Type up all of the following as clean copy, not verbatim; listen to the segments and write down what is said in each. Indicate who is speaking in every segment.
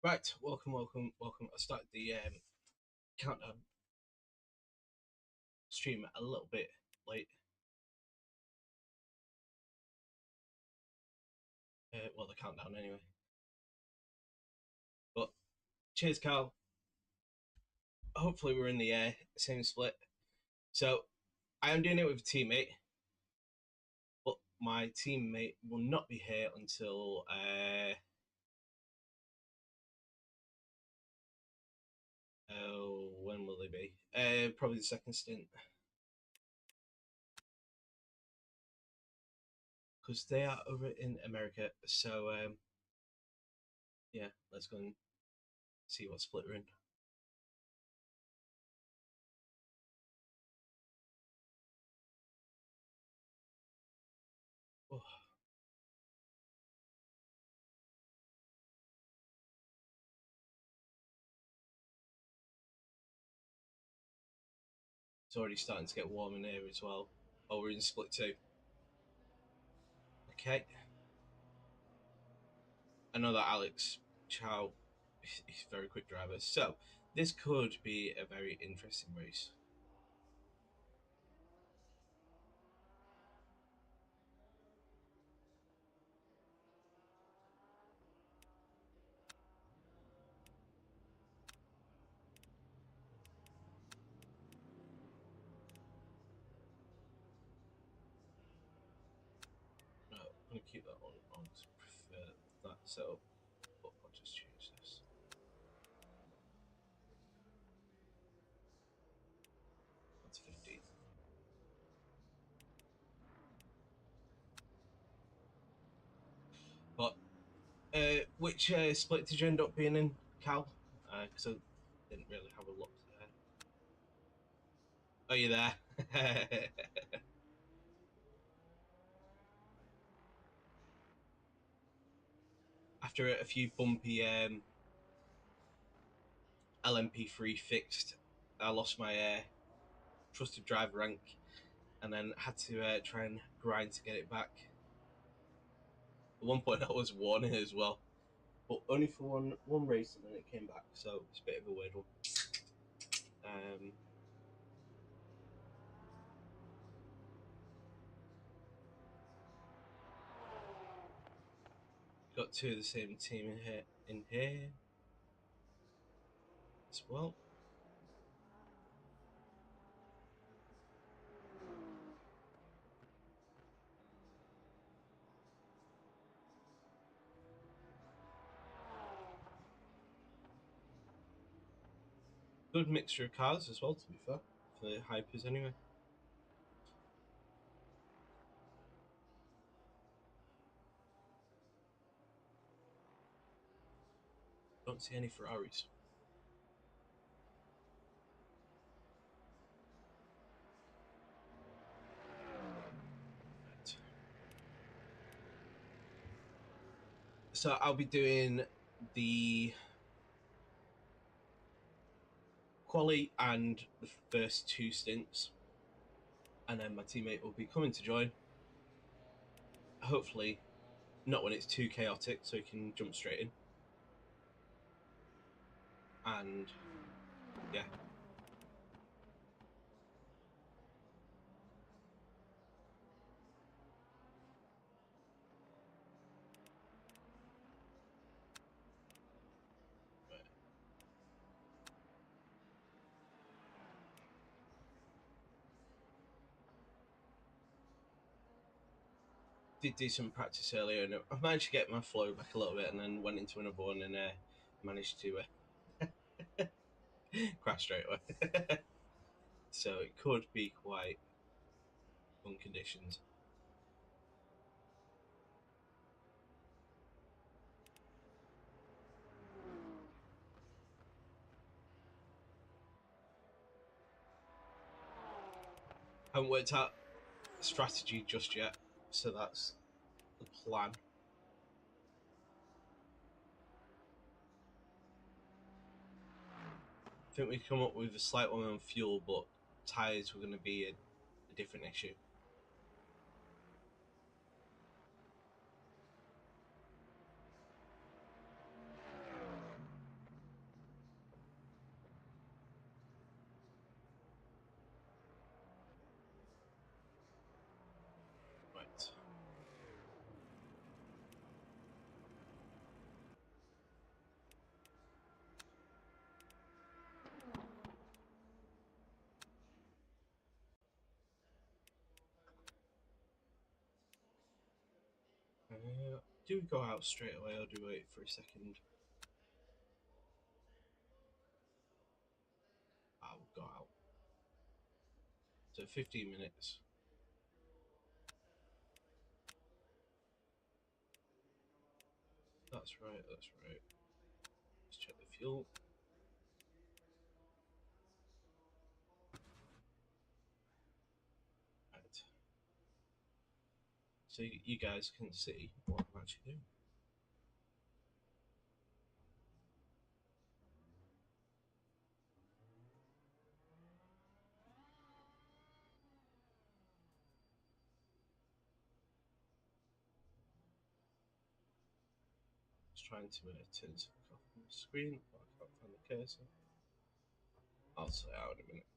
Speaker 1: Right, welcome. I started the countdown stream a little bit late. Well, the countdown anyway. But cheers, Carl. Hopefully, we're in the same split. So, I am doing it with a teammate, but my teammate will not be here until when will they be? Probably the second stint. Because they are over in America. So, yeah, let's go and see what split we're in. Oh. It's already starting to get warm in here as well. Oh, we're in split two. Okay. Another Alex Chow. He's a very quick driver. So, this could be a very interesting race. No, I'm going to keep that on because I prefer that setup. But I'll just change this. That's 15. But which split did you end up being in, Cal? Because I didn't really have a look there. Are you there? After a few bumpy LMP3 fixed, I lost my trusted driver rank and then had to try and grind to get it back. At one point, I was warning as well, but only for one race, and then it came back. So it's a bit of a weird one. Got two of the same team in here as well. Good mixture of cars as well, to be fair, for the hypers anyway. Don't see any Ferraris. Right. So I'll be doing the quali and the first two stints, and then my teammate will be coming to join. Hopefully, not when it's too chaotic, so he can jump straight in. And yeah. Did do some practice earlier, and I managed to get my flow back a little bit, and then went into another one and managed to crash straight away. So it could be quite fun conditions. Haven't worked out a strategy just yet, so that's the plan. I think we come up with a slight one on fuel, but tyres were going to be a different issue. Do we go out straight away or do we wait for a second? I'll go out. So 15 minutes. That's right, that's right. Let's check the fuel. Right. So you guys can see what I'm actually doing. Just trying to turn something off on the screen, but I can't find the cursor. I'll sort it out in a minute.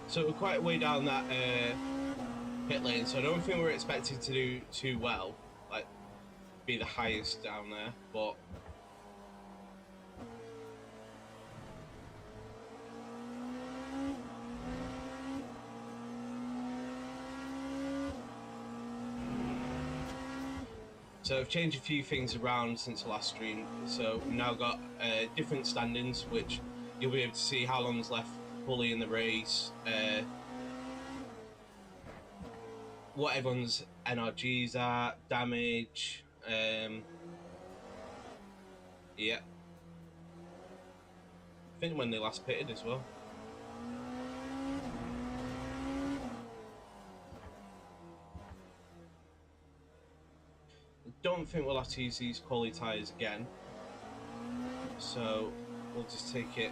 Speaker 1: So we're quite way down that pit lane, so I don't think we're expected to do too well, like be the highest down there, but so I've changed a few things around since the last stream. So we've now got different standings, which you'll be able to see how long's left fully in the race, what everyone's NRGs are, damage, yeah. I think when they last pitted as well. I don't think we'll have to use these quality tyres again, so we'll just take it.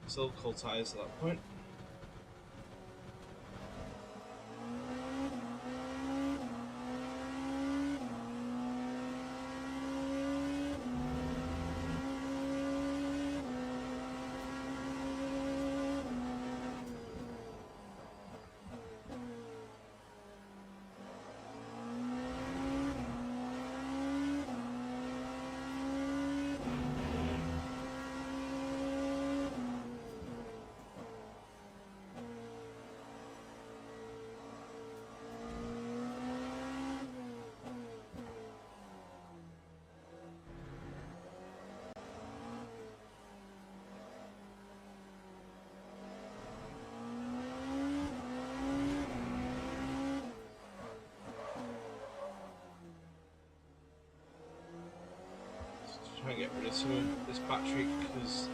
Speaker 1: Still cold tyres at that point. Try and get rid of some of this battery because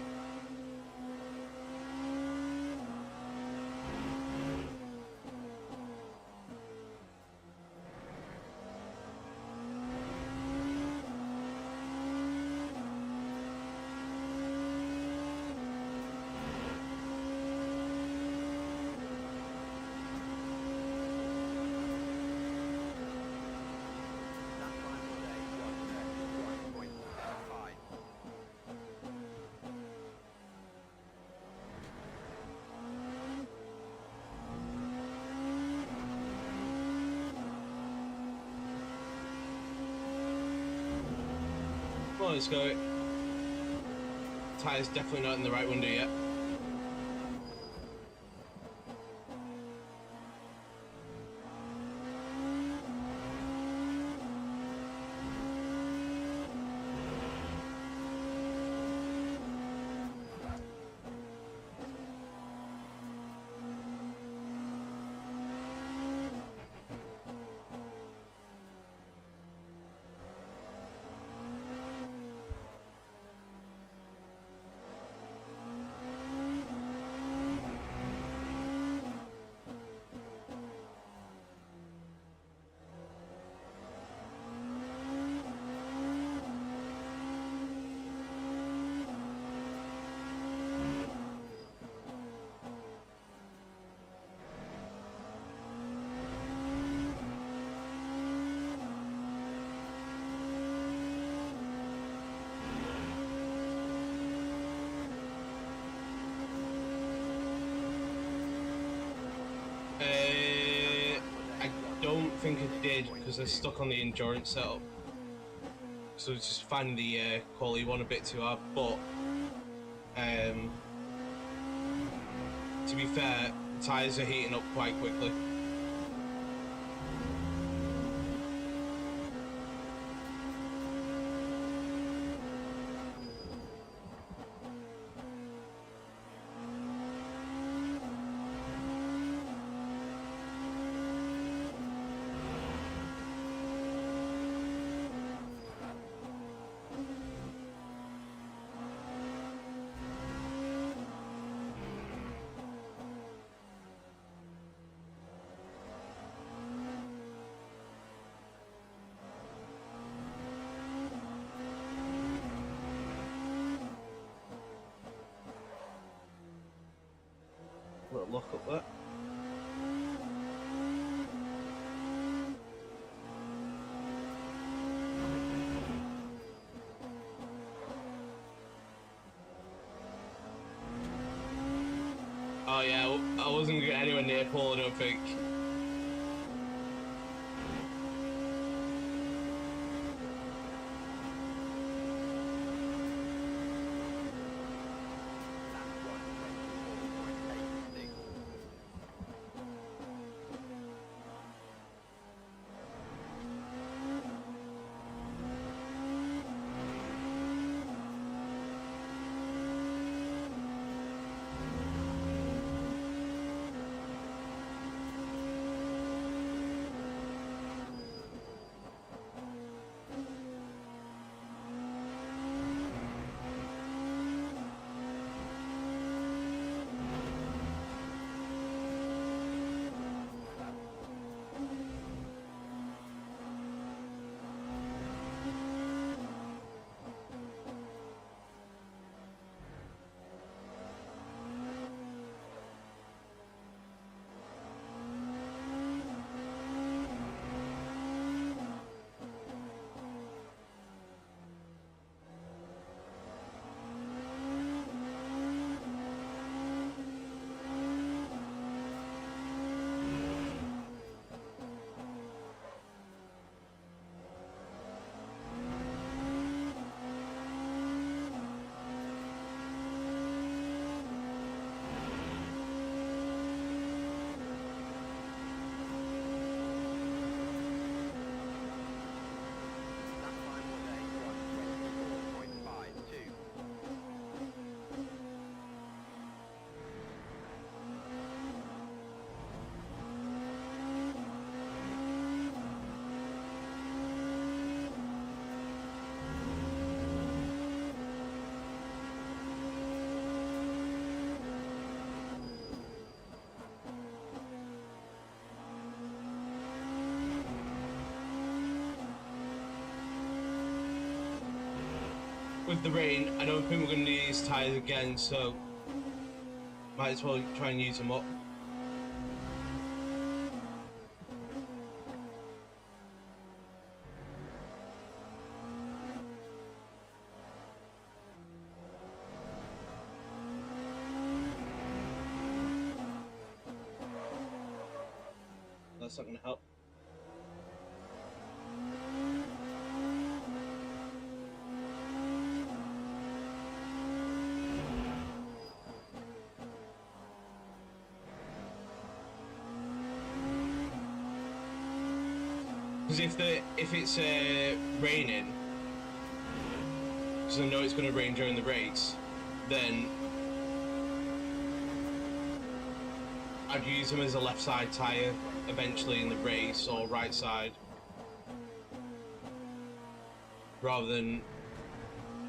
Speaker 1: well, let's go. Tyre's definitely not in the right window yet. think I did because they're stuck on the endurance setup. So it's just finding the quality one a bit too hard. But to be fair, the tyres are heating up quite quickly. Little lock up there. Oh yeah, I wasn't gonna get anywhere near Paul, I don't think. With the rain, I don't think we're going to need these tyres again, so might as well try and use them up. That's not going to help. Because if it's raining, because I know it's going to rain during the race, then I'd use them as a left side tyre eventually in the race, or right side, rather than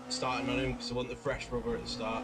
Speaker 1: starting on him, because I want the fresh rubber at the start.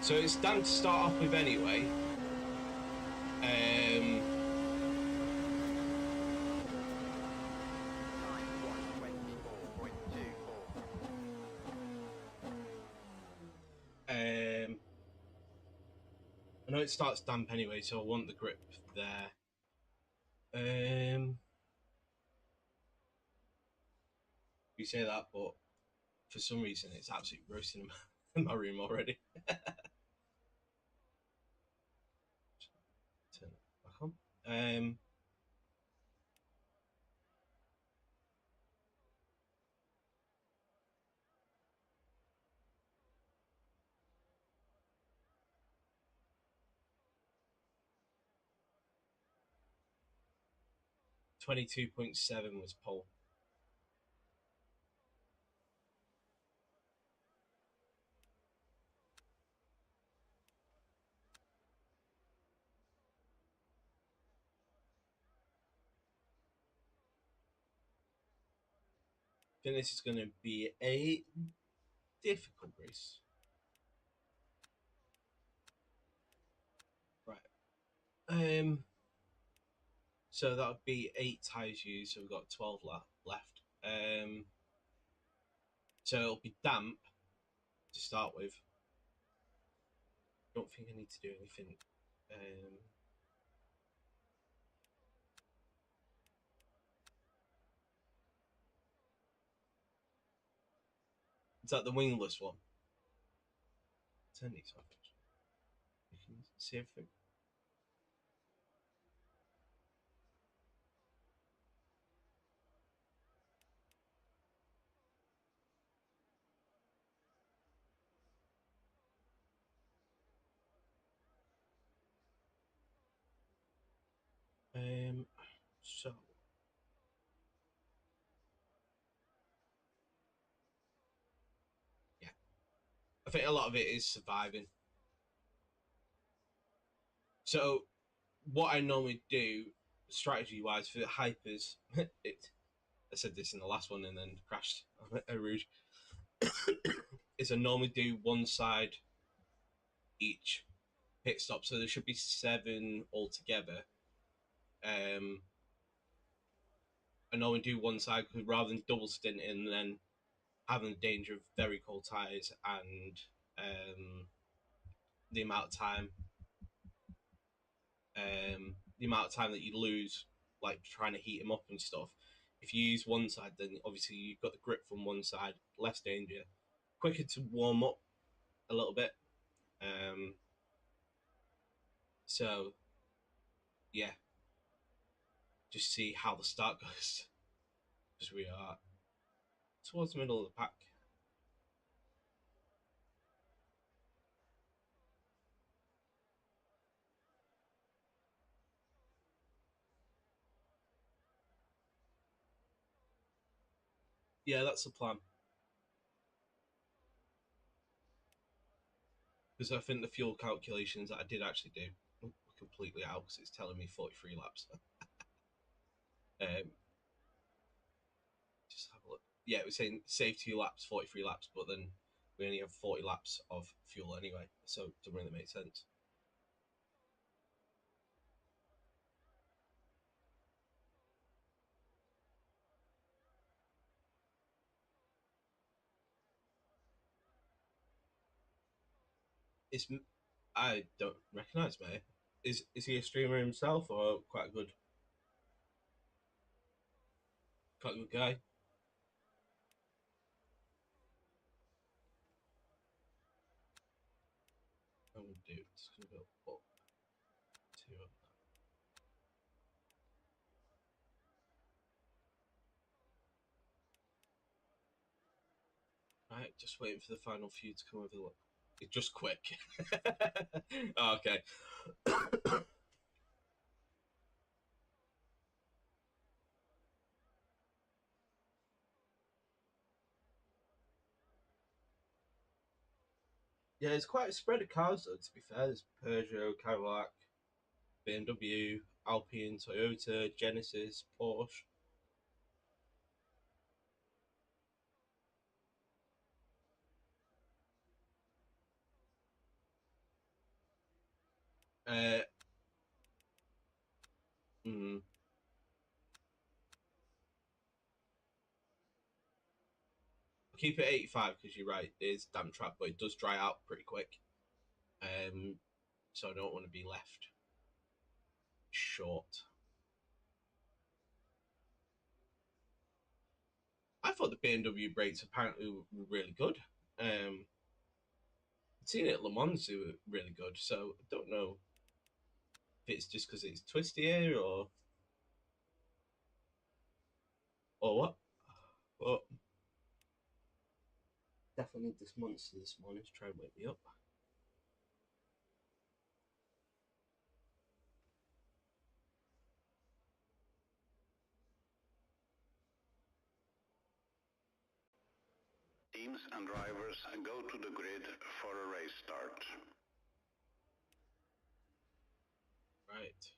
Speaker 1: So it's damp to start off with anyway. I know it starts damp anyway, so I want the grip there. You say that, but for some reason it's absolutely roasting in my room already. Turn it back on. 22.7 was pole. I think this is going to be a difficult race. Right. So that would be 8 tyres used, so we've got 12 left. So it'll be damp to start with. Don't think I need to do anything. Is that the wingless one? Turn these off. You can see everything. So yeah, I think a lot of it is surviving. So what I normally do, strategy wise, for the hypers, I said this in the last one and then crashed a Rouge, is I normally do one side each pit stop, so there should be 7 altogether. I normally do one side because rather than double stint and then having the danger of very cold tires and the amount of time that you lose, like trying to heat them up and stuff. If you use one side, then obviously you've got the grip from one side, less danger, quicker to warm up a little bit. So yeah, just see how the start goes because we are towards the middle of the pack. Yeah, that's the plan. Because I think the fuel calculations that I did actually do were completely out because it's telling me 43 laps. Just have a look. Yeah, it was saying save 2 laps, 43 laps, but then we only have 40 laps of fuel anyway, so it doesn't really make sense. It's I don't recognise, mate. Is he a streamer himself or quite a good guy? I'm gonna do. It's gonna go up to right. Just waiting for the final few to come over the look. It's just quick. Oh, okay. Yeah, it's quite a spread of cars though. To be fair, there's Peugeot, Cadillac, BMW, Alpine, Toyota, Genesis, Porsche. Uh, mm, keep it 85 because you're right, it is damp trap, but it does dry out pretty quick. So I don't want to be left short. I thought the BMW brakes apparently were really good. I'd seen it at Le Mans; they were really good. So I don't know if it's just because it's twistier or what. But definitely need this monster this morning to try and wake me up.
Speaker 2: Teams and drivers go to the grid for a race start.
Speaker 1: Right.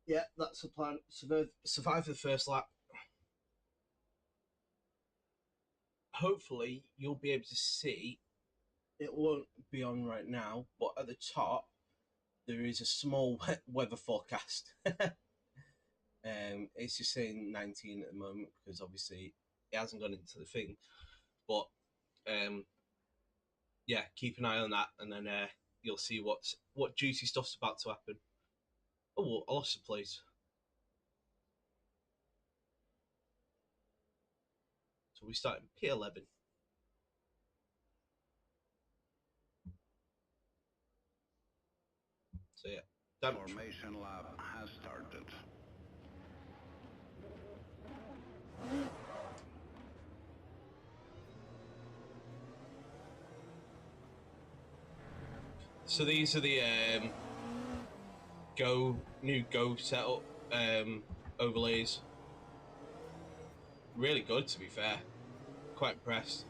Speaker 1: Yeah, that's the plan. Survive the first lap. Hopefully, you'll be able to see. It won't be on right now, but at the top there is a small weather forecast. It's just saying 19 at the moment because obviously it hasn't gone into the thing. But yeah, keep an eye on that, and then you'll see what juicy stuff's about to happen. Oh, I lost the place. So we start in P11. So yeah,
Speaker 2: Formation lap has started.
Speaker 1: So these are the new Go setup overlays. Really good, to be fair. Quite impressed.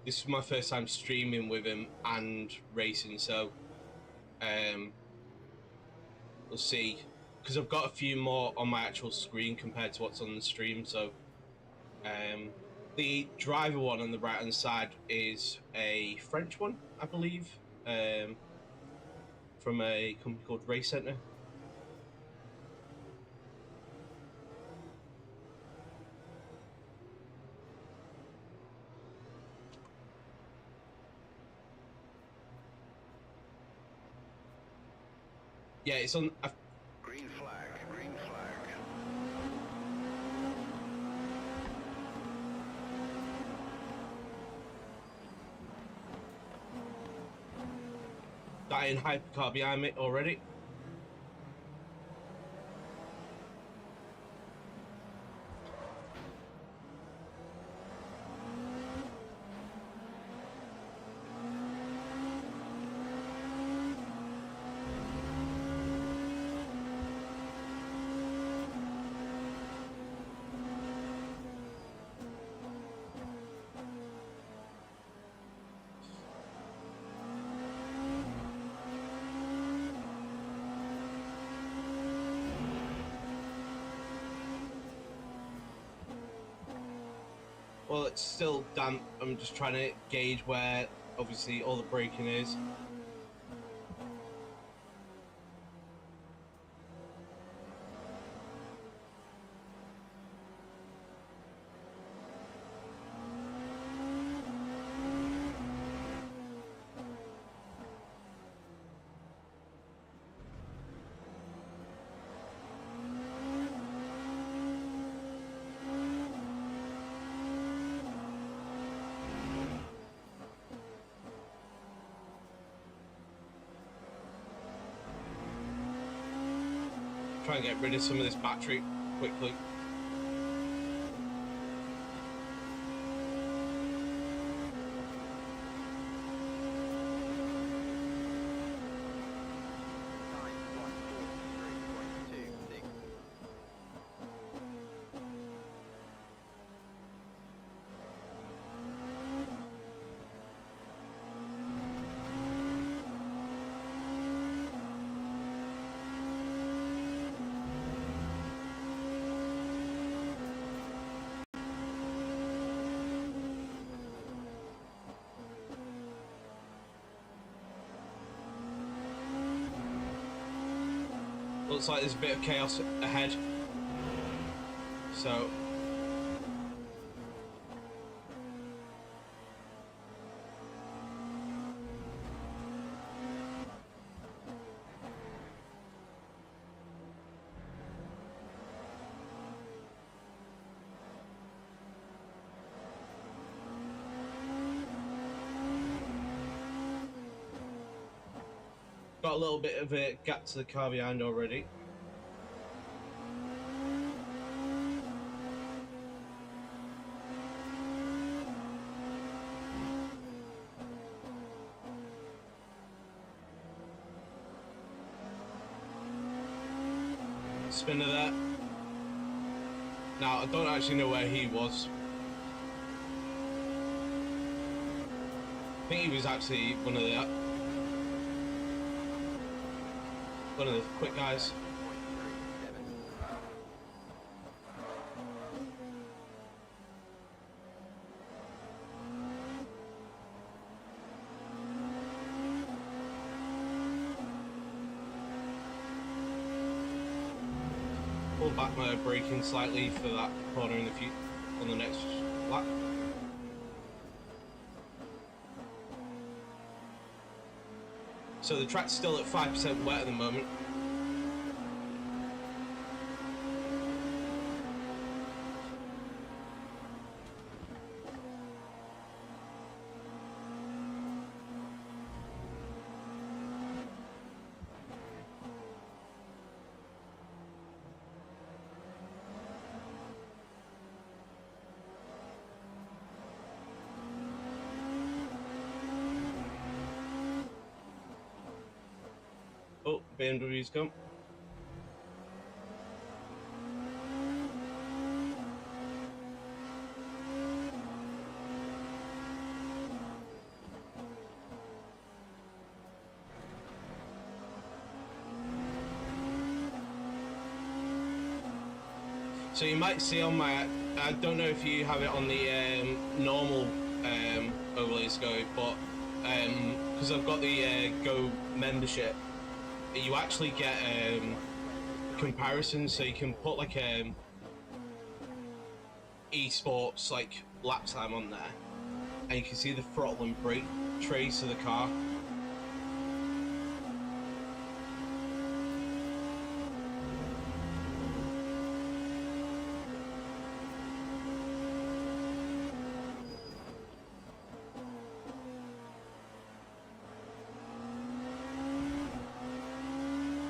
Speaker 1: This is my first time streaming with him and racing, so we'll see. Because I've got a few more on my actual screen compared to what's on the stream. So the driver one on the right hand side is a French one, I believe, from a company called Race Center. Yeah, it's on.
Speaker 2: Green flag, green flag.
Speaker 1: That in Hypercar behind me already. Well, it's still damp. I'm just trying to gauge where, obviously, all the braking is. Try and get rid of some of this battery quickly. Looks like there's a bit of chaos ahead. So got a little bit of a gap to the car behind already. Spinner there. Now, I don't actually know where he was. I think he was actually one of the quick guys. Pull back my braking slightly for that corner in the on the next lap. So the track's still at 5% wet at the moment. Oh, BMW's come. So you might see on my, I don't know if you have it on the normal overlays Go, but because I've got the Go membership, you actually get comparisons, so you can put like esports like lap time on there, and you can see the throttle and brake trace of the car.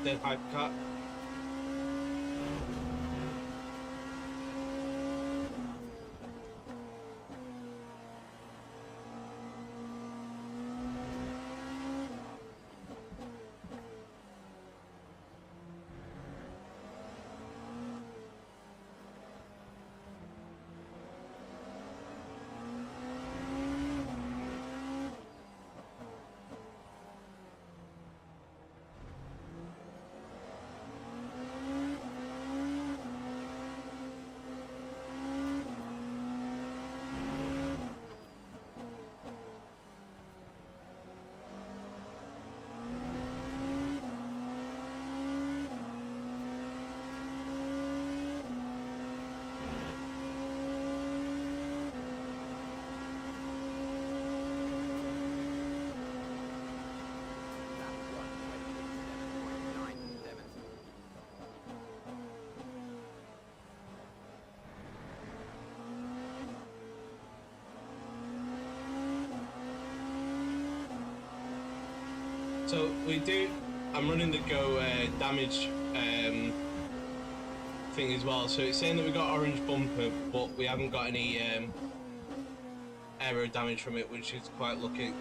Speaker 1: The Hypercar. So I'm running the Go damage thing as well. So it's saying that we got orange bumper, but we haven't got any aero damage from it, which is quite lucky.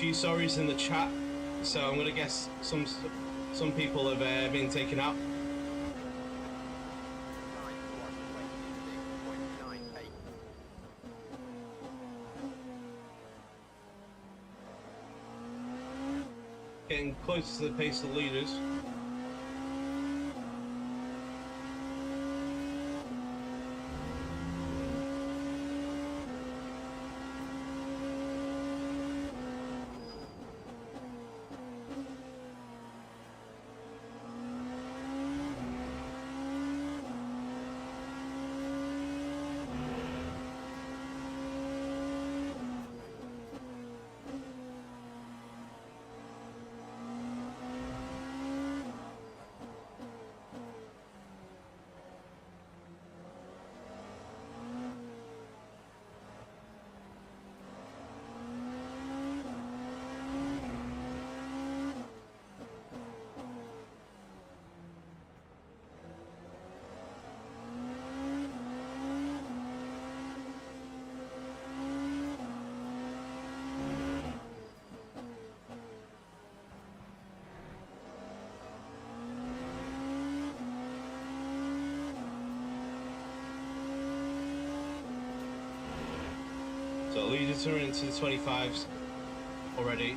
Speaker 1: few sorries in the chat, so I'm gonna guess some people have been taken out. Getting closer to the pace of the leaders. So leaders are into the 25s already.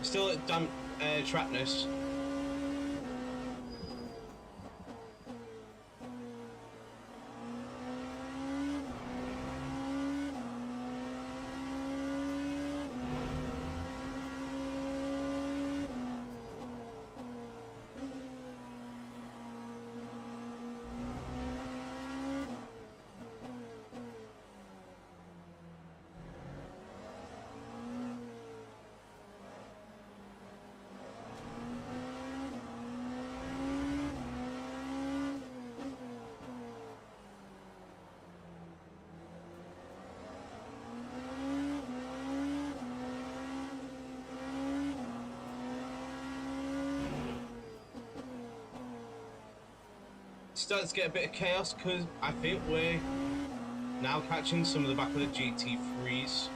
Speaker 1: Still at damp trapness. Starting to get a bit of chaos because I think we're now catching some of the back of the GT3s.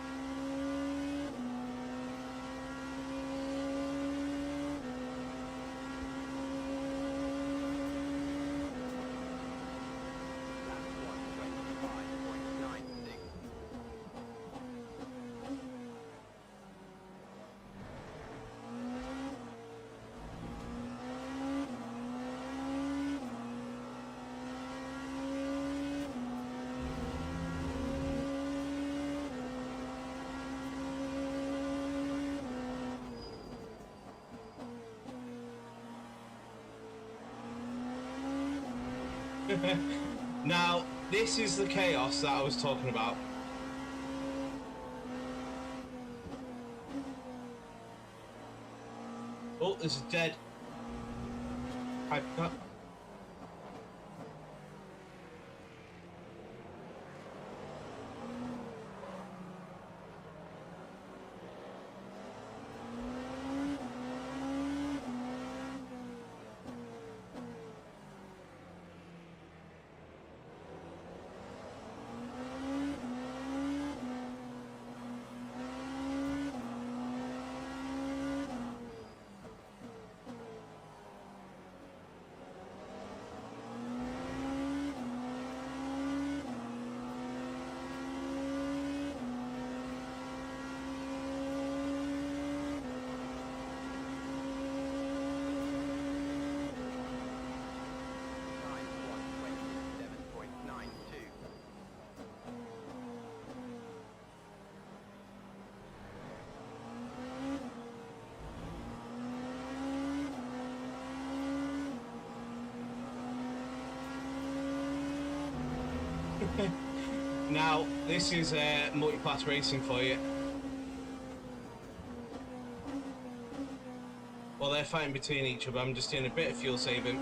Speaker 1: Now, this is the chaos that I was talking about. Oh, there's a dead Hypercar. Now, this is multi-class racing for you. While they're fighting between each other, I'm just doing a bit of fuel saving.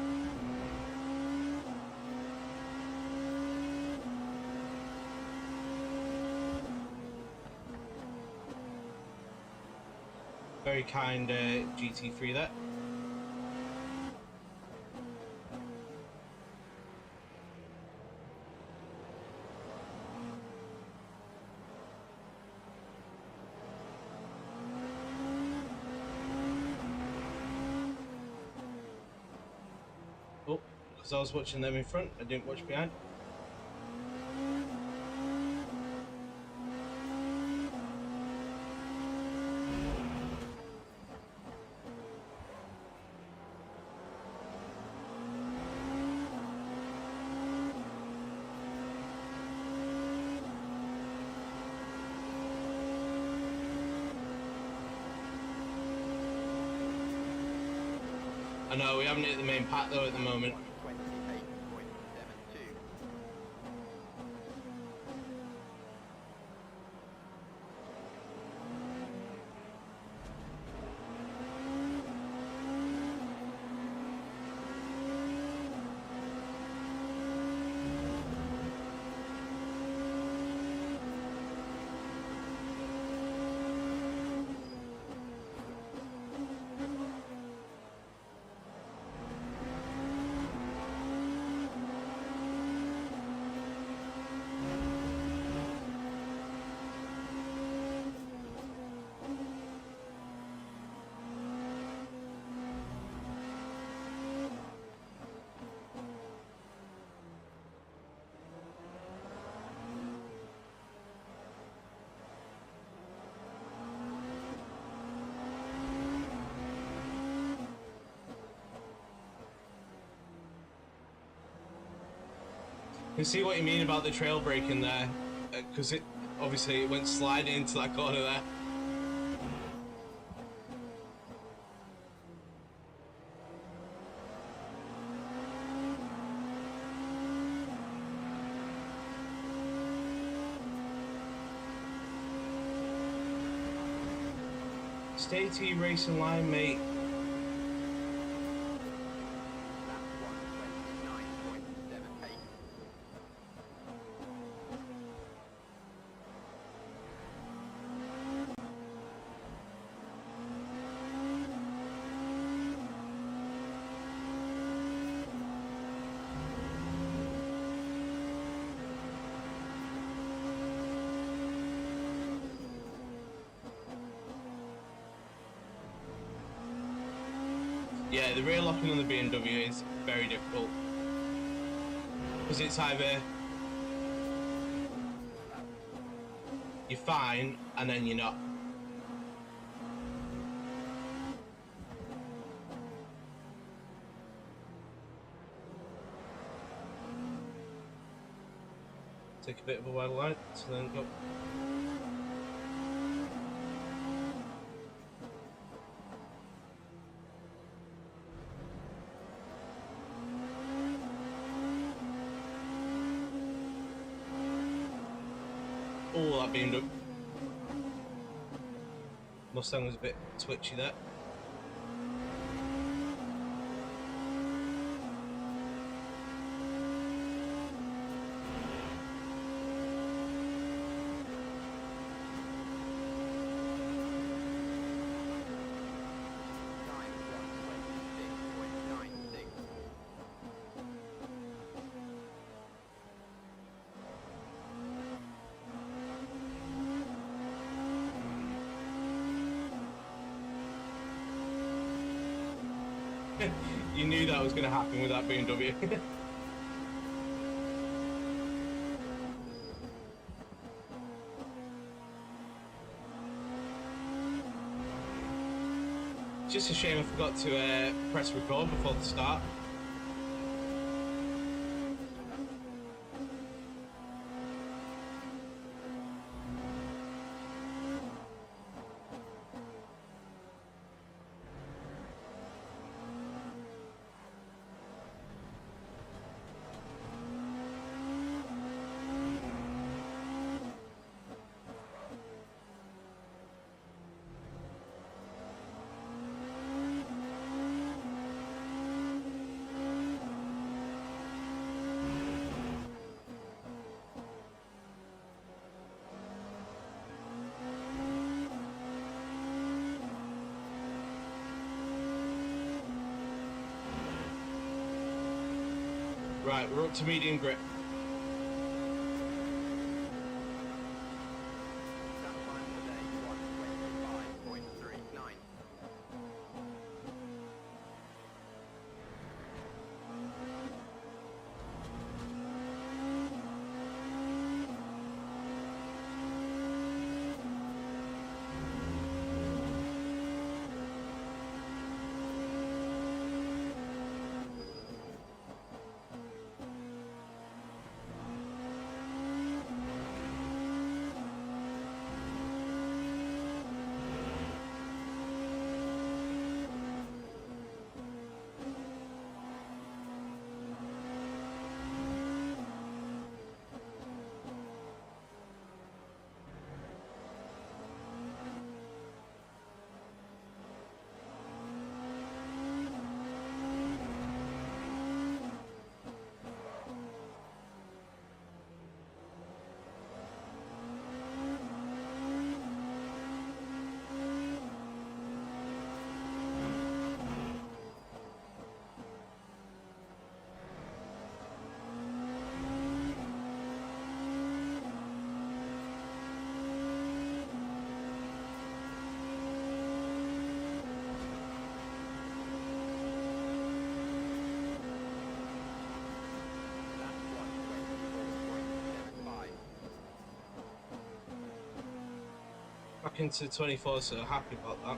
Speaker 1: kind GT3 there. Oh, because I was watching them in front, I didn't watch behind. I know we haven't hit the main pack though at the moment. You can see what you mean about the trail braking there, because it obviously it went sliding into that corner there. Stay to your racing line, mate. Yeah, the rear locking on the BMW is very difficult, because it's either you're fine and then you're not. Take a bit of a wide line, so then go. Oh, that beamed up. Mustang was a bit twitchy there. You knew that was going to happen with that BMW. Just a shame I forgot to press record before the start. Right, we're up to medium grip. Back into 24, so happy about that.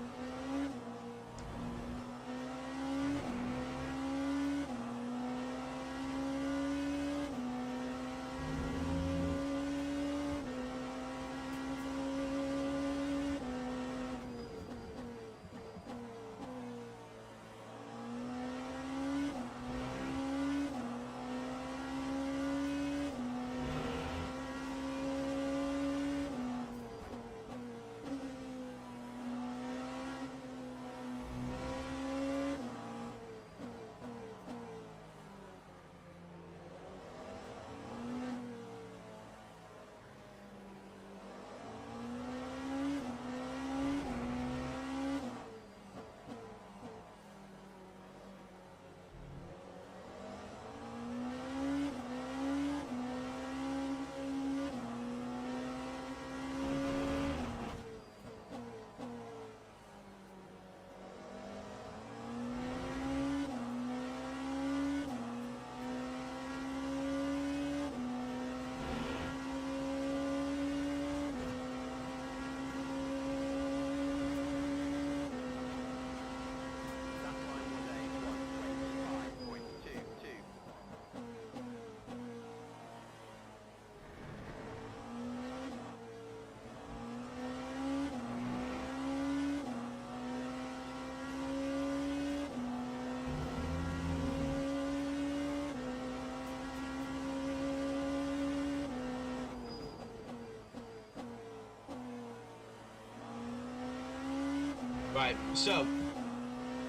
Speaker 1: Right, so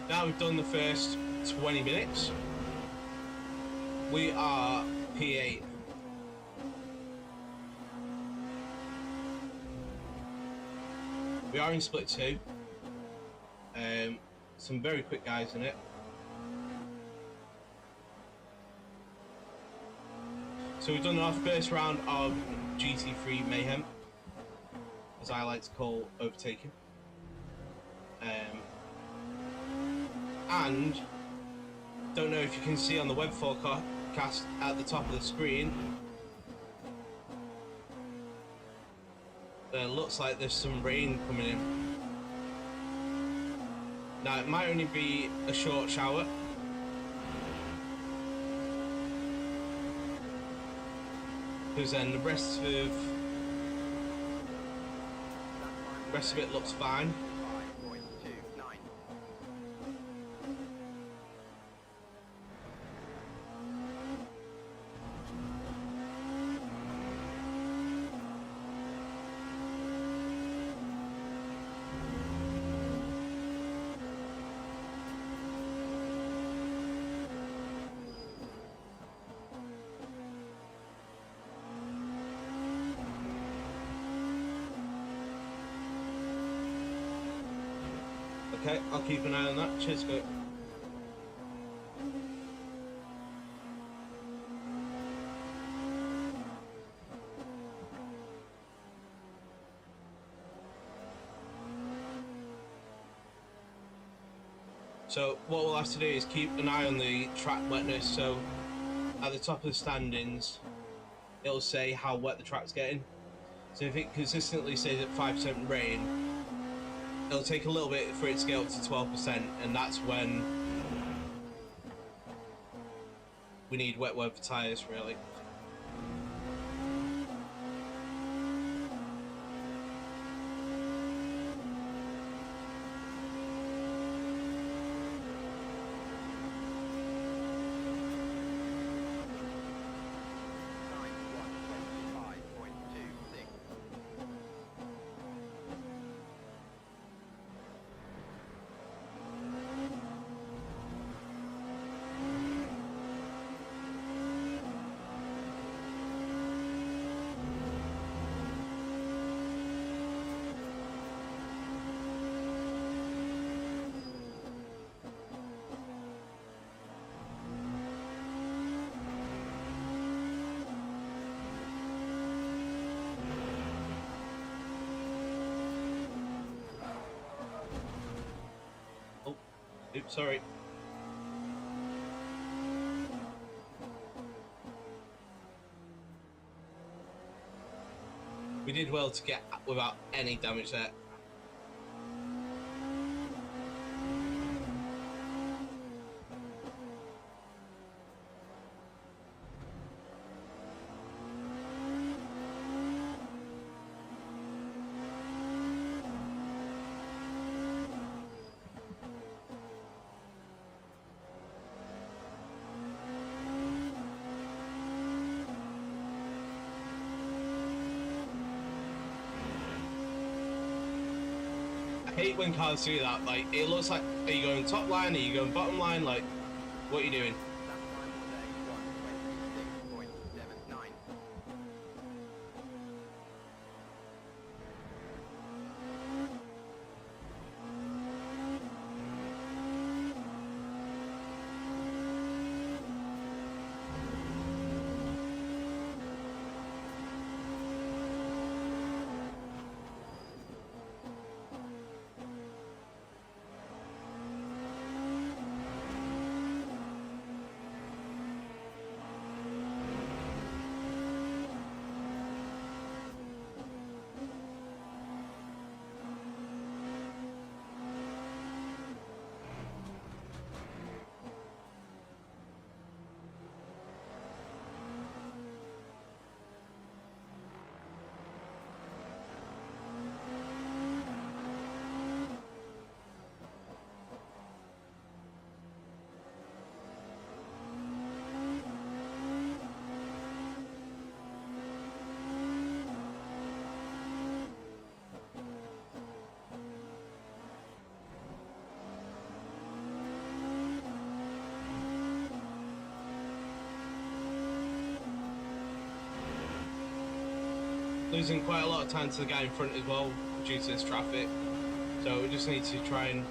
Speaker 1: now we've done the first 20 minutes. We are P8. We are in split 2. Some very quick guys in it. So we've done our first round of GT3 Mayhem, as I like to call overtaking. And don't know if you can see on the web forecast at the top of the screen, looks like there's some rain coming in. Now it might only be a short shower, because then the rest of it looks fine. Okay, I'll keep an eye on that. Cheers, go. So what we'll have to do is keep an eye on the track wetness. So at the top of the standings, it'll say how wet the track's getting. So if it consistently says at 5% rain, it'll take a little bit for it to get up to 12%, and that's when we need wet weather tyres, really. Oh, oops, sorry. We did well to get without any damage there. I hate when cars do that. Like, it looks like, are you going top line? Are you going bottom line? Like, what are you doing? Losing quite a lot of time to the guy in front as well due to this traffic. So we just need to try and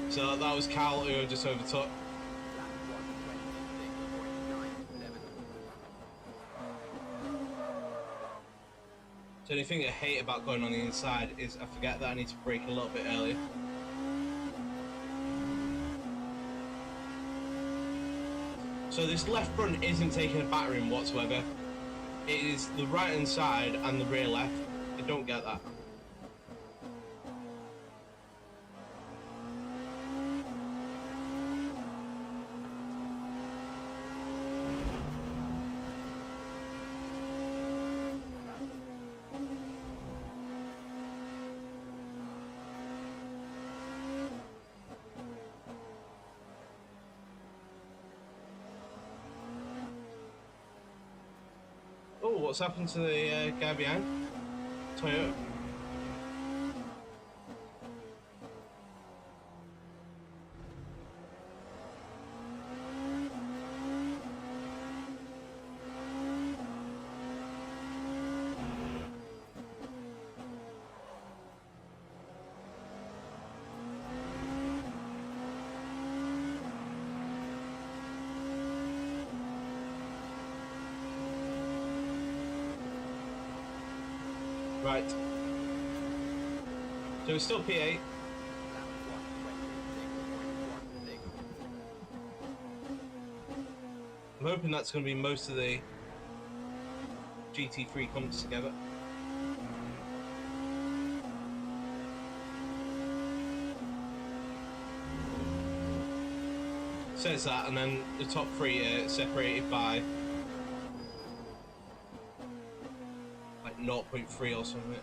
Speaker 1: so that was Cal who just overtook. The only thing I hate about going on the inside is I forget that I need to brake a little bit earlier. So this left front isn't taking a battering whatsoever. It is the right hand side and the rear left. I don't get that. Oh, what's happened to the guy behind? Toyota. Right. So it's still P8. I'm hoping that's going to be most of the GT3 comes together. Says that, and then the top three are separated by like 0.3 or something.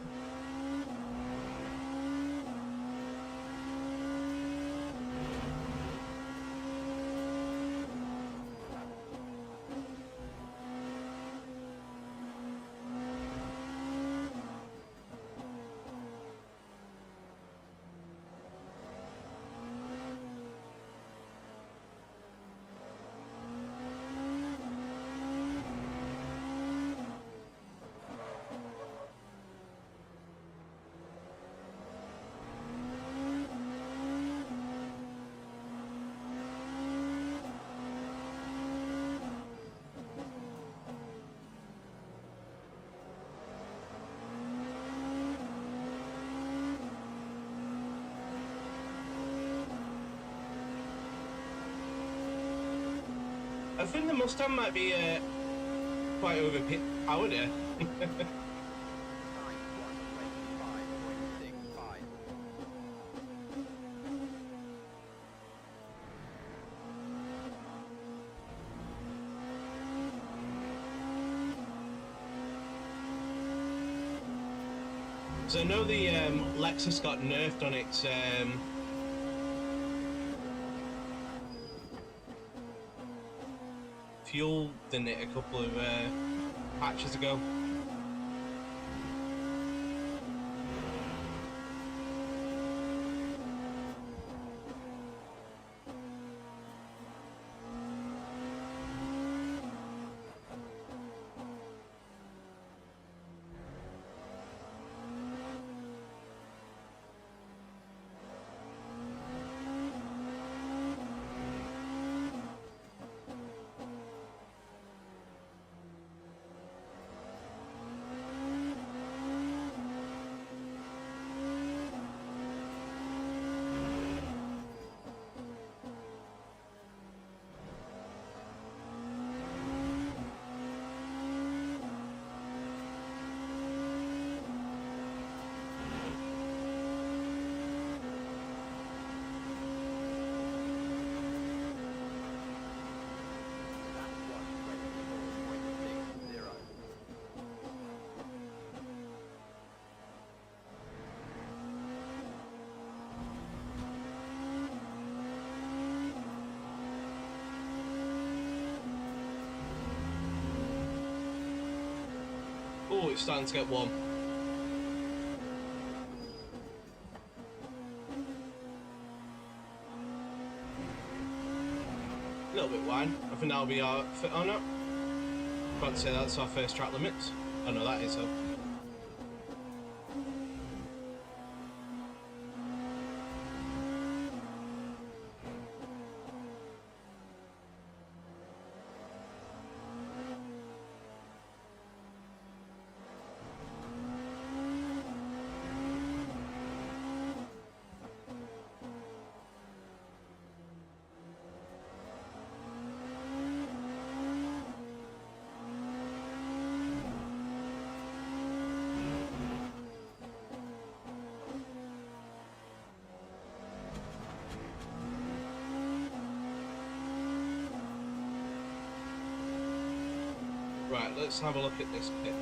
Speaker 1: I think the Mustang might be quite overpowered here. So I know the Lexus got nerfed on its fuel, didn't it, a couple of patches ago? Oh, it's starting to get warm. A little bit wide. I think that'll be our... Oh no. Can't say that's our first track limits. Oh no, that is though. Right, let's have a look at this pit.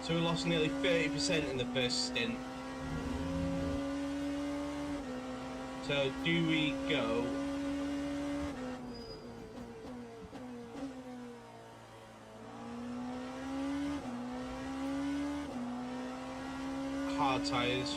Speaker 1: So we lost nearly 30% in the first stint. So do we go hard tyres?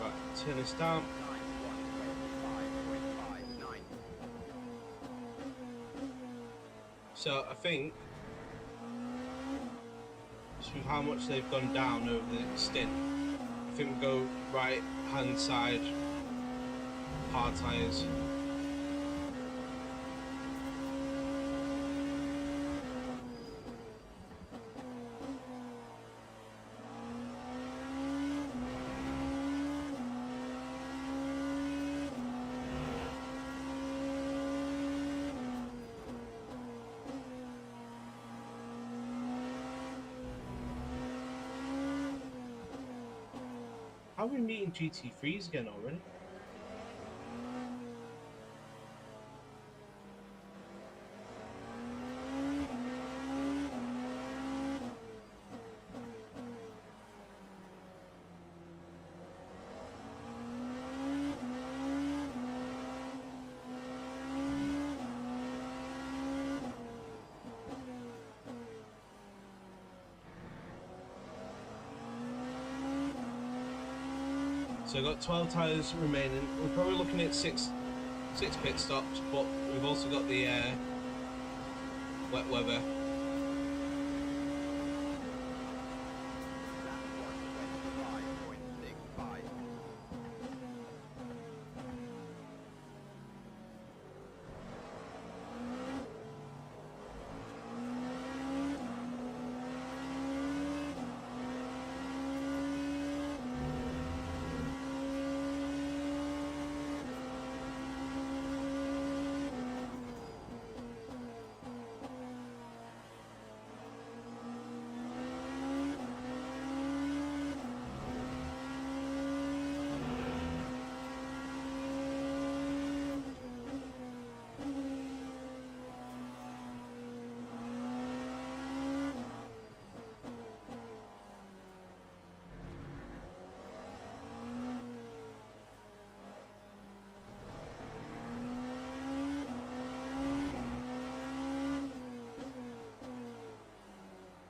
Speaker 1: Right, turn this down. So I think with how much they've gone down over the stint, I think we go right hand side hard tyres. How are we meeting GT3s again already? So I've got 12 tyres remaining. We're probably looking at six pit stops, but we've also got the wet weather.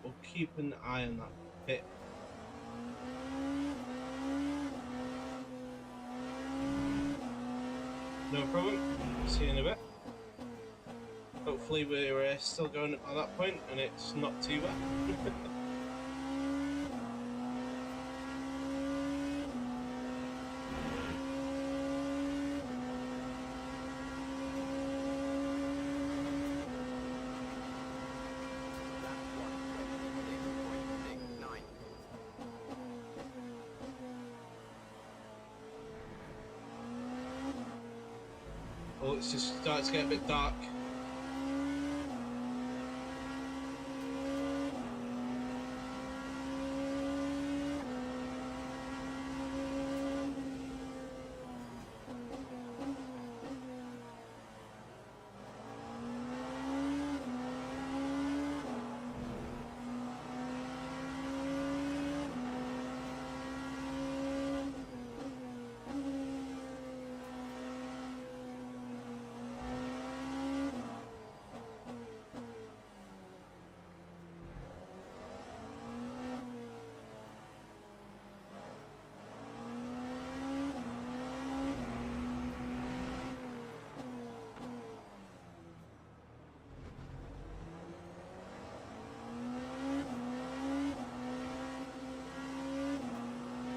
Speaker 1: We'll keep an eye on that pit. No problem. See you in a bit. Hopefully we're still going at that point and it's not too bad. Oh, it's just starting to get a bit dark.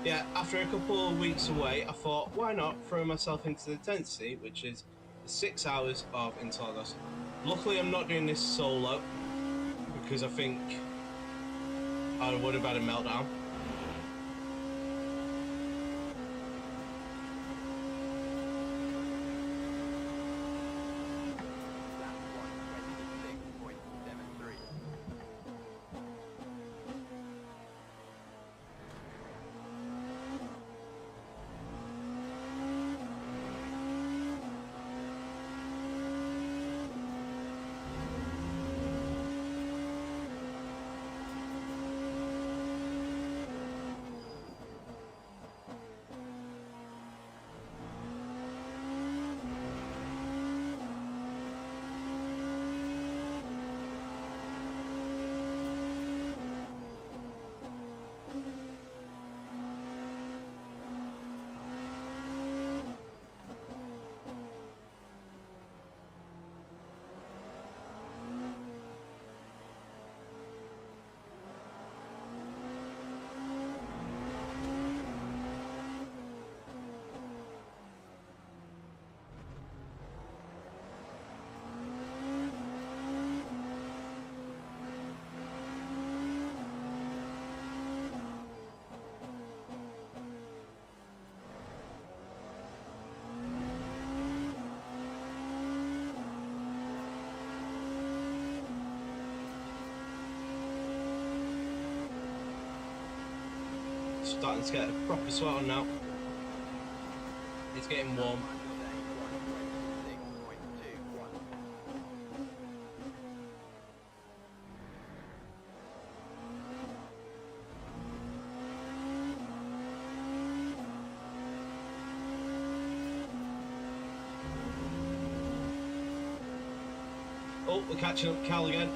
Speaker 1: yeah, after a couple of weeks away, I thought, why not throw myself into the 10th seat, which is the 6 Hours of Interlagos. Luckily, I'm not doing this solo because I think I would have had a meltdown. Starting to get a proper sweat on now. It's getting warm. Oh, we're catching up Cal again.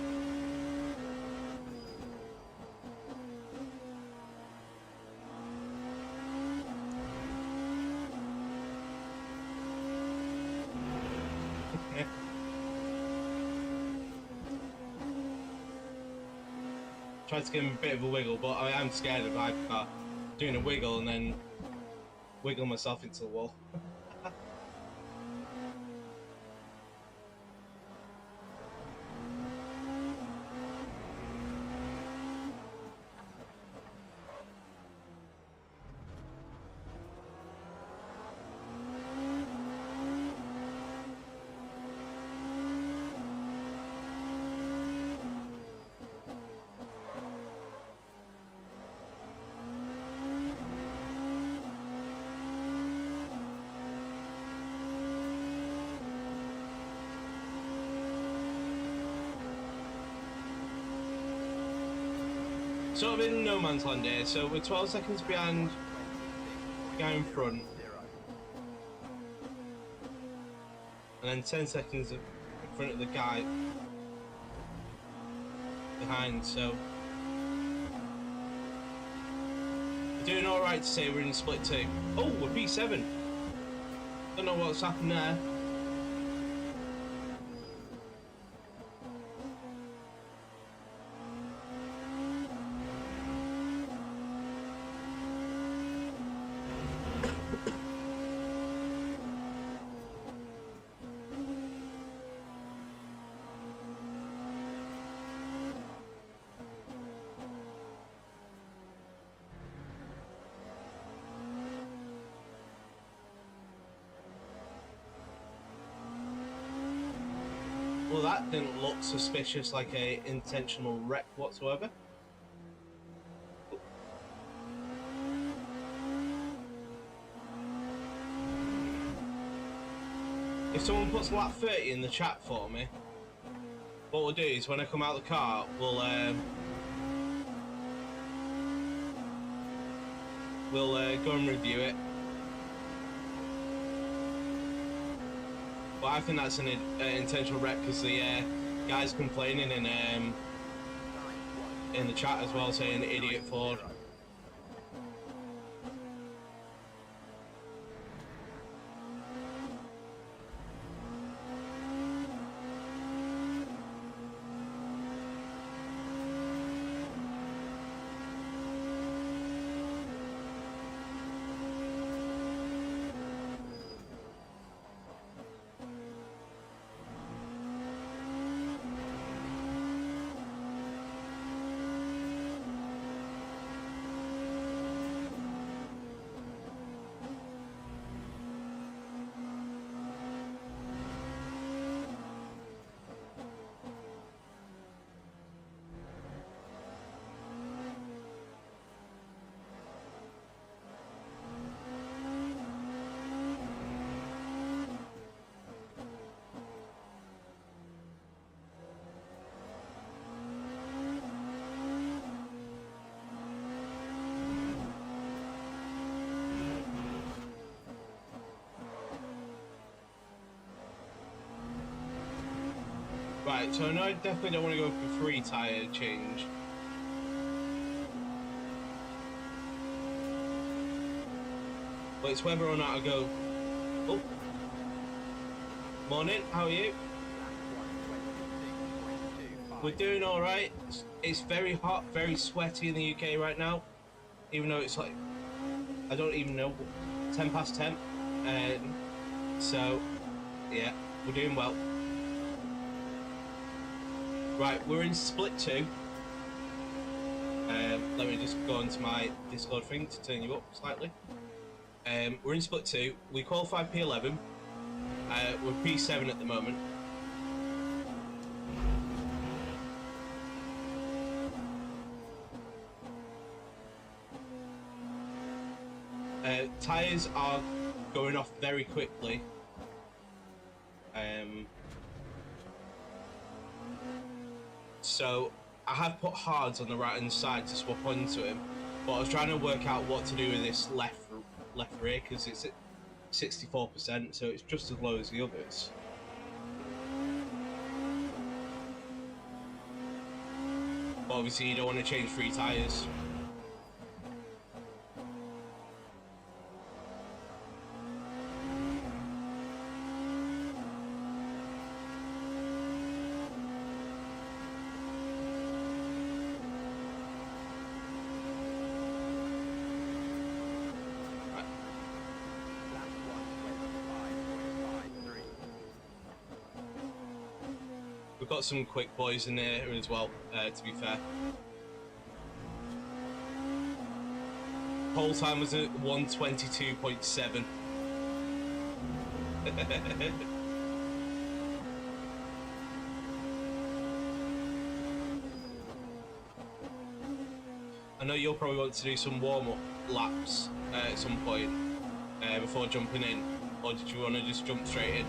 Speaker 1: Tried to give him a bit of a wiggle, but I am scared of Hypercar doing a wiggle and then wiggle myself into the wall. Sort of in no man's land here, so we're 12 seconds behind the guy in front, and then 10 seconds in front of the guy behind, so we're doing alright to say we're in split 2. Oh, we're P7. Don't know what's happened there. Well, that didn't look suspicious, like a intentional wreck whatsoever. If someone puts lap 30 in the chat for me, what we'll do is when I come out of the car, we'll go and review it. But I think that's an intentional wreck because the guy's complaining in the chat as well, saying idiot Ford. Right, so I definitely don't want to go for free tyre change. But it's whether or not I go... Oh. Morning, how are you? We're doing alright. It's very hot, very sweaty in the UK right now. Even though it's like, I don't even know, 10 past 10. So, yeah, we're doing well. Right, we're in split 2. Let me just go into my Discord thing to turn you up slightly. We're in split 2. We qualified P11. We're P7 at the moment. Tyres are going off very quickly. So I have put hards on the right hand side to swap onto him, but I was trying to work out what to do with this left rear because it's at 64%, so it's just as low as the others. But obviously you don't want to change 3 tyres. We've got some quick boys in there as well, to be fair. Whole time was at 122.7. I know you'll probably want to do some warm-up laps at some point before jumping in, or did you want to just jump straight in?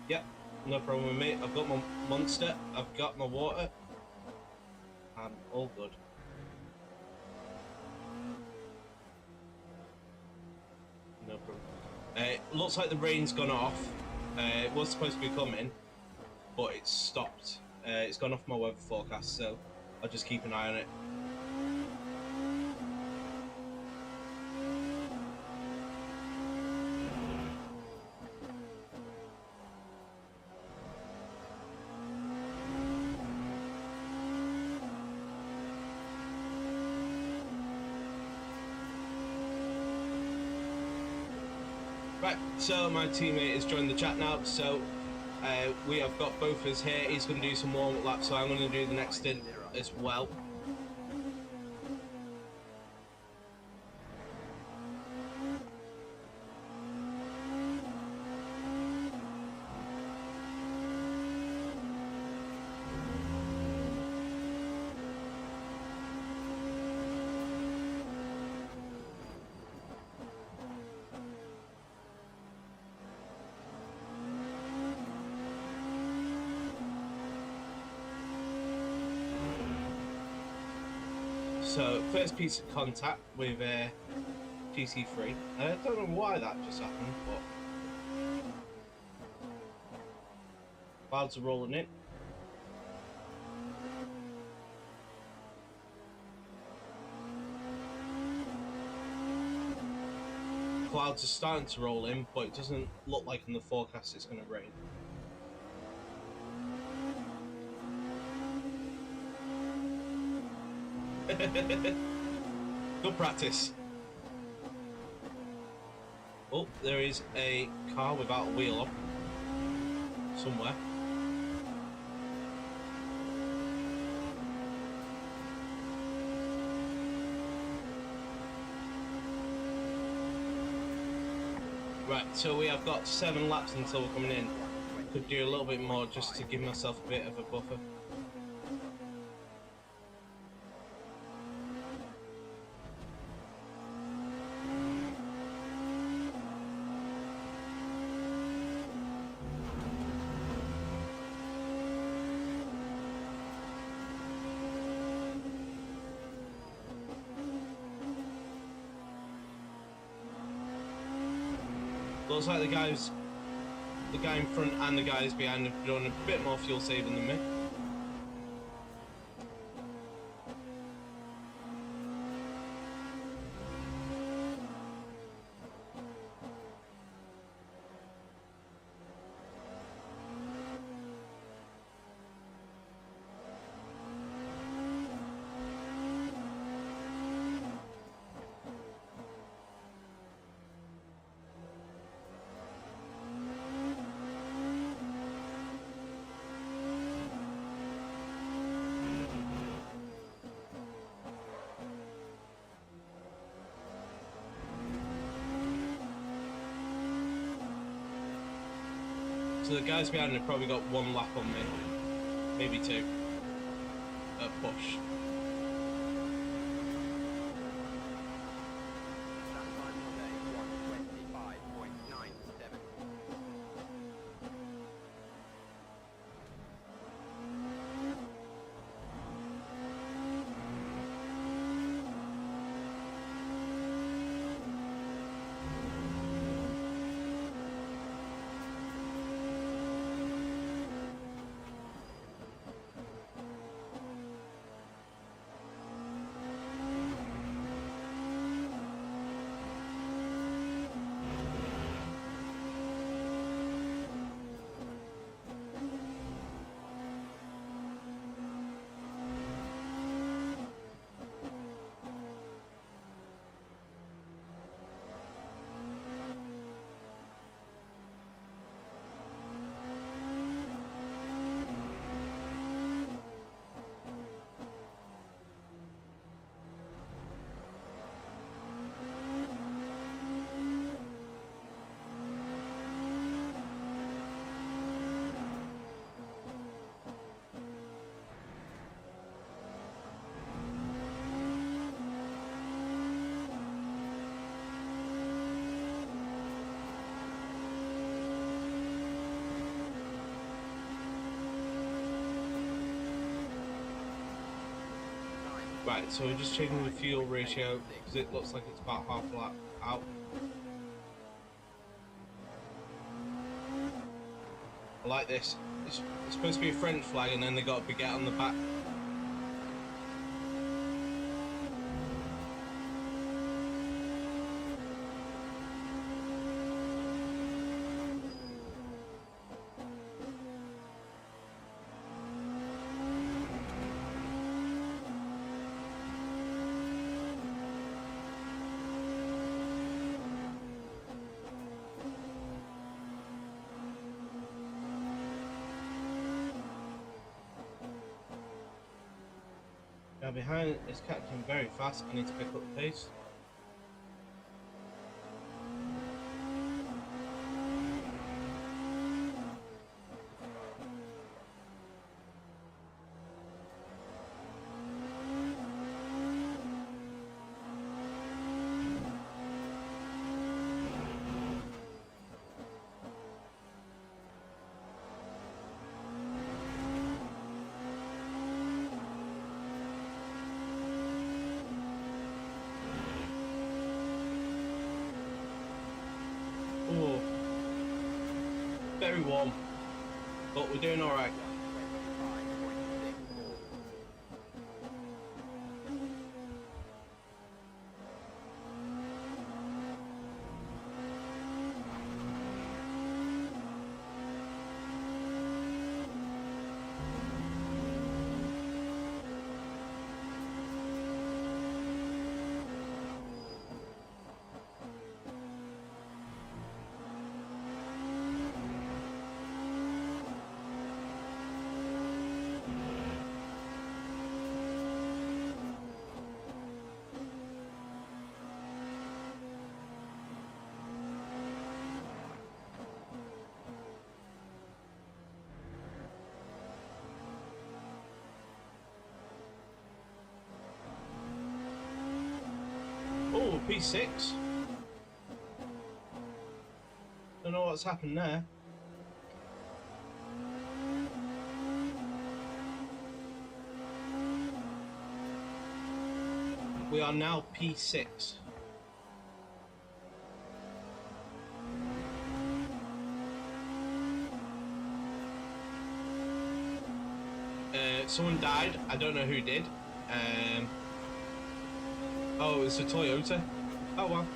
Speaker 1: Yep, no problem with me. I've got my monster, I've got my water. I'm all good. No problem. Looks like the rain's gone off. It was supposed to be coming, but it's stopped. It's gone off my weather forecast, so I'll just keep an eye on it. Right, so my teammate has joined the chat now, so we have got both of us here. He's going to do some warm-up laps, so I'm going to do the next stint as well. So, first piece of contact with GT3. I don't know why that just happened, but clouds are rolling in. Clouds are starting to roll in, but it doesn't look like in the forecast it's going to rain. Good practice. Oh, there is a car without a wheel on somewhere. Right, so we have got 7 laps until we're coming in. Could do a little bit more just to give myself a bit of a buffer. Looks like the guy in front and the guys behind have done a bit more fuel saving than me. So the guys behind have probably got one lap on me, maybe two, at push. Right, so we're just checking the fuel ratio because it looks like it's about half a lap out. I like this. It's supposed to be a French flag and then they got a baguette on the back. Now behind is catching very fast. I need to pick up the pace. Oh, very warm, but we're doing all right. Oh, P6. Don't know what's happened there. We are now P6. someone died. I don't know who did. Oh, it's a Toyota. Oh well.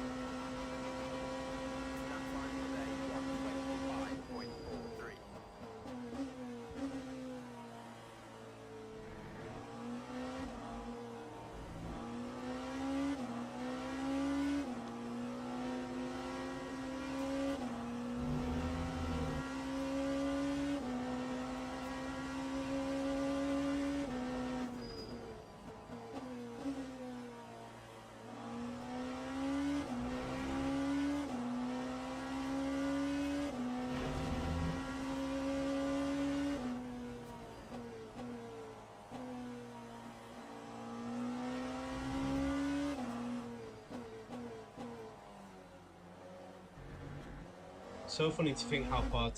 Speaker 1: So funny to think how far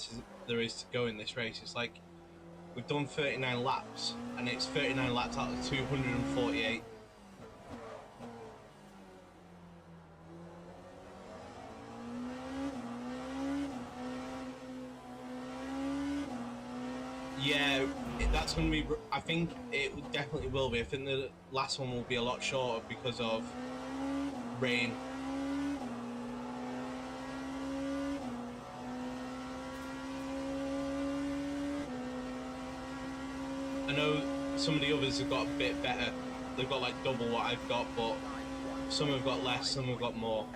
Speaker 1: there is to go in this race. It's like we've done 39 laps, and it's 39 laps out of 248. Yeah, that's going to be. I think it definitely will be. I think the last one will be a lot shorter because of rain. I know some of the others have got a bit better. They've got like double what I've got, but some have got less, some have got more.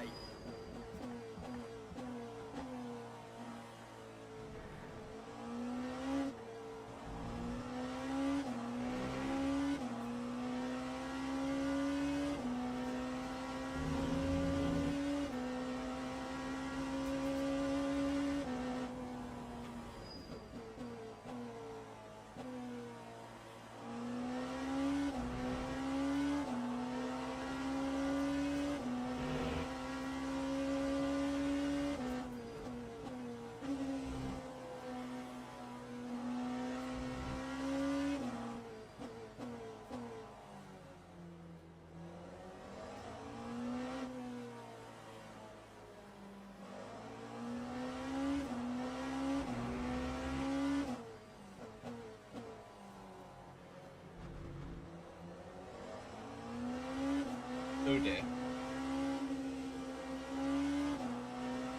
Speaker 1: Oh dear.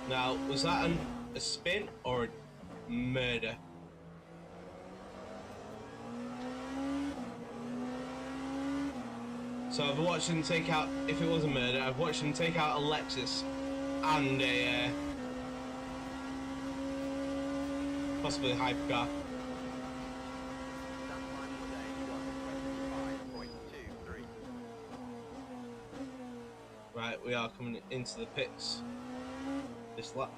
Speaker 1: Now, was that a spin or a murder? So I've watched him take out, if it was a murder, I've watched him take out a Lexus and a possibly a Hypercar. Right, we are coming into the pits this lap.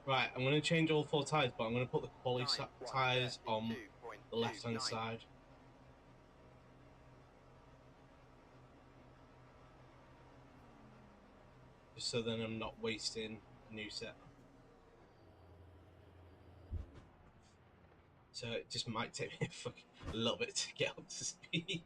Speaker 1: Right, I'm going to change all 4 tyres, but I'm going to put the quali tyres on the left-hand side. Just so then I'm not wasting a new set. So it just might take me a little bit to get up to speed.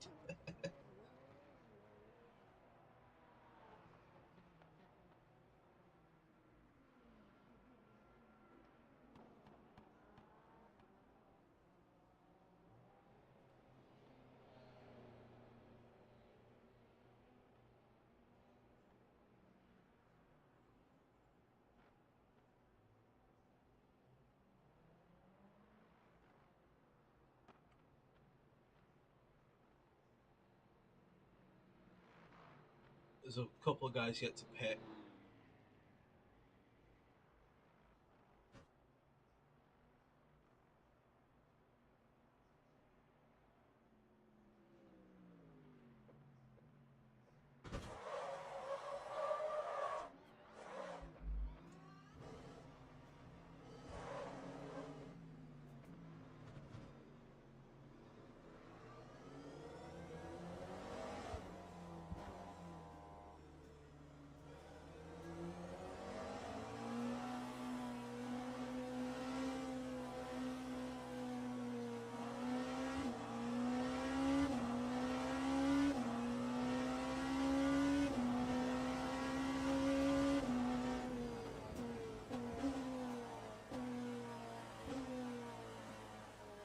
Speaker 1: There's a couple of guys yet to pit.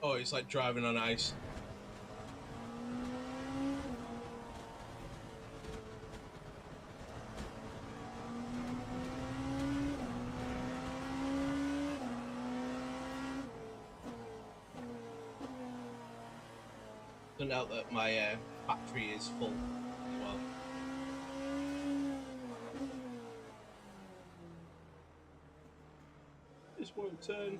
Speaker 1: Oh, it's like driving on ice. Turned out that my battery is full as well. This won't turn.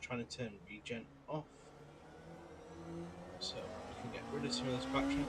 Speaker 1: Trying to turn regen off so we can get rid of some of this battery.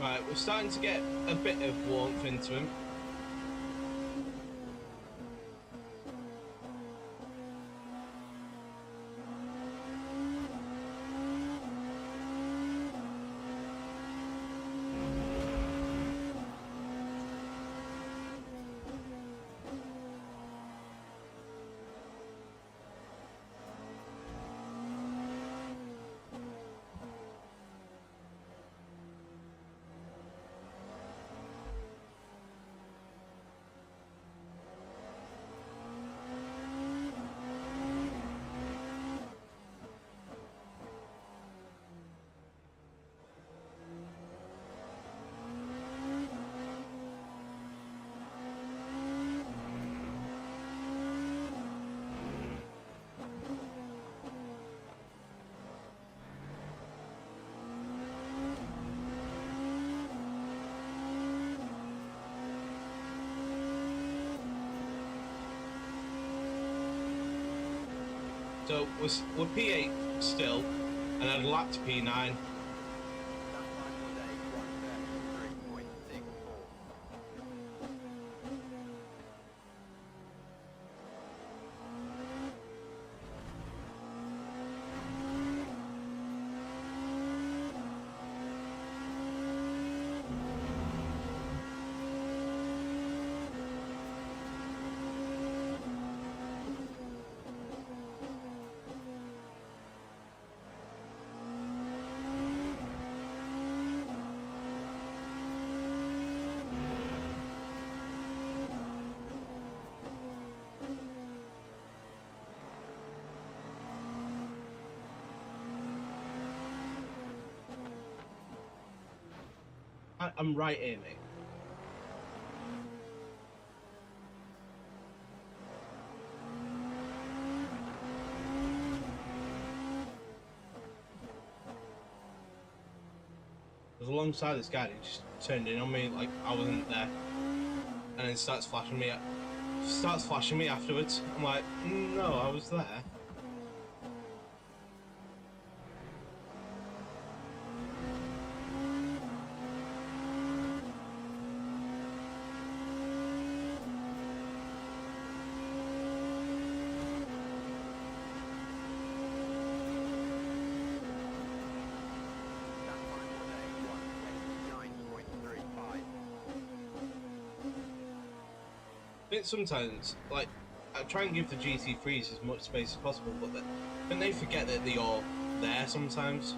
Speaker 1: Right, we're starting to get a bit of warmth into him. So we're P8 still, and I'd lap to P9. I'm right here, mate. I was alongside this guy, he just turned in on me like I wasn't there, and then starts flashing me afterwards. I'm like, no, I was there. think sometimes, like, I try and give the GT3s as much space as possible, but then they forget that they're all there sometimes.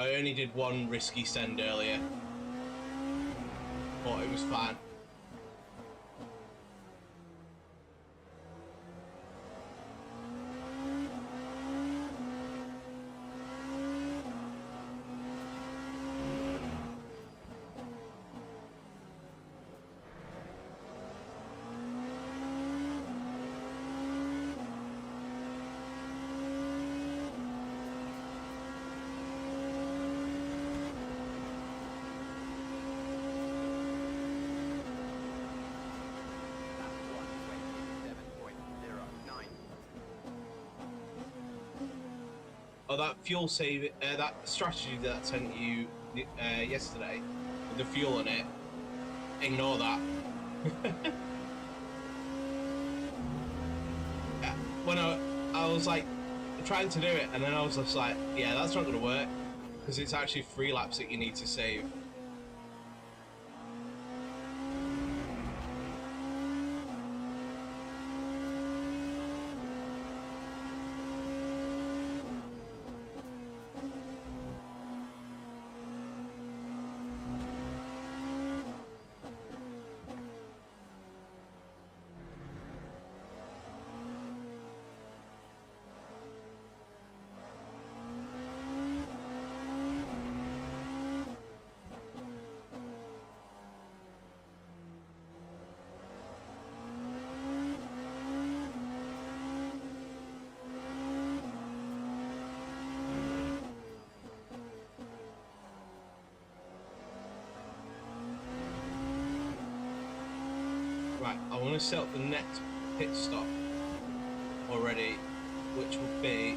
Speaker 1: I only did one risky send earlier, but it was fine. Oh, that fuel save, that strategy that I sent you yesterday, with the fuel in it, ignore that. When I was like trying to do it, and then I was just like, yeah, that's not going to work, because it's actually 3 laps that you need to save. Right, I want to set up the next pit stop already, which will be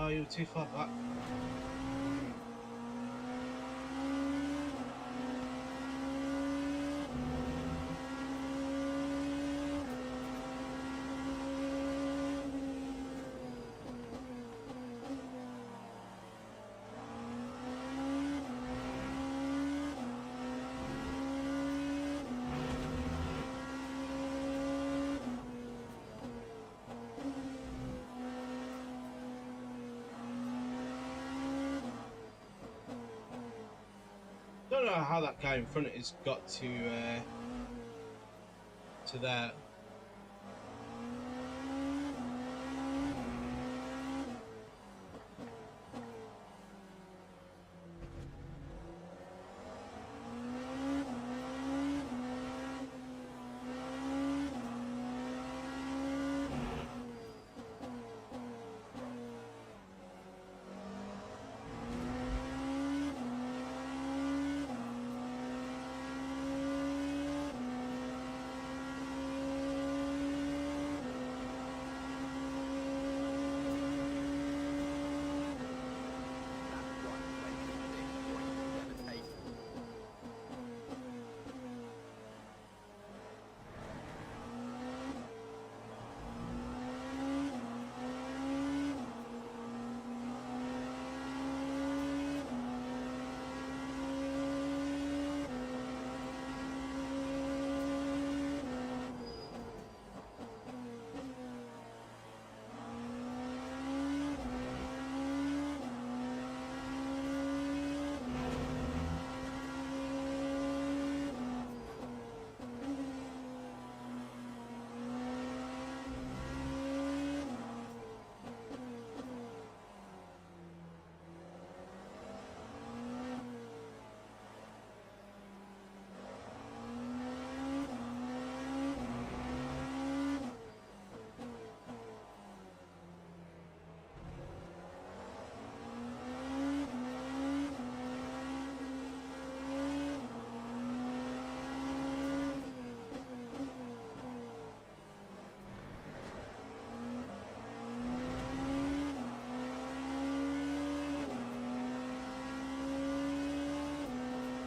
Speaker 1: Oh, you were too far back. Don't know how that guy in front has got to there.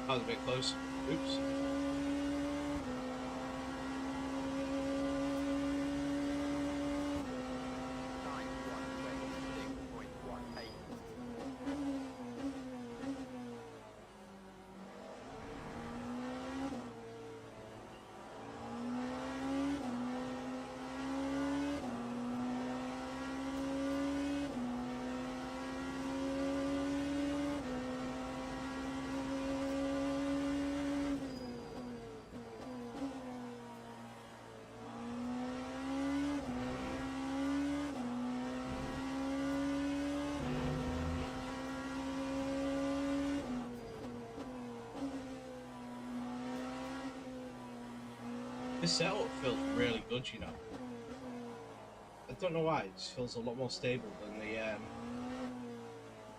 Speaker 1: That was a bit close. Oops. This setup feels really good, you know. I don't know why, it just feels a lot more stable than the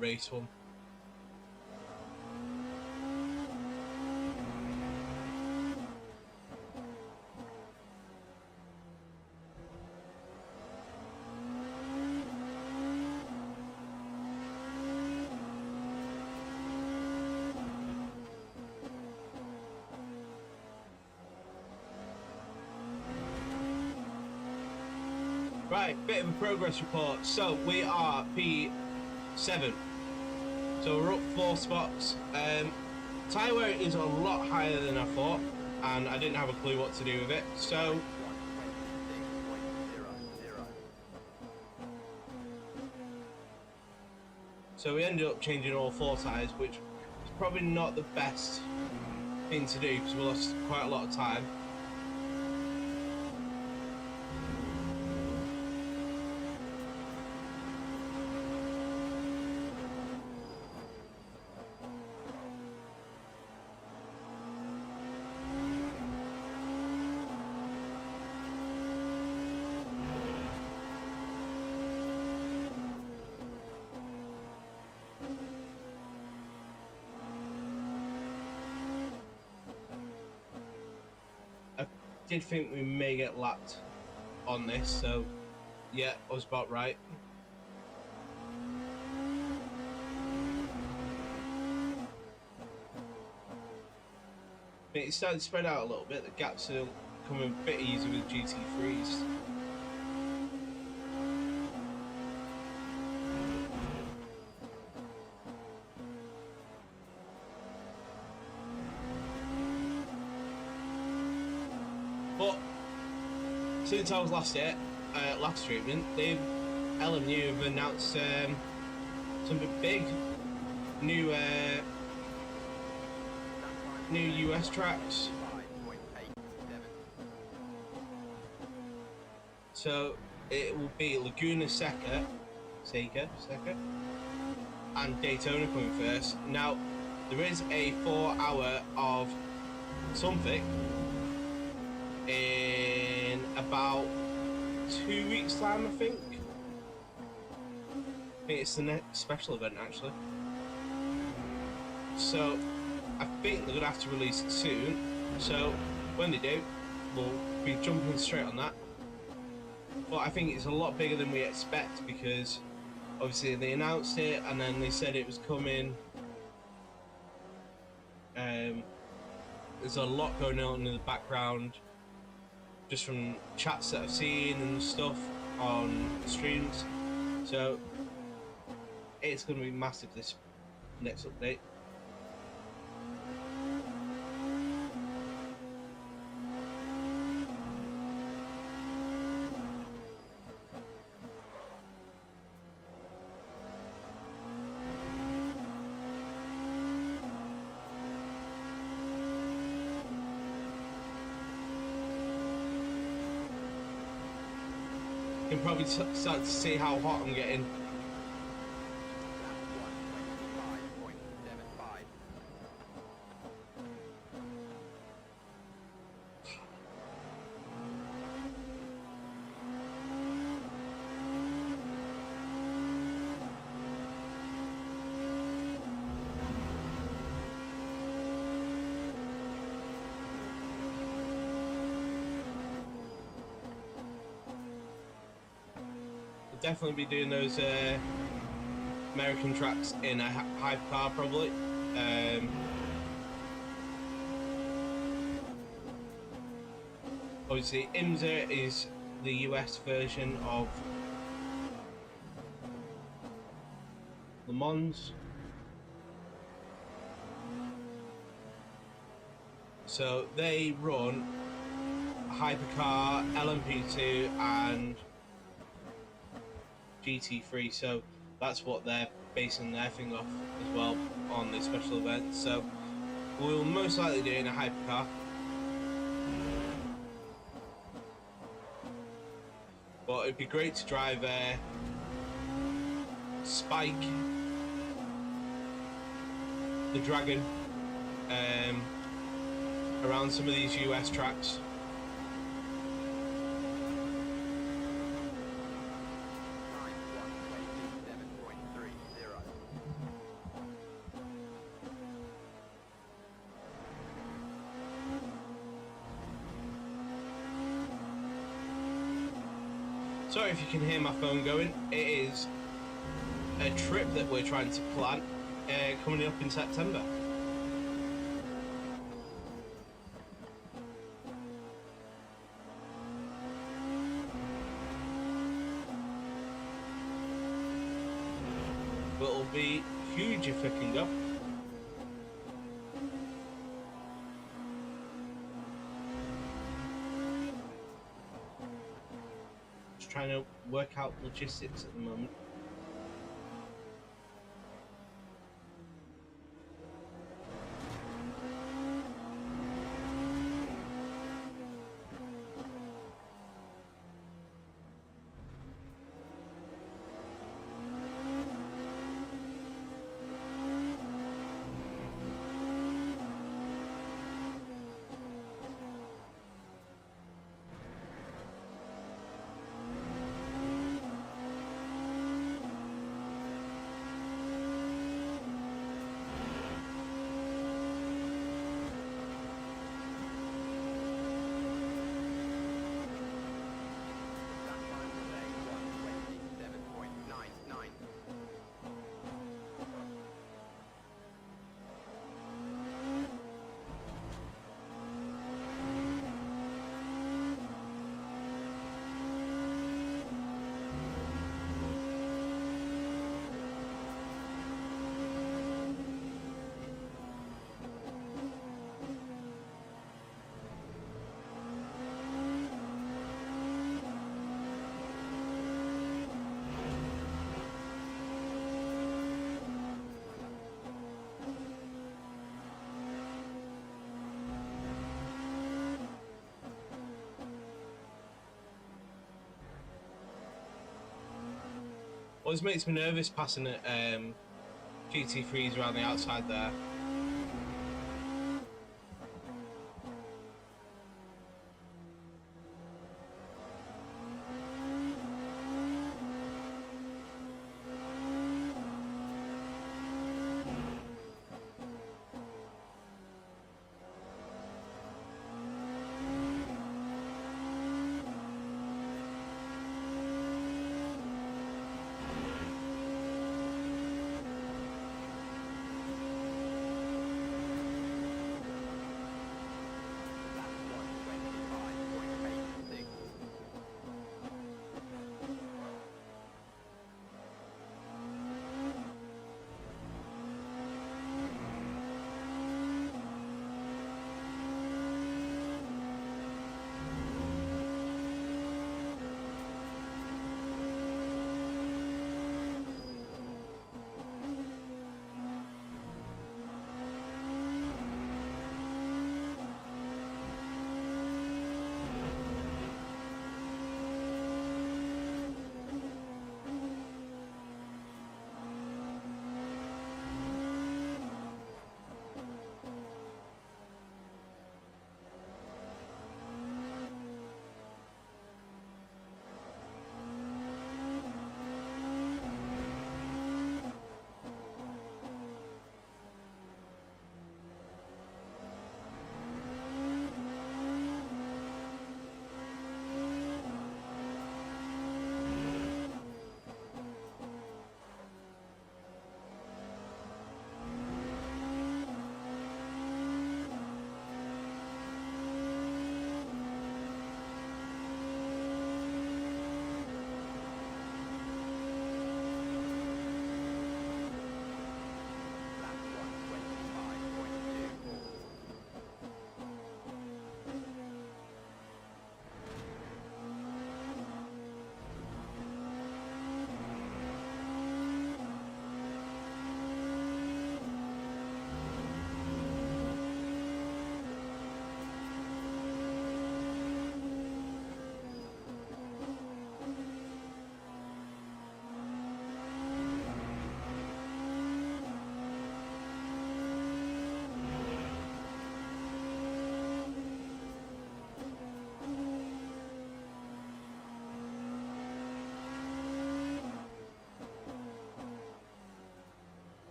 Speaker 1: race one. Right, bit of a progress report. So we are P7. So we're up 4 spots. Tyre wear is a lot higher than I thought, and I didn't have a clue what to do with it. So we ended up changing all 4 tyres, which is probably not the best thing to do because we lost quite a lot of time. I did think we may get lapped on this, so yeah, I was about right. It's starting to spread out a little bit. The gaps are coming a bit easier with GT3s. But since I was last here, last streaming, LMU have announced something big, new US tracks. So it will be Laguna Seca, and Daytona coming first. Now there is a 4 hour of something in about 2 weeks time, I think it's the next special event actually. So I think they're gonna have to release it soon. So when they do, we'll be jumping straight on that. But I think it's a lot bigger than we expect, because obviously they announced it and then they said it was coming. There's a lot going on in the background, just from chats that I've seen and stuff on the streams. So it's going to be massive, this next update. You can probably start to see how hot I'm getting. Definitely be doing those American tracks in a Hypercar probably. Obviously IMSA is the US version of Le Mans. So they run Hypercar, LMP2 and GT3, so that's what they're basing their thing off as well on the special event. So we'll most likely do it in a Hypercar. But it'd be great to drive Spike, the Dragon, around some of these US tracks. Sorry if you can hear my phone going. It is a trip that we're trying to plan coming up in September. But it'll be huge if we can go. Trying to work out logistics at the moment. Always makes me nervous passing GT3s around the outside there.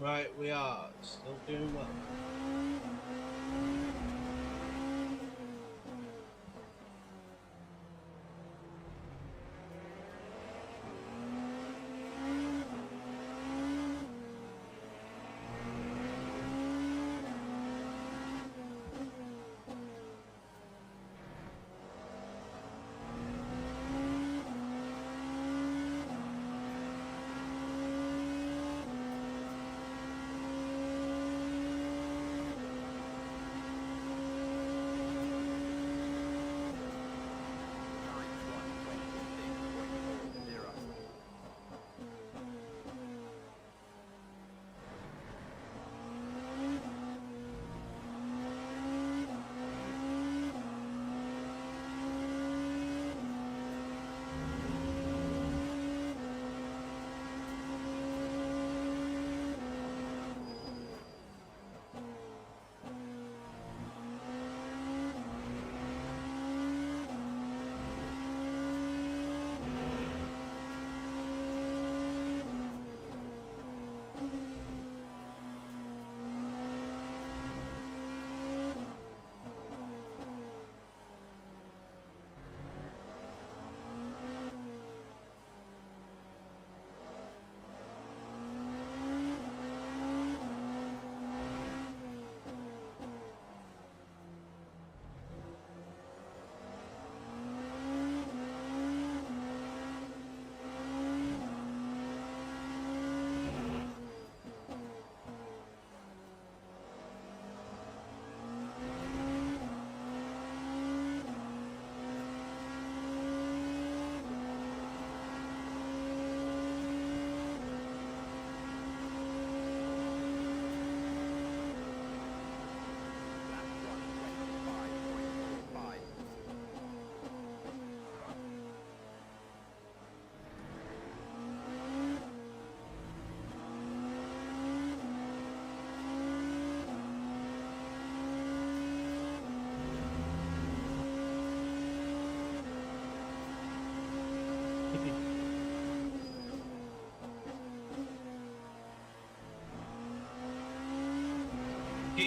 Speaker 1: Right, we are still doing well.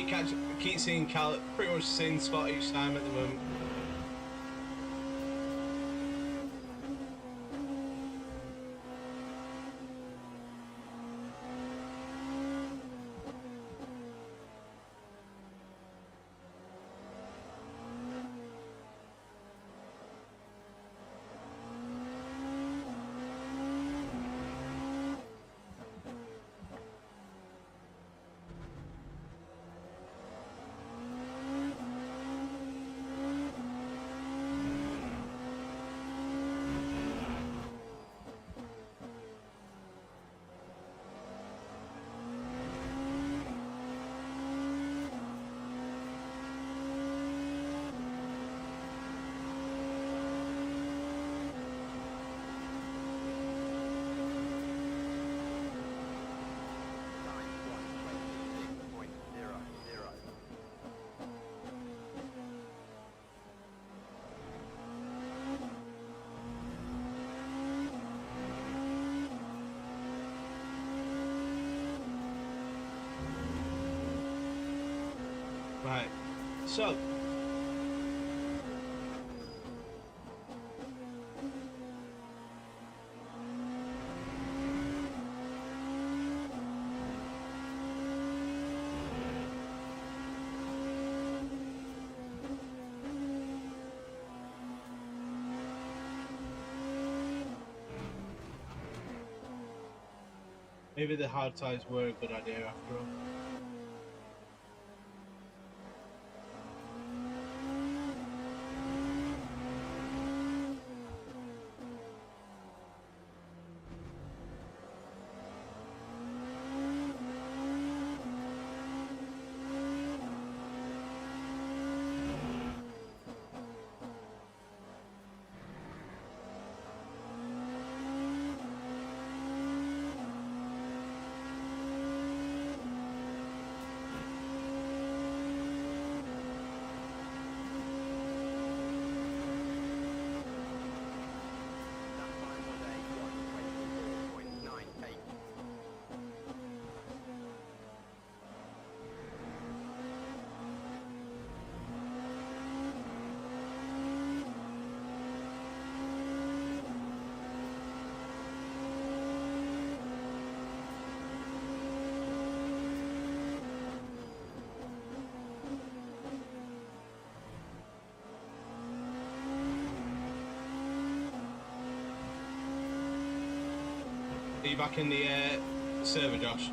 Speaker 1: keep seeing Cal, pretty much the same spot each time at the moment. Right, so maybe the hard tires were a good idea after all. Are you back in the server, Josh?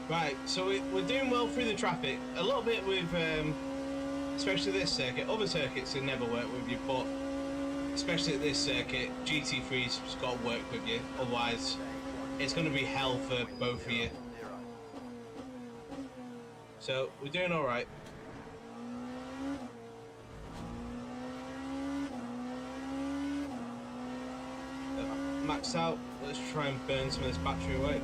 Speaker 1: Right, so we're doing well through the traffic. A little bit with, especially this circuit. Other circuits will never work with you, but especially at this circuit, GT3's just got to work with you. Otherwise, it's going to be hell for both of you. So we're doing all right. Maxed out. Let's try and burn some of this battery away.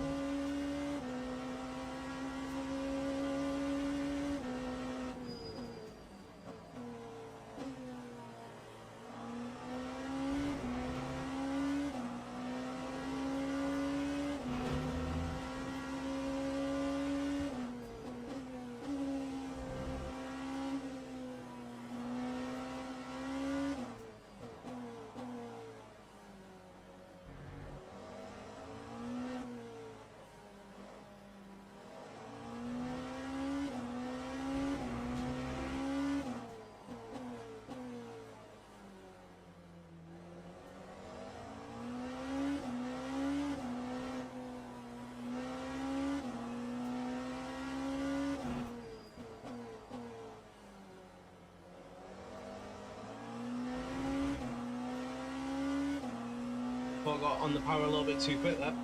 Speaker 1: I got on the power a little bit too quick there.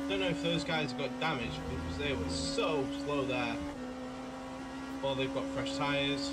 Speaker 1: Don't know if those guys got damaged because they were so slow there. Or they've got fresh tyres.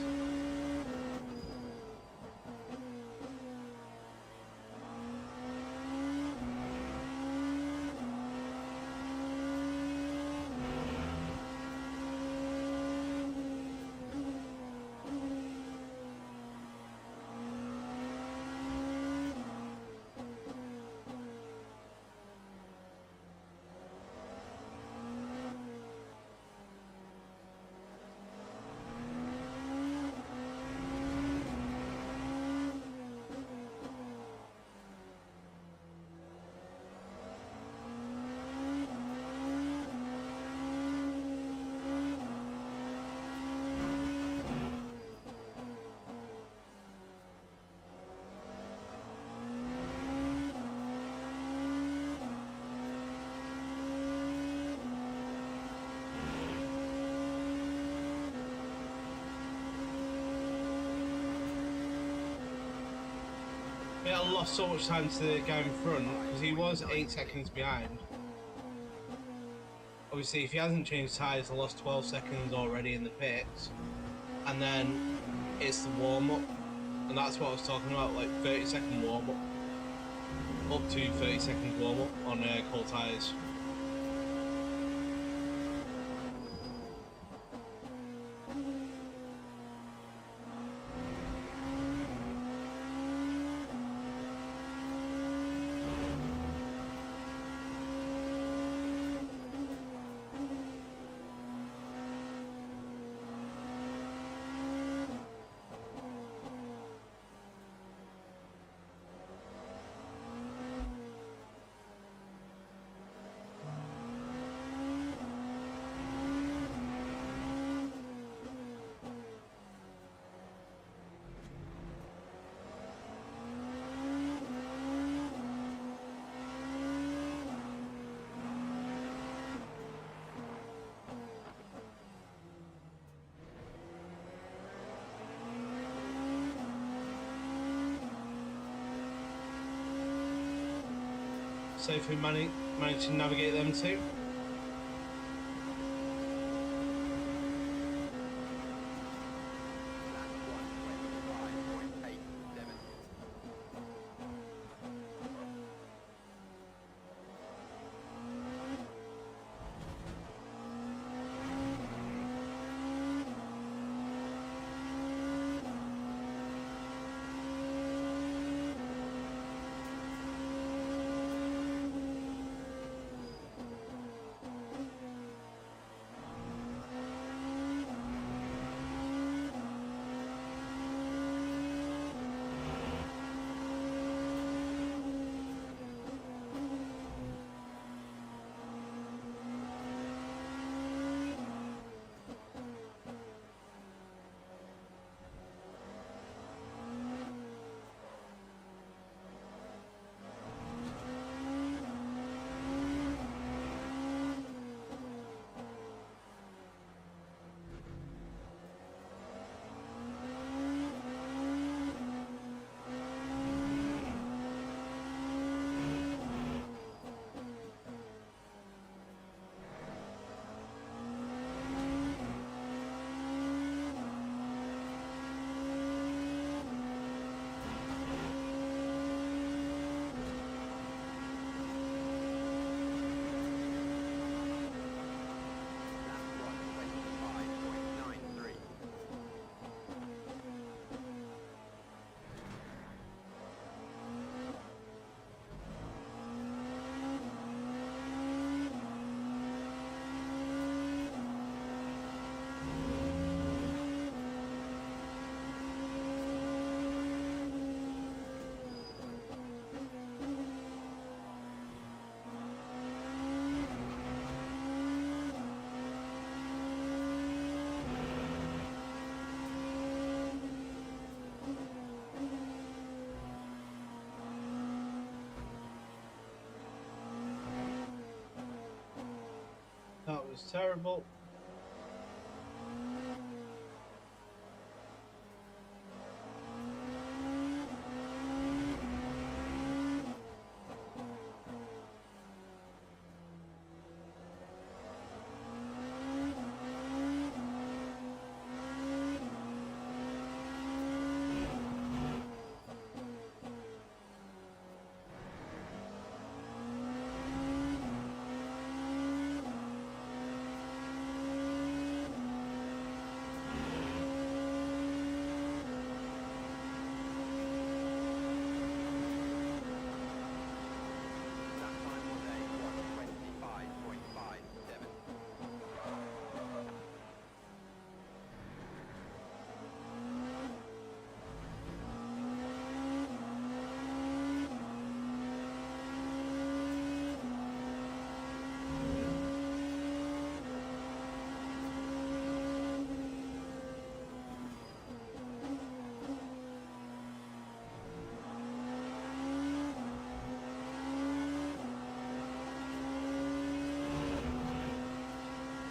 Speaker 1: I lost so much time to the guy in front because he was 8 seconds behind. Obviously, if he hasn't changed tyres, I lost 12 seconds already in the pits. And then it's the warm-up. And that's what I was talking about, like 30-second warm-up. Up to 30-second warm-up on cold tyres. So if we manage to navigate them too. was terrible.
Speaker 3: That time was a 1:25.57.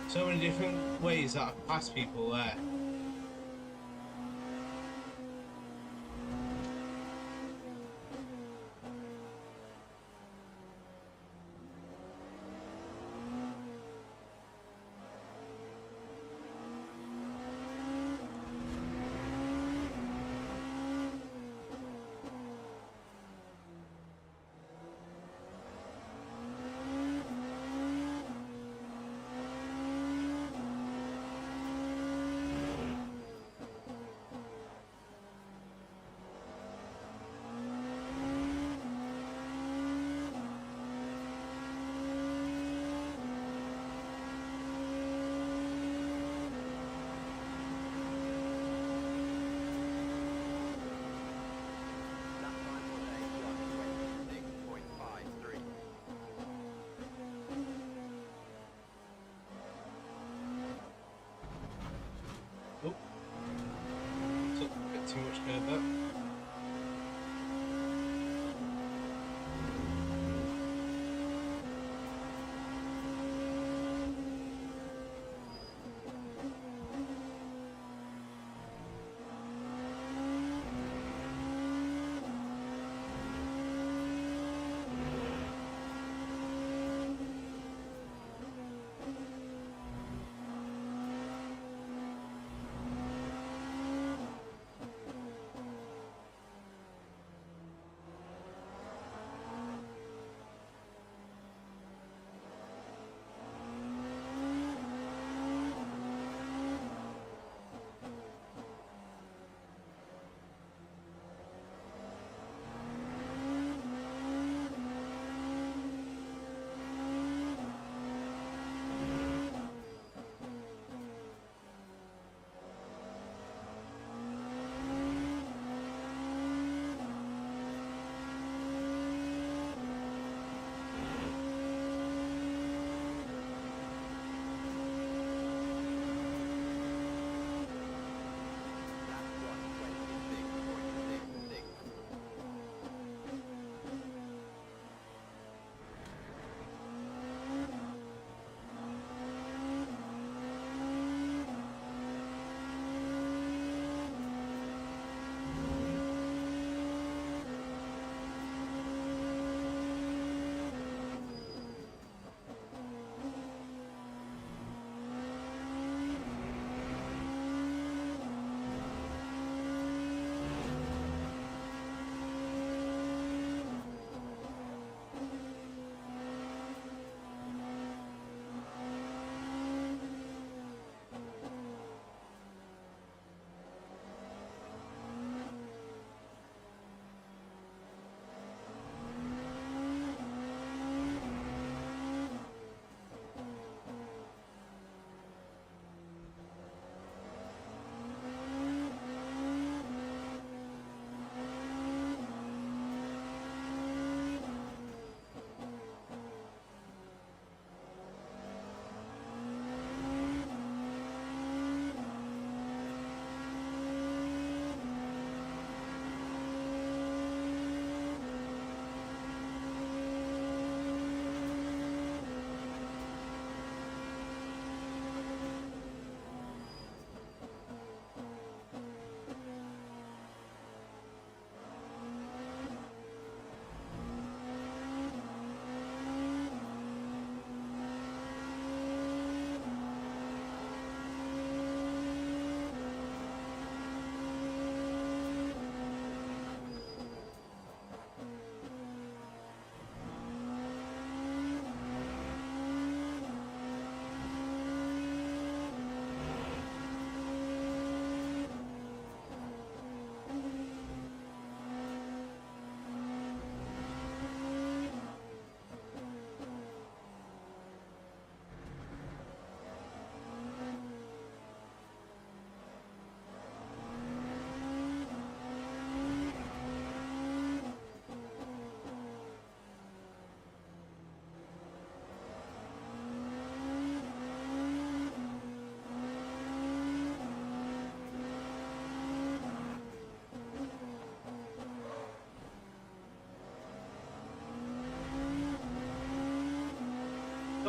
Speaker 1: So many different ways that I pass people there.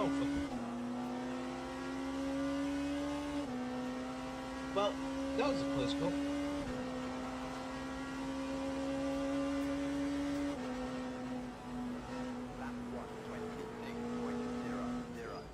Speaker 1: Don't fucking. Well, that was a close call.
Speaker 3: Lap 1:26.00. Time 1:27.90.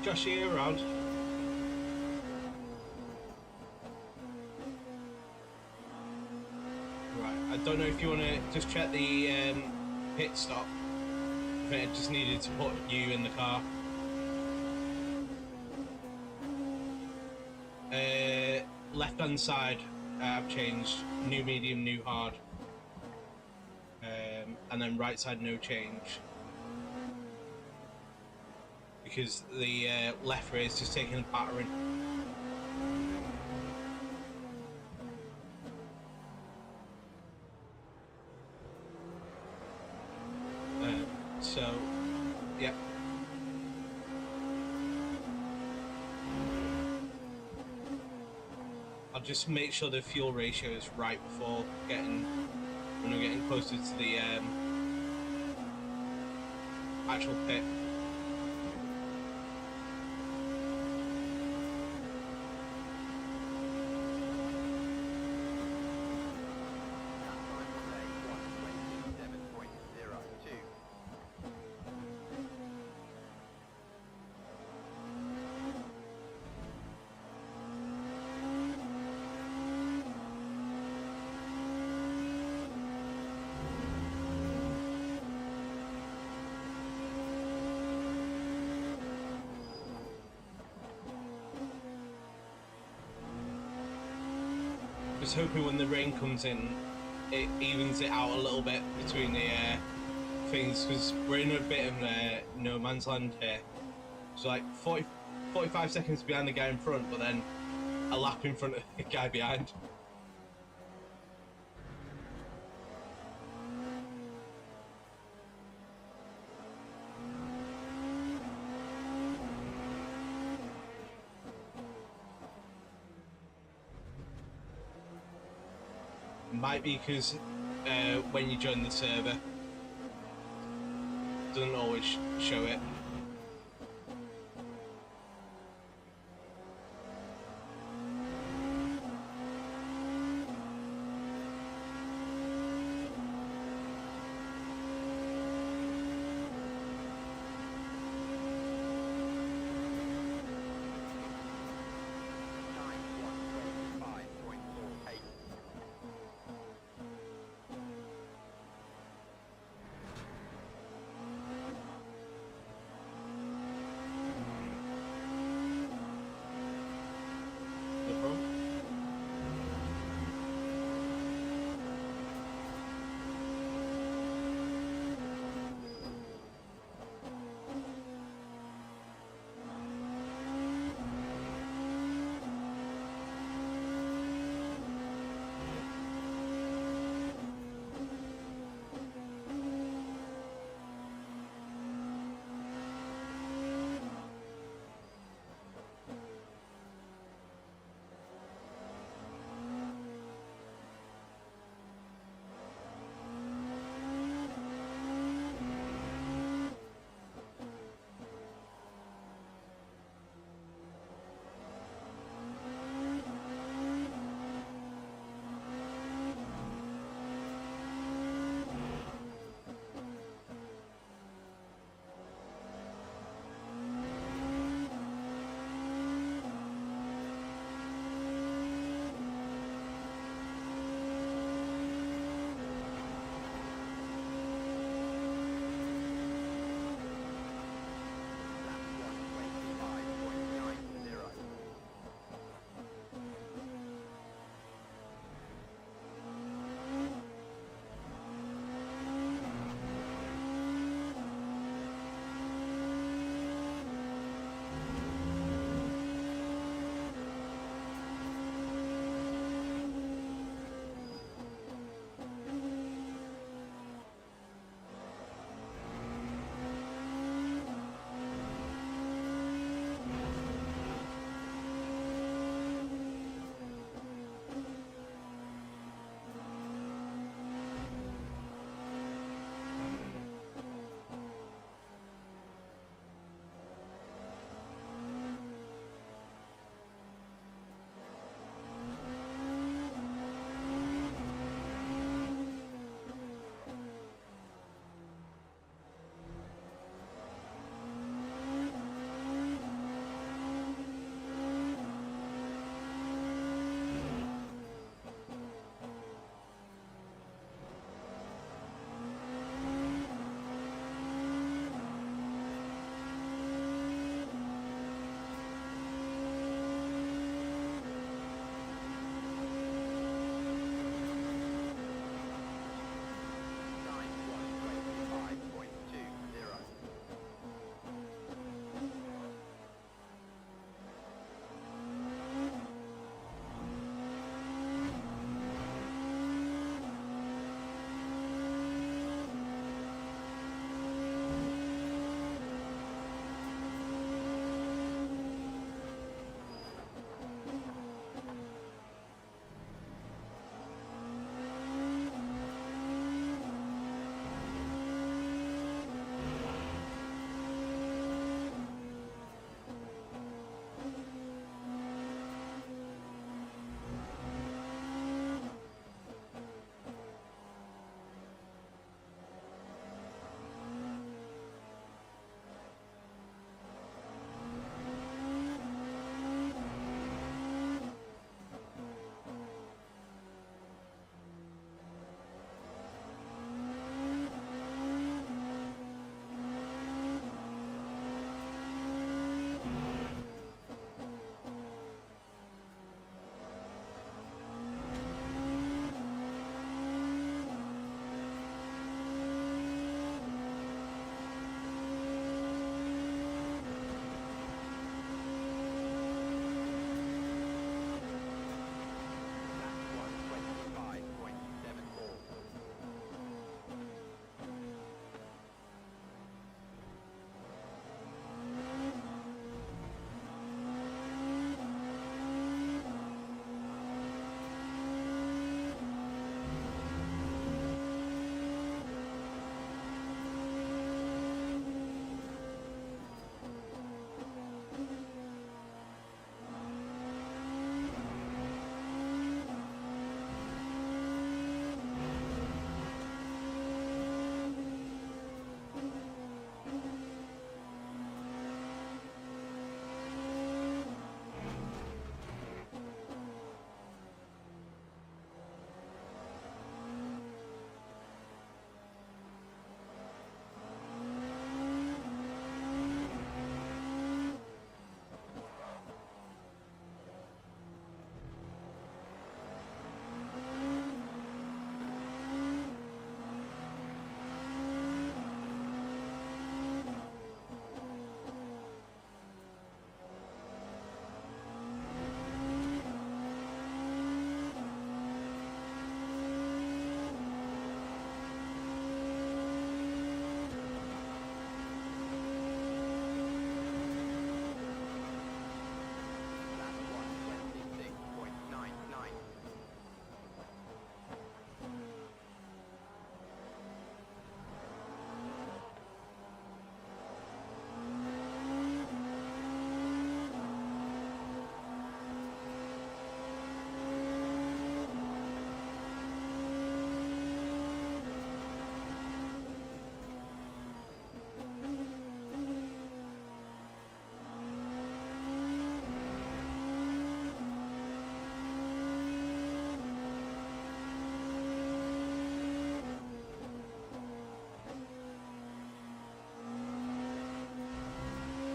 Speaker 1: Josh, are you around? Right. I don't know if you want to just check the pit stop. I think I just needed to put you in the car. Left hand side, I've changed new medium, new hard, and then right side no change because the left rear is just taking a battering. So, yeah. I'll just make sure the fuel ratio is right before when we're getting closer to the actual pit.
Speaker 3: Lap time today 1:27.02.
Speaker 1: Just hoping when the rain comes in, it evens it out a little bit between the things, because we're in a bit of no man's land here. So like 45 seconds behind the guy in front, but then a lap in front of the guy behind. Might be because when you join the server, it doesn't always show it.
Speaker 3: Time 1:25.48.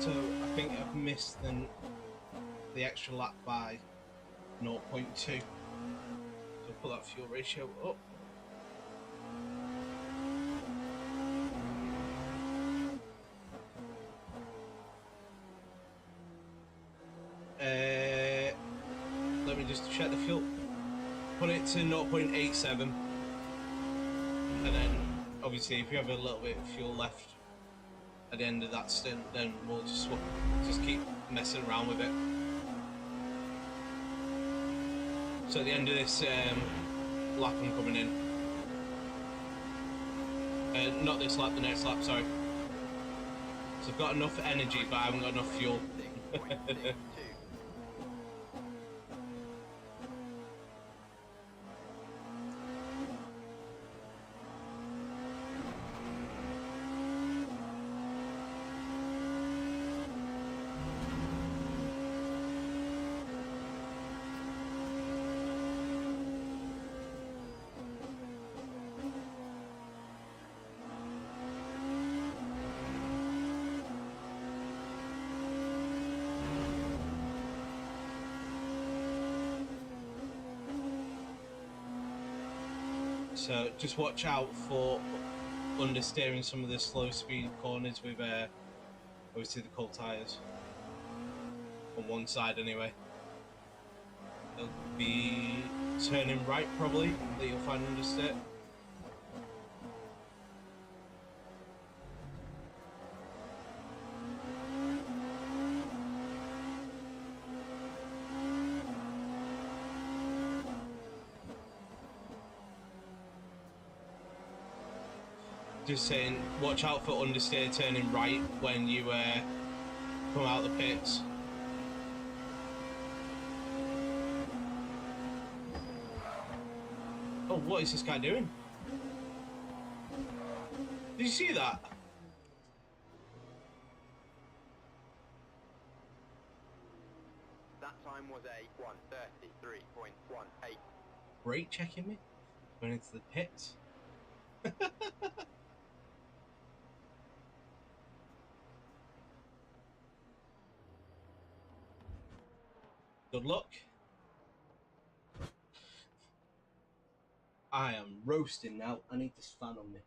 Speaker 1: So I think I've missed the extra lap by 0.2. So put that fuel ratio up. Let me just check the fuel. Put it to 0.87, and then obviously if you have a little bit of fuel left at the end of that stint, then we'll just keep messing around with it. So at the end of this lap I'm coming in, not this lap, the next lap, sorry. So I've got enough energy, but I haven't got enough fuel.
Speaker 3: 6.62.
Speaker 1: So just watch out for understeering some of the slow speed corners with obviously the cold tyres. On one side anyway. They'll be turning right probably, that you'll find understeer. Just saying, watch out for understeer turning right when you come out of the pits. Oh, what is this guy doing? Did you see that?
Speaker 3: That time was a 1:33.18.
Speaker 1: Brake checking me? Going into the pits? Good luck. I am roasting now. I need this fan on me.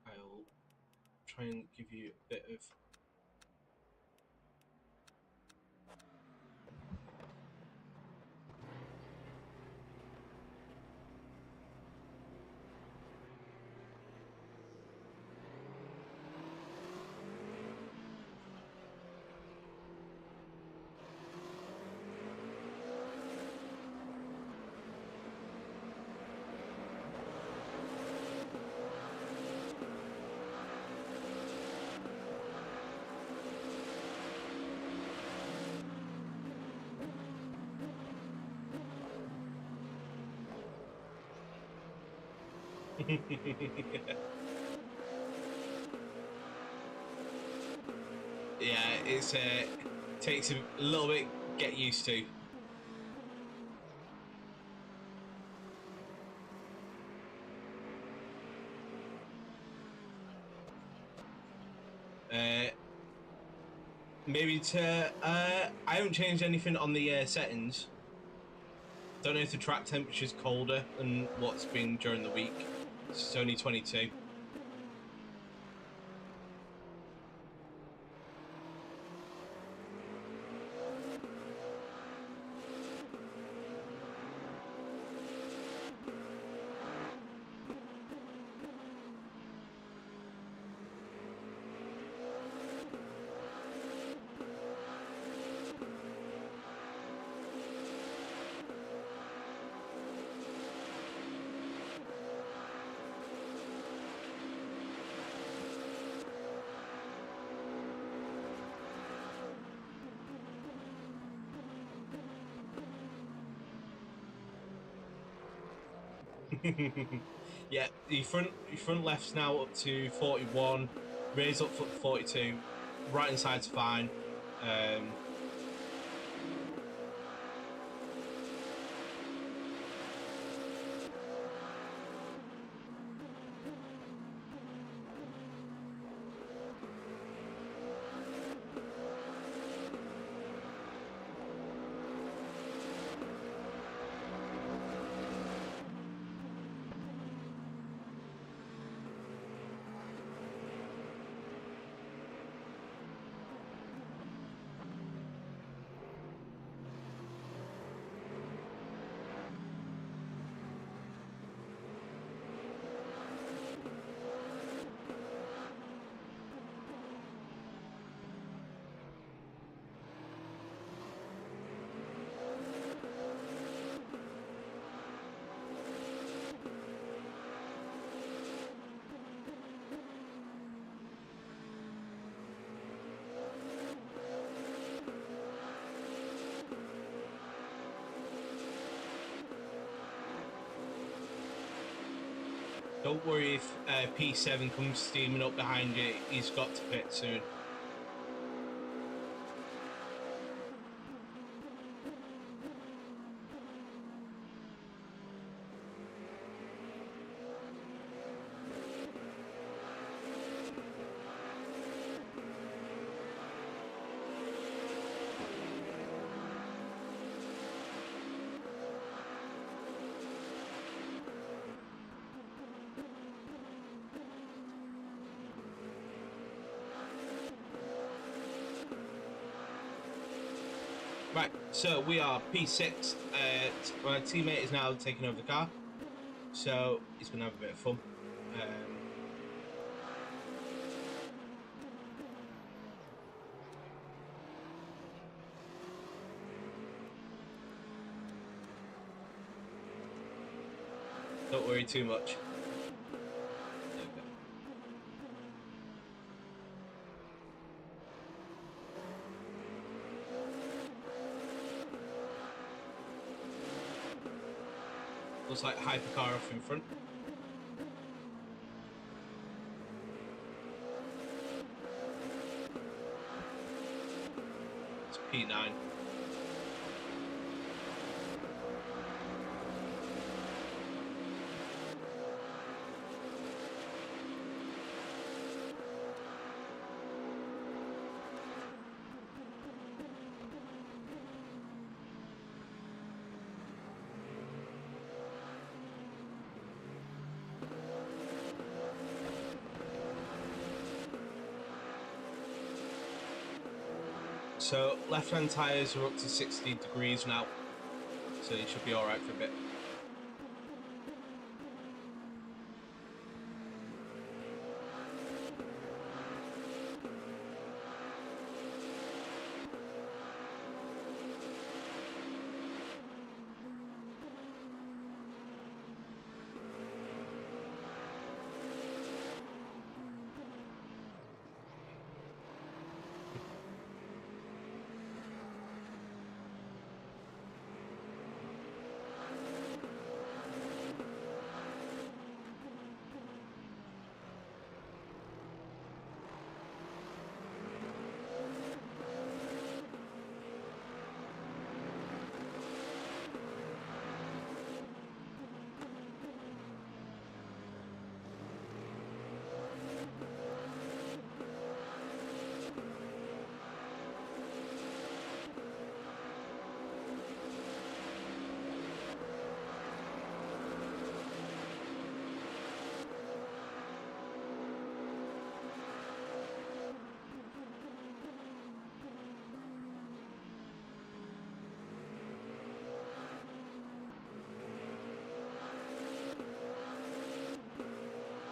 Speaker 1: I'll try and give you a bit of yeah, it's takes a little bit get used to. Maybe to I haven't changed anything on the settings. Don't know if the track temperature's colder than what's been during the week. It's only 22. Yeah, your front left's now up to 41, rear's up for 42, right hand side's fine. Don't worry if P7 comes steaming up behind you, he's got to pit soon. Right, so we are P6. My teammate is now taking over the car, so he's going to have a bit of fun. Don't worry too much. There we go. Looks like Hypercar off in front. It's P9. So left-hand tyres are up to 60 degrees now, so you should be all right for a bit.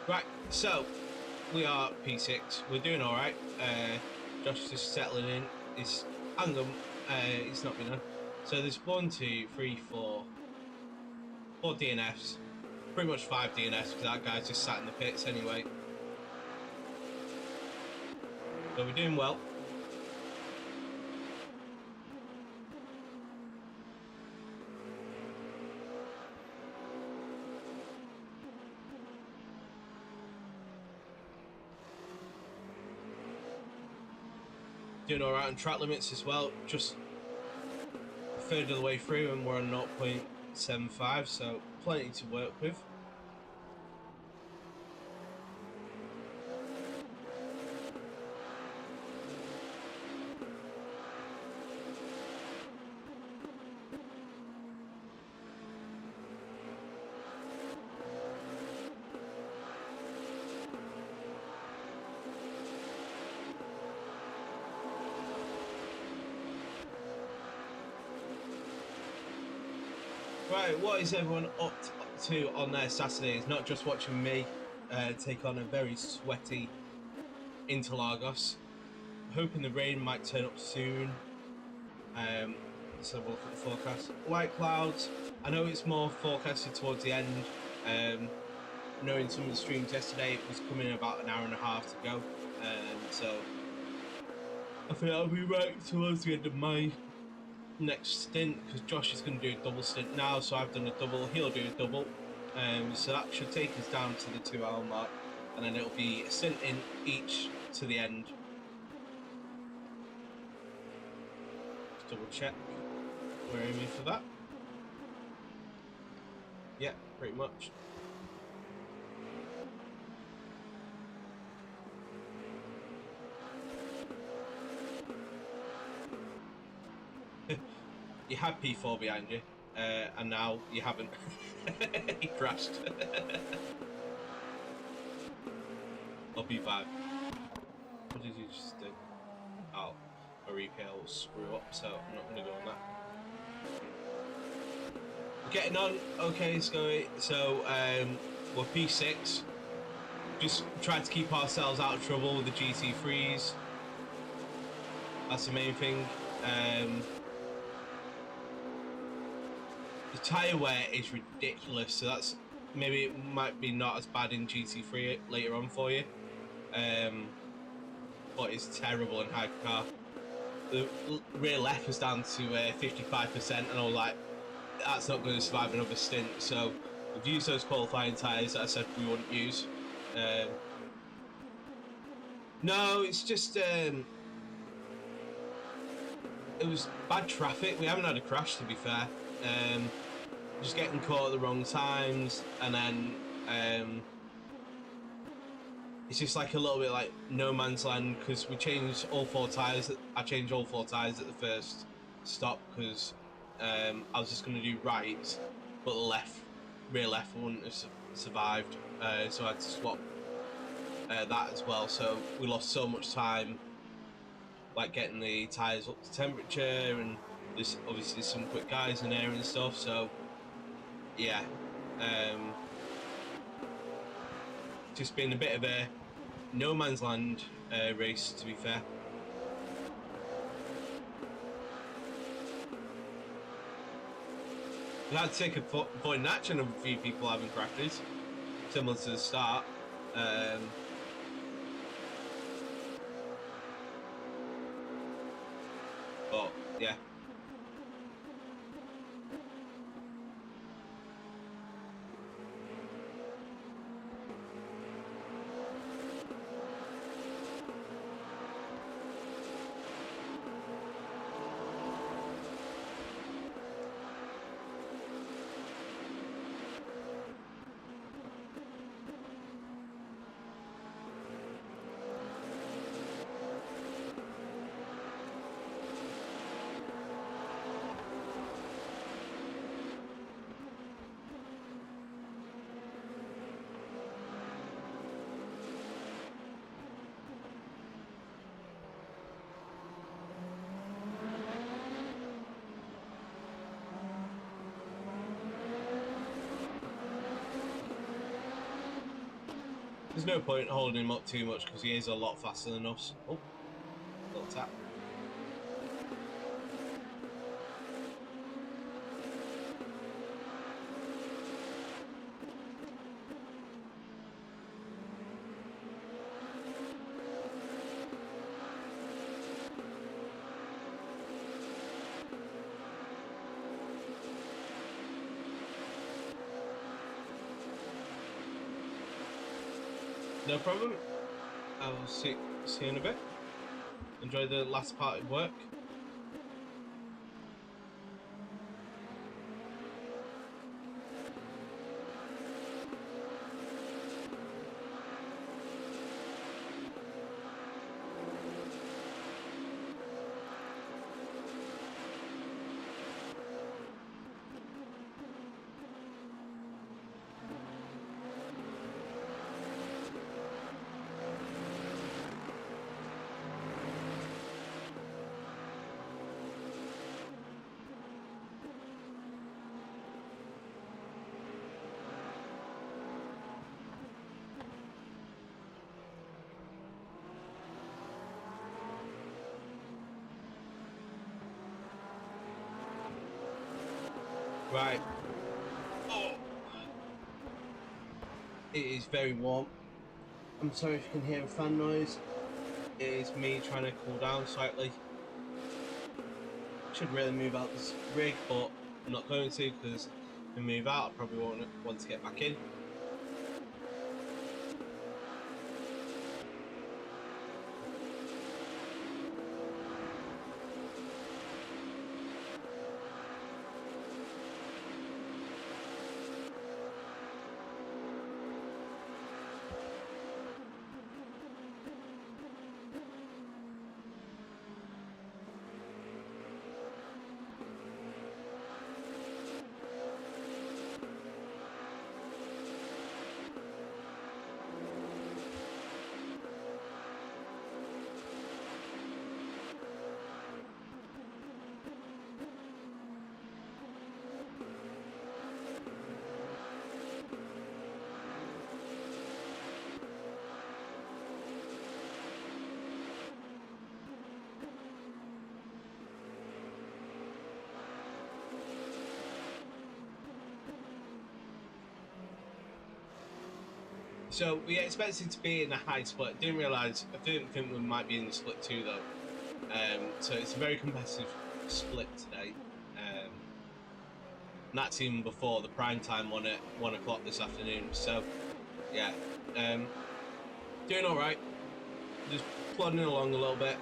Speaker 1: Right, so we are P6. We're doing all right. Josh is just settling in. He's hang on. It's not been on. So there's 1, 2, 3, 4 DNFs. Pretty much 5 DNFs because that guy's just sat in the pits anyway. So we're doing well. Doing all right on track limits as well. Just a third of the way through, and we're on 0.75, so plenty to work with. Right, what is everyone up to on their Saturdays? Not just watching me take on a very sweaty Interlagos. Hoping the rain might turn up soon. Let's have a look at the forecast. White clouds. I know it's more forecasted towards the end. Knowing some of the streams yesterday, it was coming about an hour and a half to go. So I think I'll be right towards the end of my next stint, because Josh is going to do a double stint now, so I've done a double, he'll do a double, so that should take us down to the 2 hour mark, and then it'll be a stint in each to the end. Just double check we're aiming for that. Yeah, pretty much. You had P4 behind you, and now you haven't. He crashed. Or P5. What did you just do? Oh, my repair will screw up, so I'm not going to go on that. We're getting on. Okay, so we're P6. Just trying to keep ourselves out of trouble with the GT3s. That's the main thing. The tyre wear is ridiculous, so that's maybe it might be not as bad in GT3 later on for you, but it's terrible in Hypercar. The rear left was down to 55%, and I was like, that's not going to survive another stint. So we've used those qualifying tyres that I said we wouldn't use. No, it's just it was bad traffic. We haven't had a crash, to be fair. Just getting caught at the wrong times, and then it's just like a little bit like no man's land, because we changed all 4 tyres. I changed all 4 tyres at the first stop, because I was just going to do right, but the rear left wouldn't have survived, so I had to swap that as well. So we lost so much time, like getting the tyres up to temperature, and there's obviously some quick guys in there and stuff. So yeah, just been a bit of a no man's land race, to be fair. We had to take a point in action of a few people having crashes, similar to the start. But yeah. There's no point holding him up too much, because he is a lot faster than us. Oh, little tap. No problem. I'll see you in a bit. Enjoy the last part of work. Right. Oh, it is very warm. I'm sorry if you can hear a fan noise. It is me trying to cool down slightly. Should really move out this rig, but I'm not going to, because if I move out, I probably won't want to get back in. So we expected to be in a high split. Didn't think we might be in the split 2 though. So it's a very competitive split today. And that's even before the prime time one at 1 o'clock this afternoon. So yeah, doing all right. Just plodding along a little bit.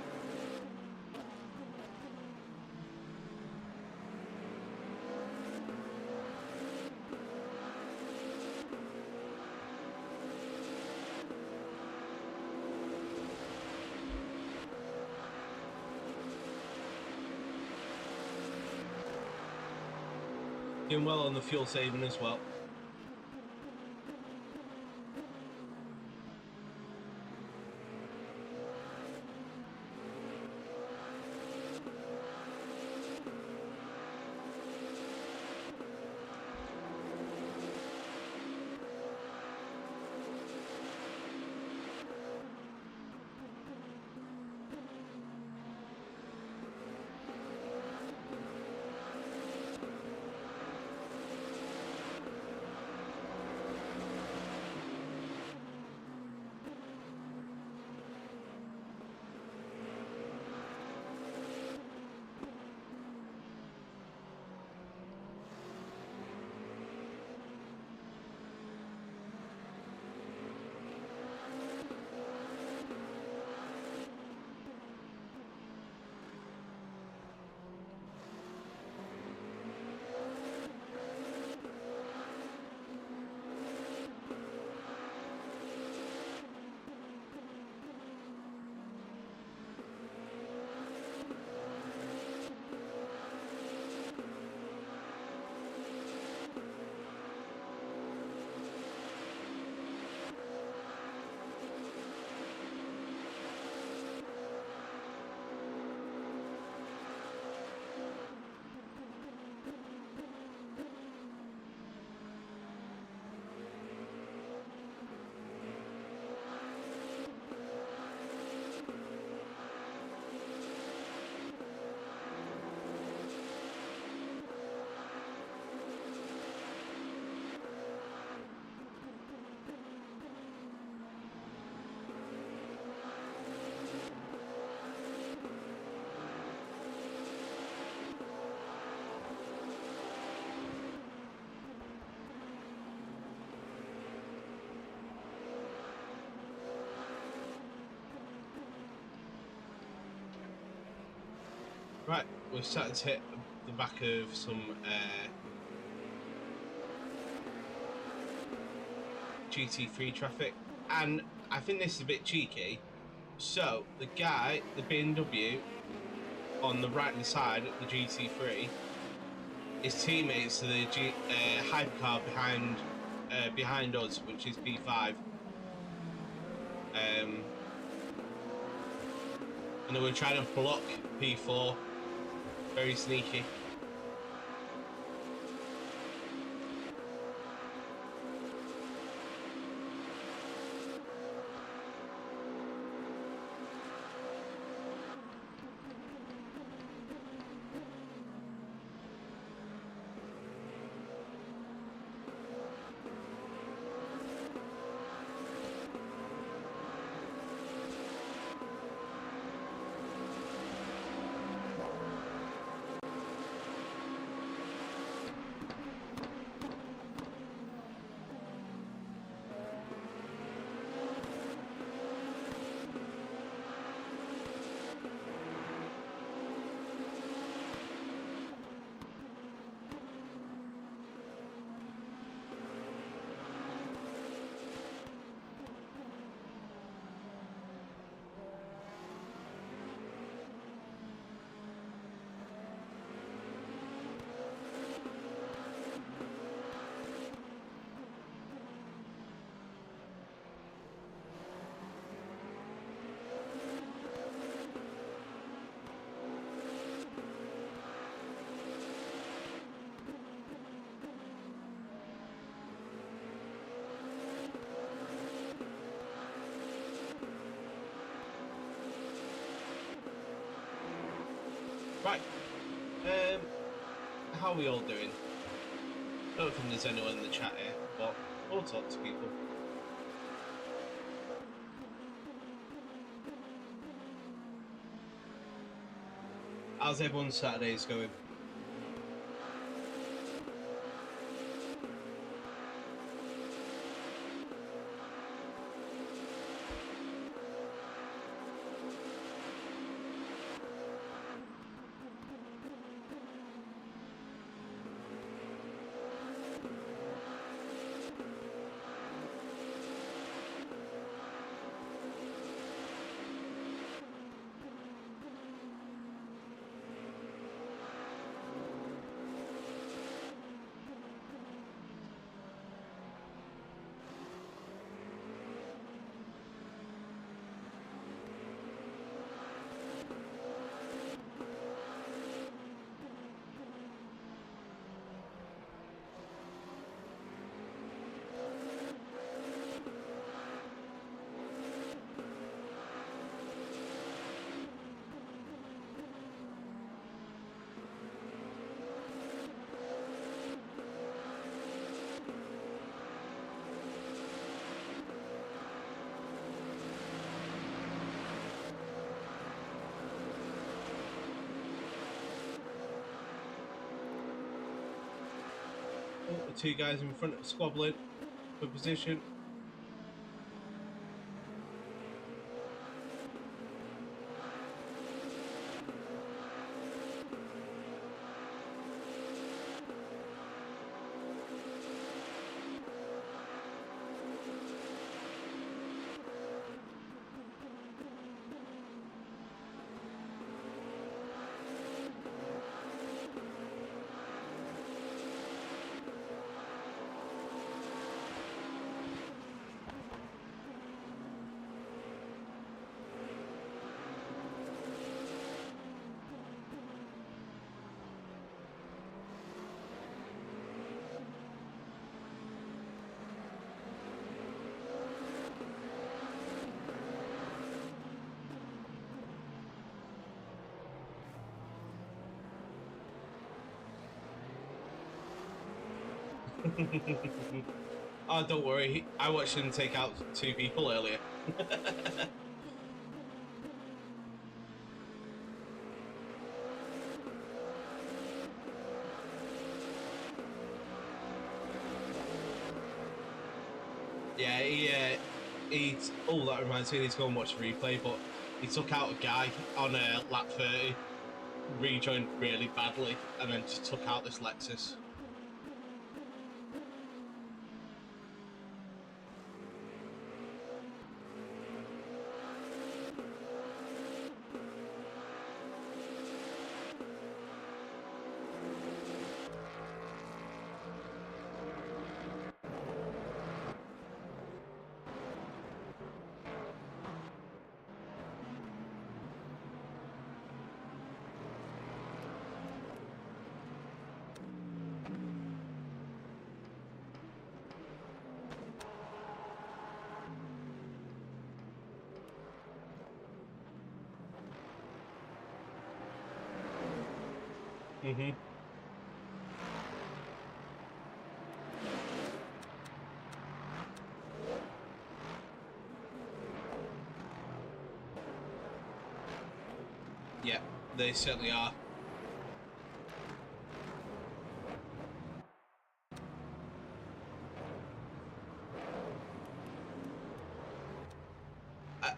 Speaker 1: Doing well on the fuel saving as well. Right, we're starting to hit the back of some GT3 traffic, and I think this is a bit cheeky. So the guy, the BMW on the right hand side, the GT3, is teammates to the Hypercar behind us, which is P5. And they were trying to block P4. Very sneaky. Right, how are we all doing? I don't think there's anyone in the chat here, but we'll talk to people. How's everyone's Saturdays going? Oh, the two guys in front are squabbling for position. Oh, don't worry. I watched him take out two people earlier. Yeah, he's. Oh, that reminds me. I need to go and watch the replay. But he took out a guy on lap 30. rejoined really badly and then just took out this Lexus. Mm-hmm. Yeah, they certainly are.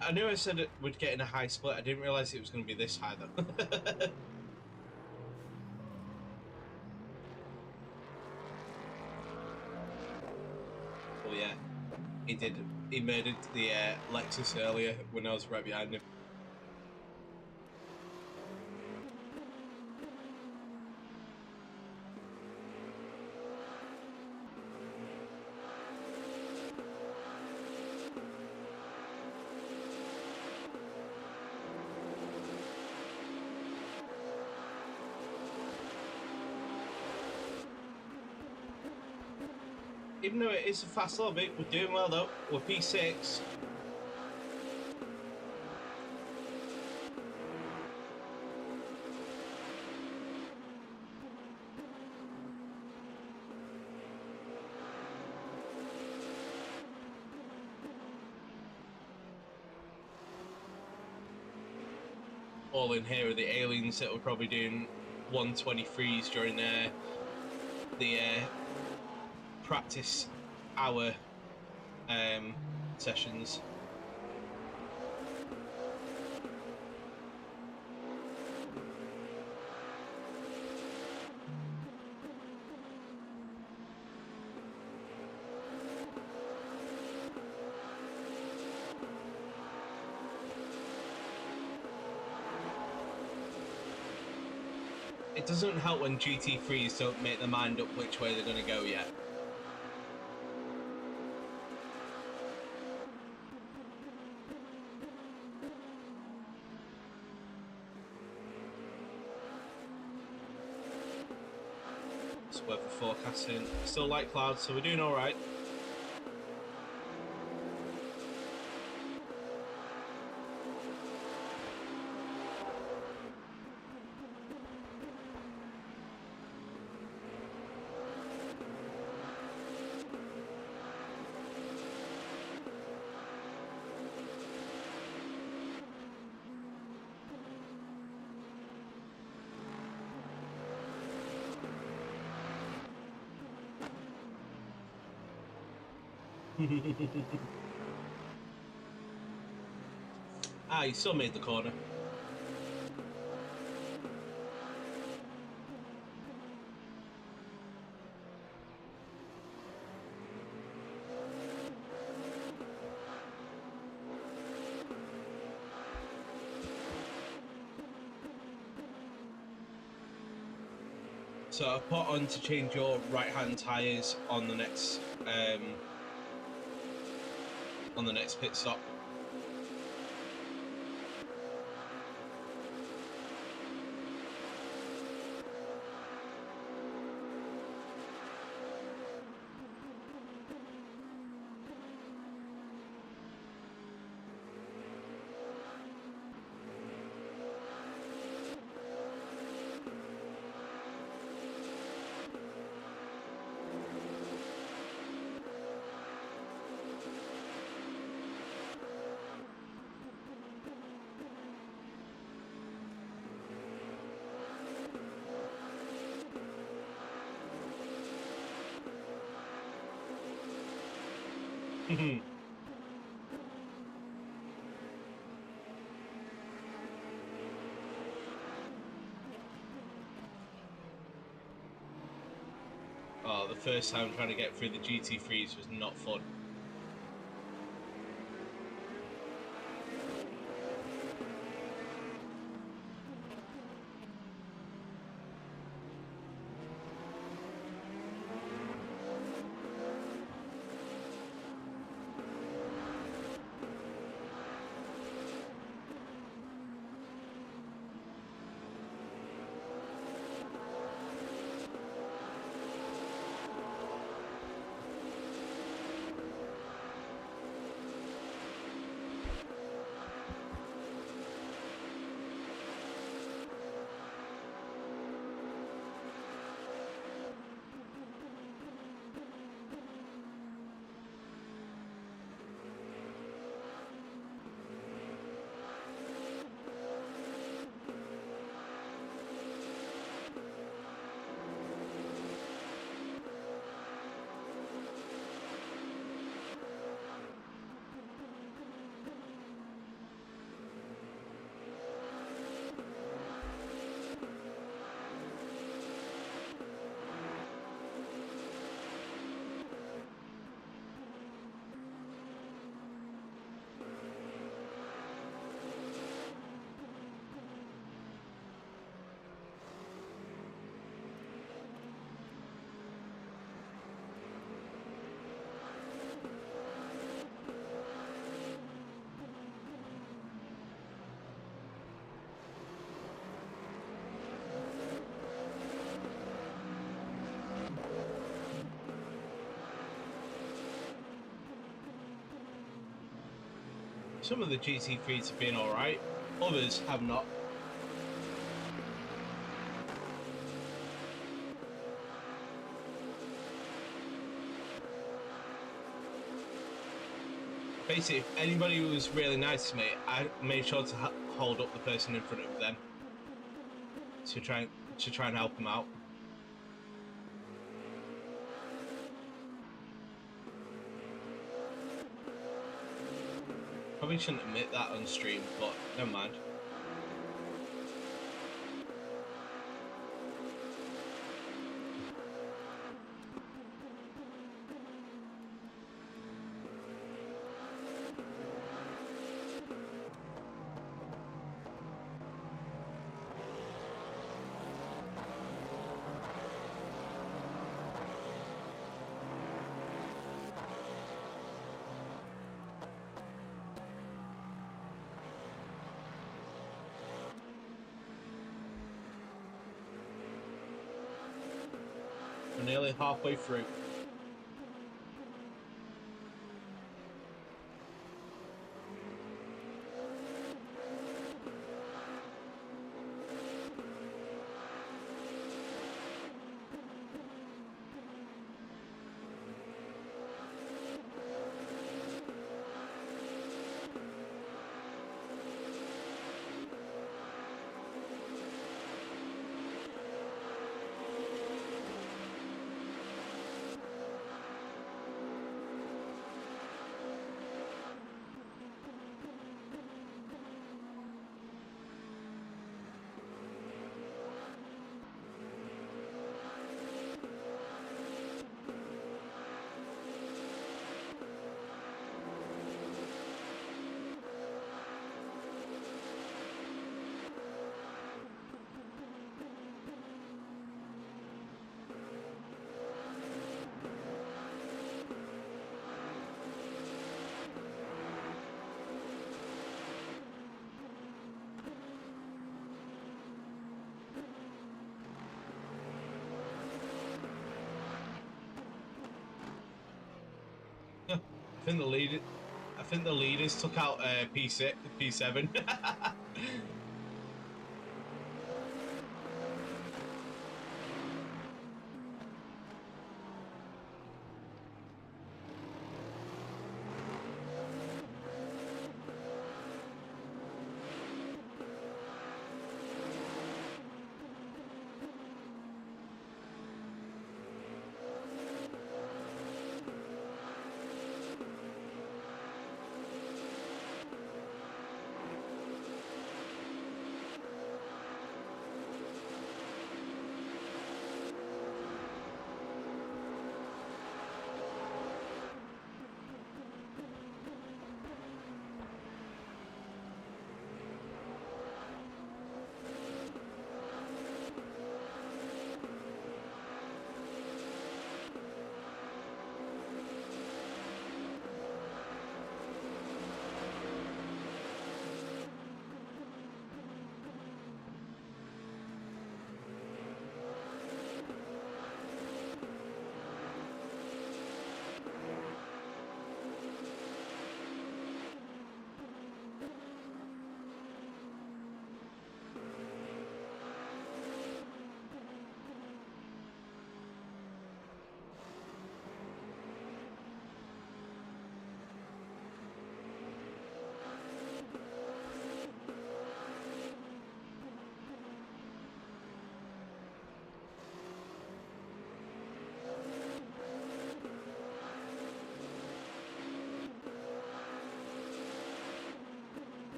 Speaker 1: I knew I said it would get in a high split. I didn't realise it was going to be this high, though. Oh, yeah. He did. He murdered the Lexus earlier when I was right behind him. Even though it is a fast lobby, we're doing well though. We're P6. All in here are the aliens that were probably doing 123s during the practice hour sessions. It doesn't help when GT3s don't make their mind up which way they're going to go yet. It's weather forecasting. Still light clouds, so we're doing all right. Ah, you still made the corner. So I've put on to change your right-hand tyres on the next pit stop. Oh, the first time trying to get through the GT3s was not fun. Some of the GT3s have been alright, others have not. Basically, if anybody was really nice to me, I made sure to hold up the person in front of them to try and help them out. Probably shouldn't admit that on stream, but never mind. We're nearly halfway through. I think the leaders took out P6, P7.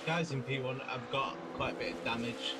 Speaker 1: guys in P1 have got quite a bit of damage.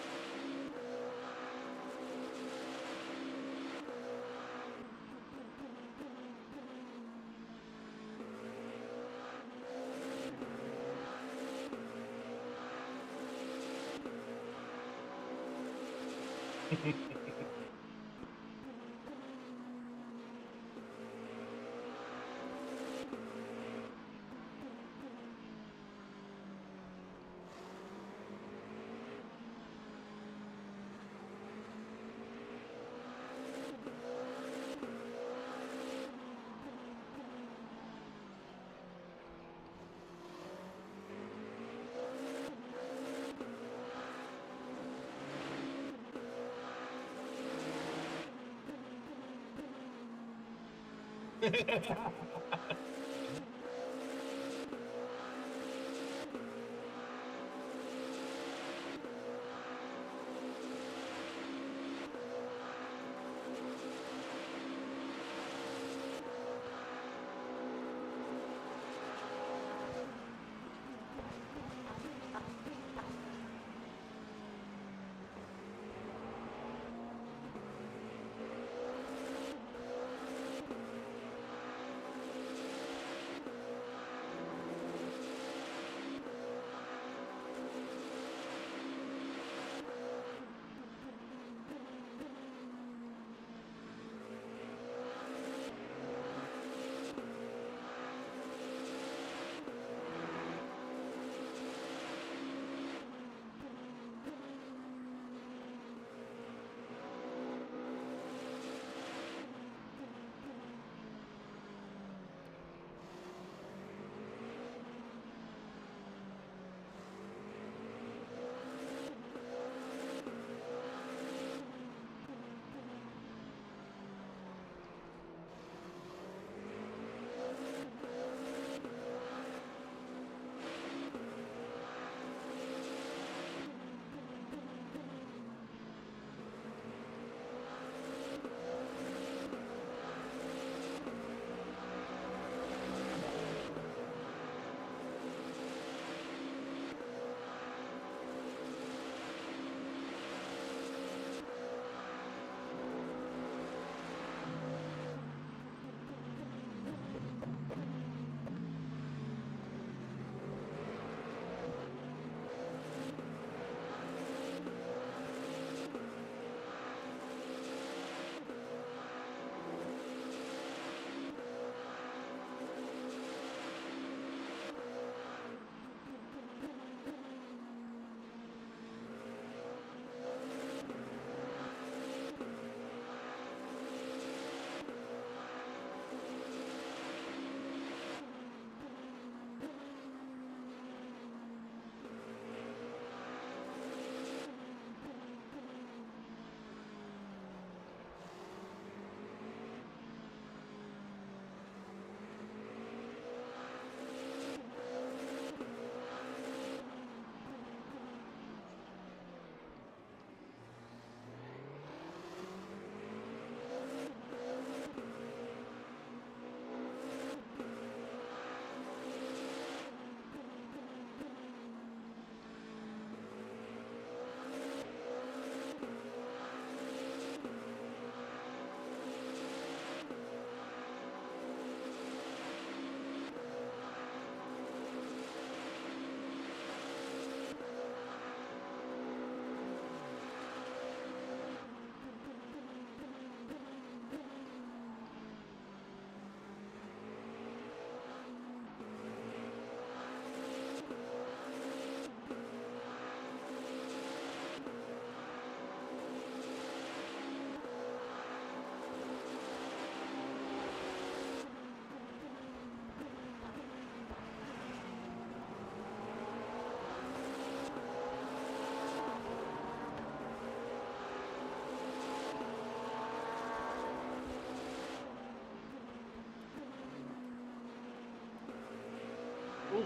Speaker 1: Ooh.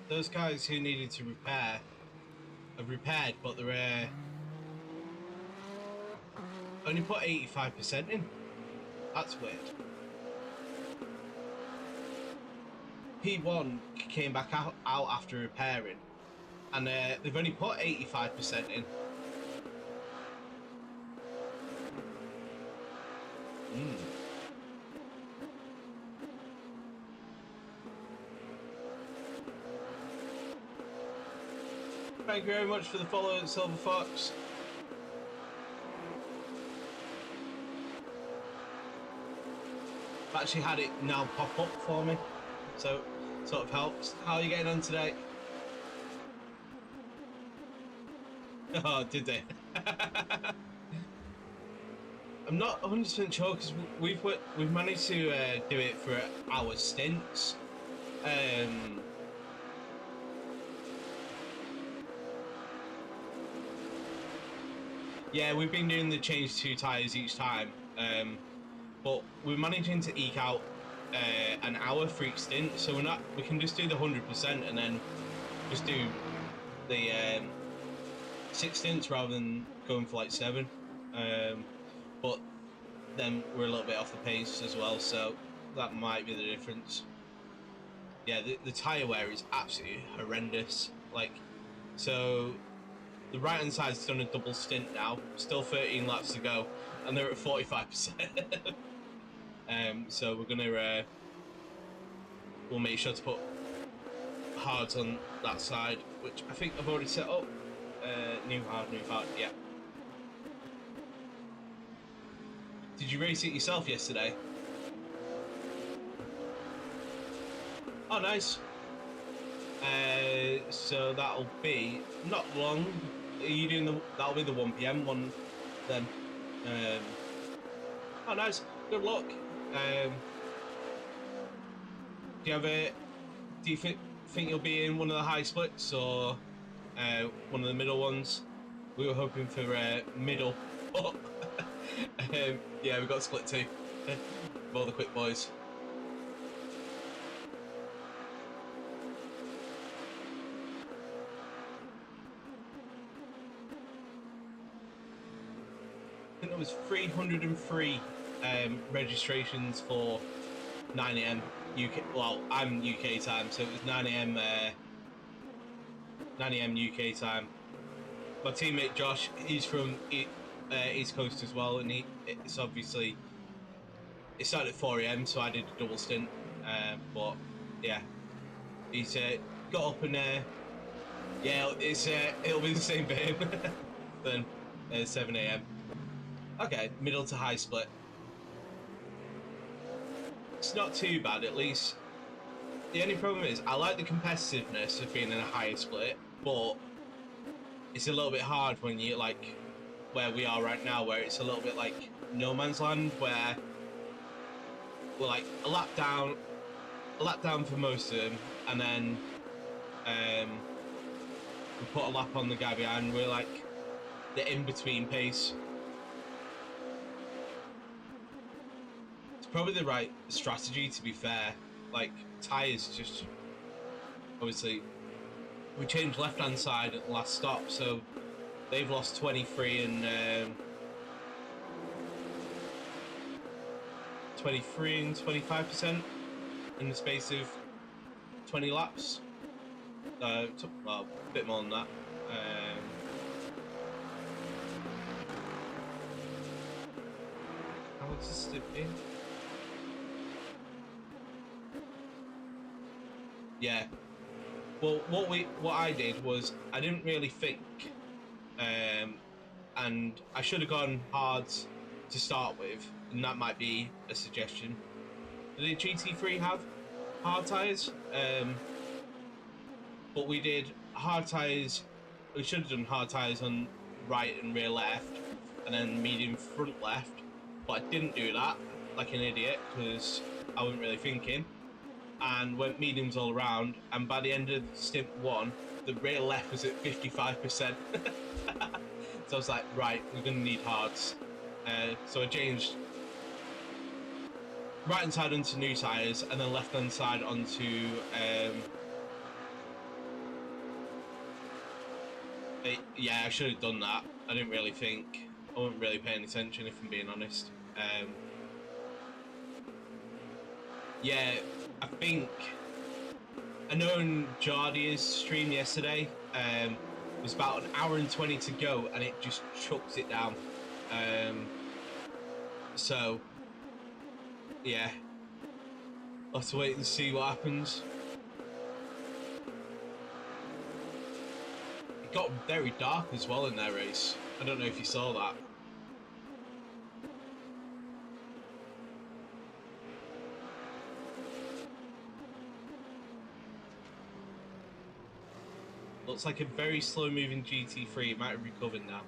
Speaker 1: Those guys who needed to repair have repaired, but they're only put 85% in. That's weird. P1 came back out after repairing and they've only put 85% in. Thank you very much for the follow, Silver Fox. I've actually had it now pop up for me, so sort of helps. How are you getting on today? Oh, did they? I'm not 100% sure because we've managed to do it for our stints. Yeah, we've been doing the change 2 tyres each time, but we're managing to eke out an hour for each stint, so we can just do the 100% and then just do the 6 stints rather than going for like 7. But then we're a little bit off the pace as well, so that might be the difference. Yeah, the tyre wear is absolutely horrendous. Like, so the right hand side's done a double stint now, still 13 laps to go, and they're at 45%. So we're gonna we'll make sure to put hards on that side, which I think I've already set up. New hard, yeah. Did you race it yourself yesterday? Oh, nice. So that'll be not long. Are you doing that'll be the 1 PM one then. Oh, nice. Good luck. Do you think you'll be in one of the high splits or one of the middle ones? We were hoping for middle, but yeah, we got split 2 with all the quick boys. I think there was 303 registrations for 9 AM UK. Well, I'm UK time, so it was 9 AM 9 AM UK time. My teammate Josh, he's from East Coast as well, and it's obviously it started at 4 AM, so I did a double stint. But yeah, he's got up and yeah, it'll be the same for him. Then 7 AM. Okay, middle to high split. It's not too bad, at least. The only problem is I like the competitiveness of being in a higher split, but it's a little bit hard when you like where we are right now, where it's a little bit like no man's land, where we're like a lap down for most of them, and then we put a lap on the guy behind. We're like the in-between pace. It's probably the right strategy, to be fair. Like, tyres just obviously we changed left-hand side at the last stop, so they've lost 23 and 25% in the space of 20 laps. Well, a bit more than that. How much is it in? Yeah. Well, what I did was I didn't really think, and I should have gone hards to start with, and that might be a suggestion. Did the GT3 have hard tyres? But we did hard tyres. We should have done hard tyres on right and rear left, and then medium front left. But I didn't do that, like an idiot, because I wasn't really thinking. And went mediums all around, and by the end of stint 1, the rear left was at 55%. So I was like, right, we're going to need hards. So I changed right hand side onto new tyres, and then left hand side onto yeah, I should have done that. I didn't really think. I wasn't really paying attention, if I'm being honest. Yeah, I think I know in Jardia's stream yesterday, it was about an hour and 20 to go, and it just chucks it down. So, yeah, I'll have to wait and see what happens. It got very dark as well in their race. I don't know if you saw that. Looks like a very slow-moving GT3. It might have recovered now.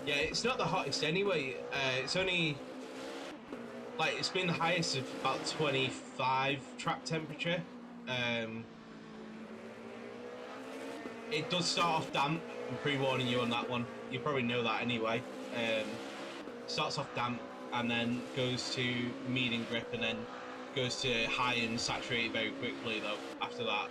Speaker 1: Yeah, it's not the hottest anyway. It's only... like, it's been the highest of about 25 track temperature. It does start off damp. I'm pre-warning you on that one. You probably know that anyway. Starts off damp and then goes to medium grip and then goes to high and saturated very quickly though after that.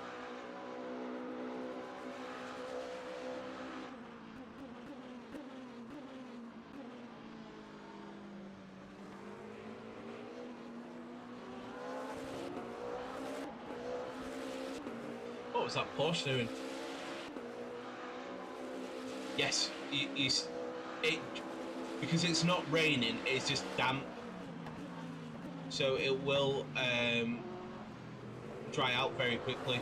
Speaker 1: What was that Porsche doing? Yes, because it's not raining, it's just damp. So it will dry out very quickly.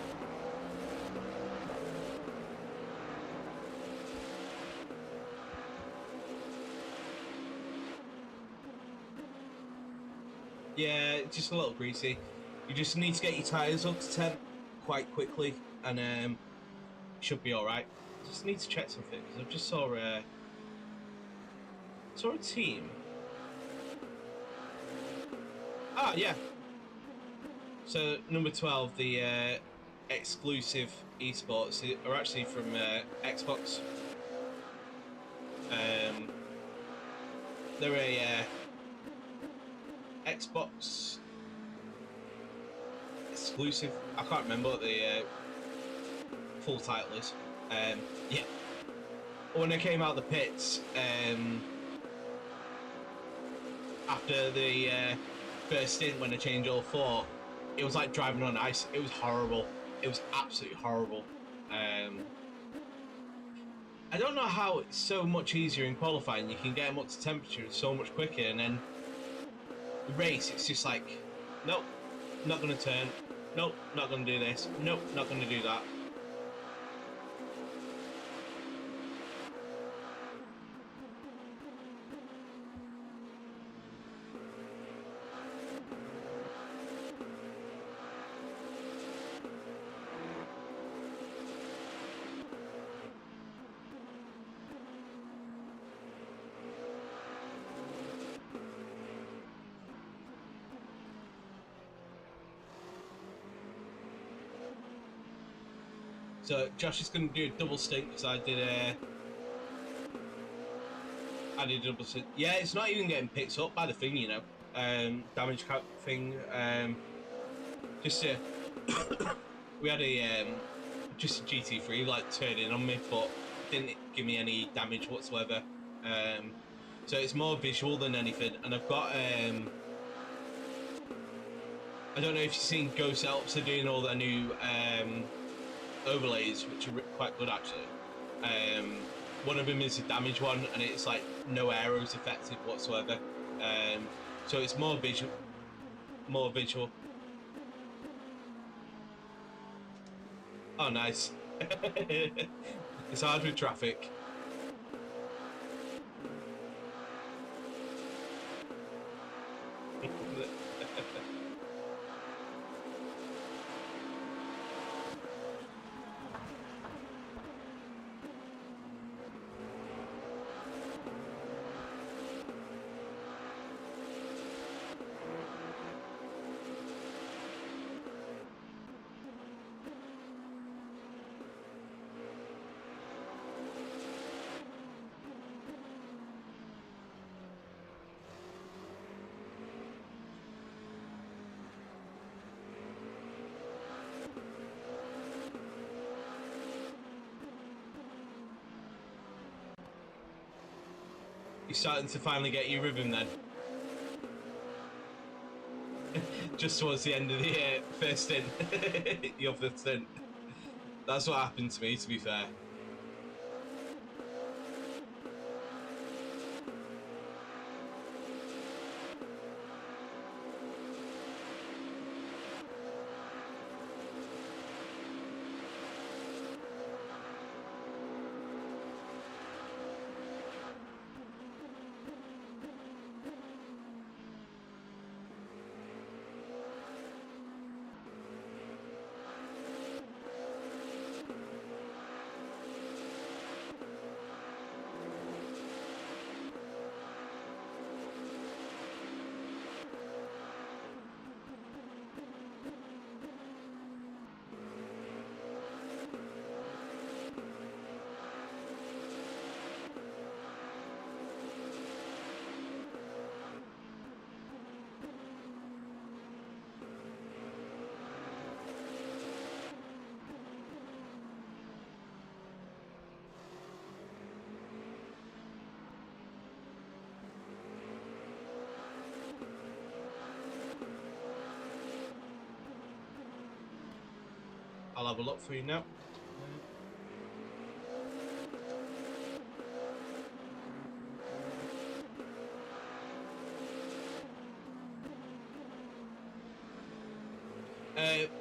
Speaker 1: Yeah, just a little greasy. You just need to get your tyres up to temp quite quickly, and you should be all right. Just need to check something because I just saw a team. Ah, yeah. So number 12, the exclusive esports are actually from Xbox. They're a Xbox exclusive. I can't remember what the full title is. Yeah. When I came out of the pits, after the first stint when I changed all four, it was like driving on ice. It was horrible. It was absolutely horrible. I don't know how it's so much easier in qualifying. You can get them up to temperature so much quicker, and then the race, it's just like, nope, not going to turn. Nope, not going to do this. Nope, not going to do that. So Josh is going to do a double stint because I did a double stint. Yeah, it's not even getting picked up by the thing, you know, damage cap thing. Just we had a just a GT3 like turn in on me, but didn't give me any damage whatsoever. So it's more visual than anything, and I've got I don't know if you've seen Ghost Alps are doing all their new overlays, which are quite good actually. One of them is a damage one, and it's like no arrows affected whatsoever. So it's more visual. Oh, nice. It's hard with traffic. You're starting to finally get your rhythm then. Just towards the end of the first stint, your fifth stint. That's what happened to me, to be fair. I'll have a look for you now.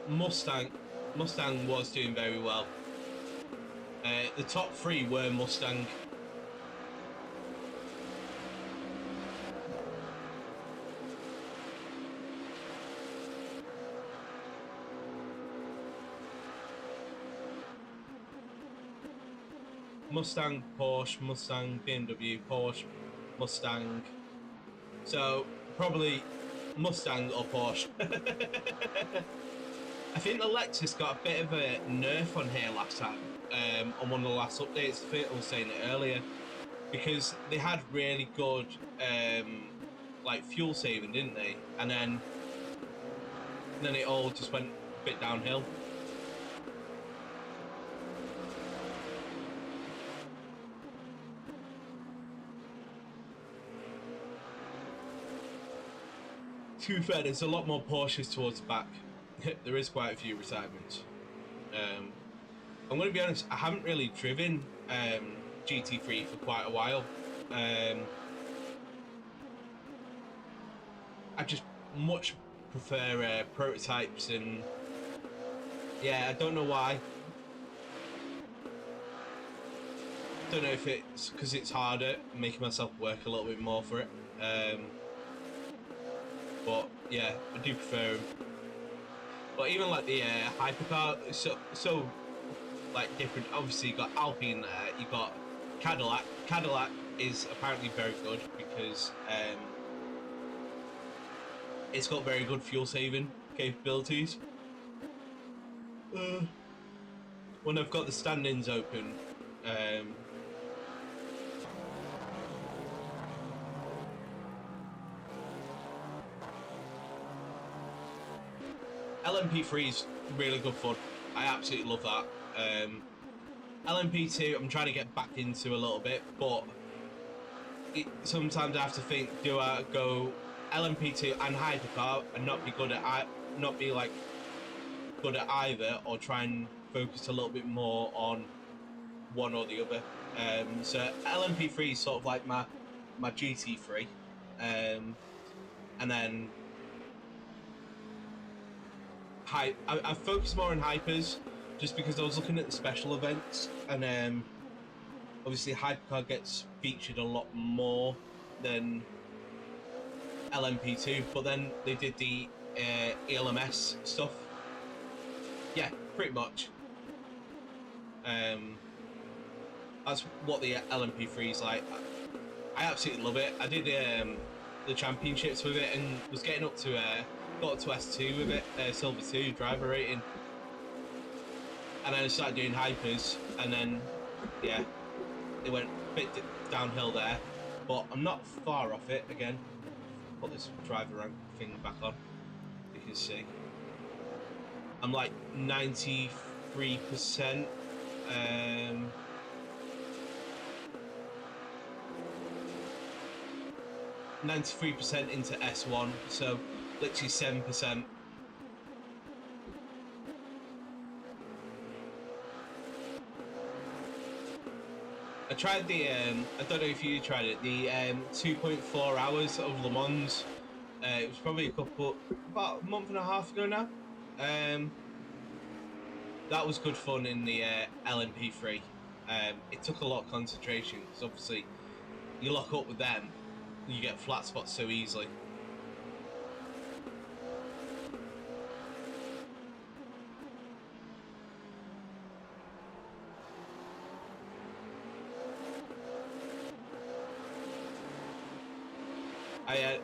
Speaker 1: Mustang was doing very well. The top three were Mustang. Mustang, Porsche, Mustang, BMW, Porsche, Mustang. So probably Mustang or Porsche. I think the Lexus got a bit of a nerf on here last time, on one of the last updates. I think I was saying it earlier, because they had really good like fuel saving, didn't they? And then it all just went a bit downhill. To be fair, there's a lot more Porsches towards the back. There is quite a few retirements. I'm going to be honest, I haven't really driven GT3 for quite a while. I just much prefer prototypes, and yeah, I don't know why. Don't know if it's because it's harder, making myself work a little bit more for it. But yeah, I do prefer them. But even like the Hypercar, so like different. Obviously, you got Alpine there. You got Cadillac. Cadillac is apparently very good because it's got very good fuel saving capabilities. When I've got the stand-ins open, LMP3 is really good fun. I absolutely love that. LMP2 I'm trying to get back into a little bit, but sometimes I have to think, do I go LMP2 and Hypercar and not be good at either, or try and focus a little bit more on one or the other? So LMP3 is sort of like my GT3, and then I focus more on hypers just because I was looking at the special events, and obviously Hypercar gets featured a lot more than LMP2, but then they did the ELMS stuff. Yeah, pretty much. That's what the LMP3 is like. I absolutely love it. I did the championships with it and was getting up to got up to S2 with it, Silver 2 driver rating, and then I started doing hypers, and then yeah, it went a bit downhill there, but I'm not far off it again. Put this driver rank thing back on, you can see I'm like 93%. 93% into S1, so literally 7%. I tried the, I don't know if you tried it, the 2.4 hours of Le Mans. It was probably about a month and a half ago now. That was good fun in the LMP3. It took a lot of concentration because obviously you lock up with them, you get flat spots so easily.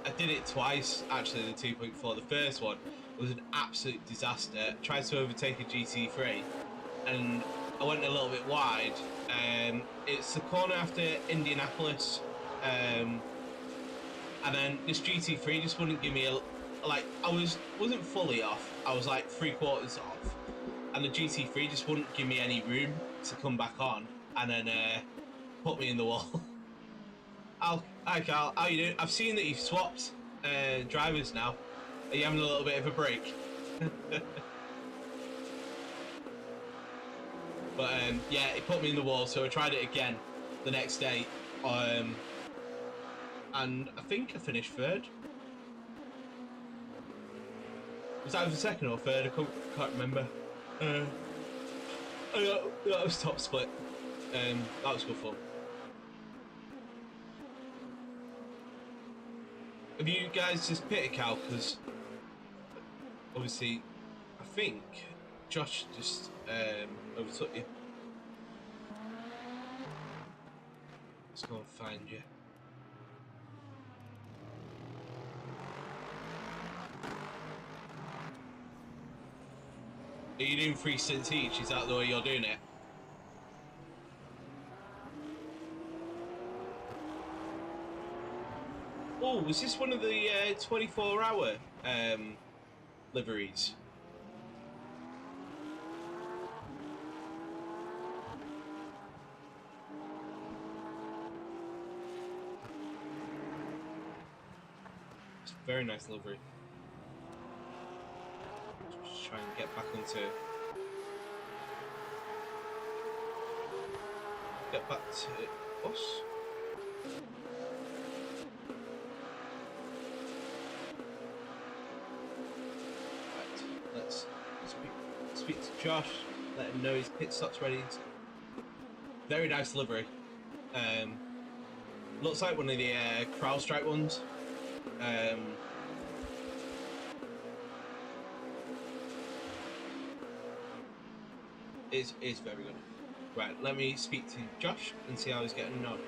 Speaker 1: I did it twice actually, the 2.4. The first one was an absolute disaster. I tried to overtake a GT3 and I went a little bit wide. It's the corner after Indianapolis, and then this GT3 just wouldn't give me I wasn't fully off. I was like 3/4 off, and the GT3 just wouldn't give me any room to come back on, and then put me in the wall. Hi Carl, how you doing? I've seen that you've swapped drivers now. Are you having a little bit of a break? But yeah, it put me in the wall, so I tried it again the next day, and I think I finished third. Was that the second or third? I can't remember. That was top split. That was good fun. Have you guys just pitted, Cal? Because obviously, I think Josh just overtook you. Let's go and find you. Are you doing 3 stints each? Is that the way you're doing it? Oh, was this one of the 24-hour liveries? It's a very nice livery. Just try and get back onto... Get back to us. Let's speak to Josh, let him know his pit stop's ready. Very nice livery. Looks like one of the CrowdStrike ones. Is very good. Right, let me speak to Josh and see how he's getting on.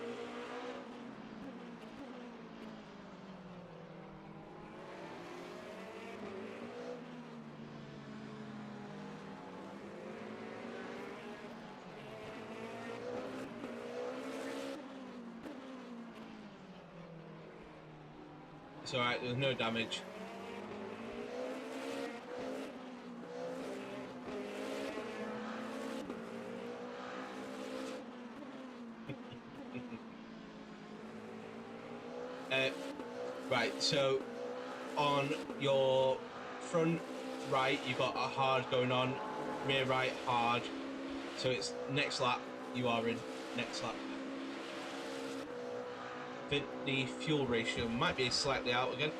Speaker 1: It's alright, there's no damage. Right, so on your front right, you've got a hard going on, rear right hard. So it's next lap, you are in next lap. I think the fuel ratio might be slightly out again.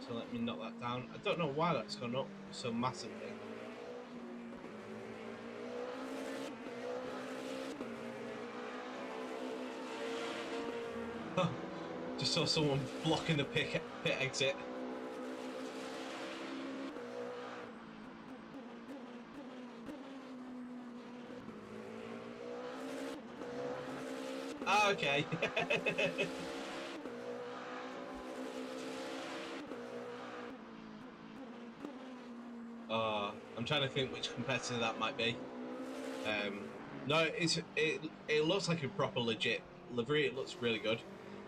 Speaker 1: So let me knock that down. I don't know why that's gone up so massively. Just saw someone blocking the pit exit. Ah, okay. I'm trying to think which competitor that might be. No, it looks like a proper legit livery. It looks really good.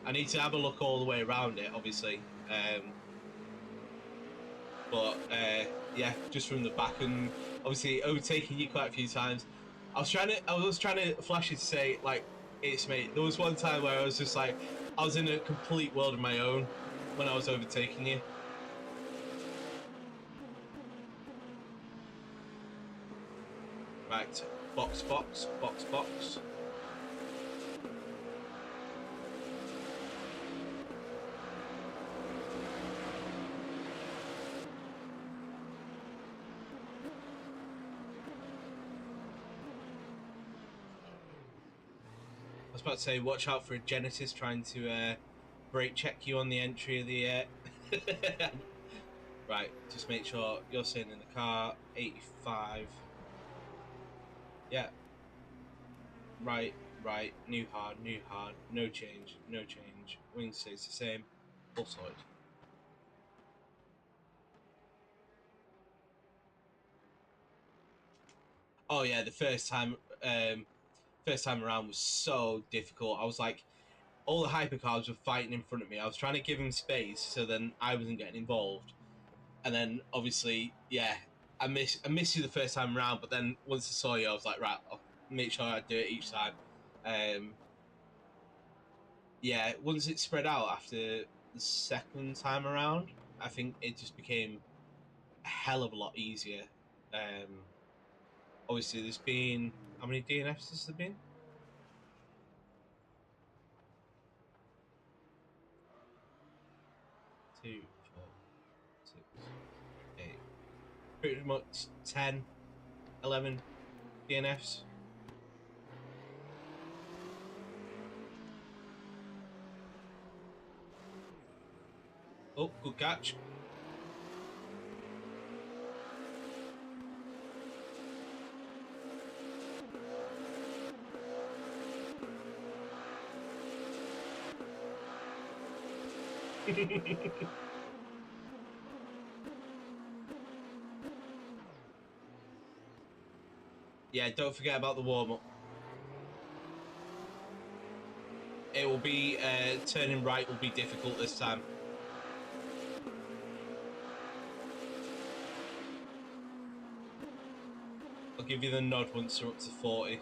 Speaker 1: I need to have a look all the way around it, obviously. But yeah, just from the back, and obviously overtaking you quite a few times. I was trying to flash it to say like It's mate. There was one time where I was just like, I was in a complete world of my own when I was overtaking you. Right, box, box, box, box. I was about to say, watch out for a Genesis trying to brake check you on the entry of the. Right, just make sure you're sitting in the car. 85. Yeah. Right, right. New hard, new hard. No change, no change. Wing stays the same. All sorted. Oh yeah, the first time around was so difficult. I was like, all the hypercars were fighting in front of me. I was trying to give them space so then I wasn't getting involved. And then obviously, yeah, I missed you the first time around, but then once I saw you, I was like, right, I'll make sure I do it each time. Yeah, once it spread out after the second time around, I think it just became a hell of a lot easier. Obviously, there's been, how many DNFs has there been? 2, 4, 6, 8. Pretty much 10, 11 DNFs. Oh, good catch. Yeah, don't forget about the warm-up. It will be, turning right will be difficult this time. I'll give you the nod once you're up to 40.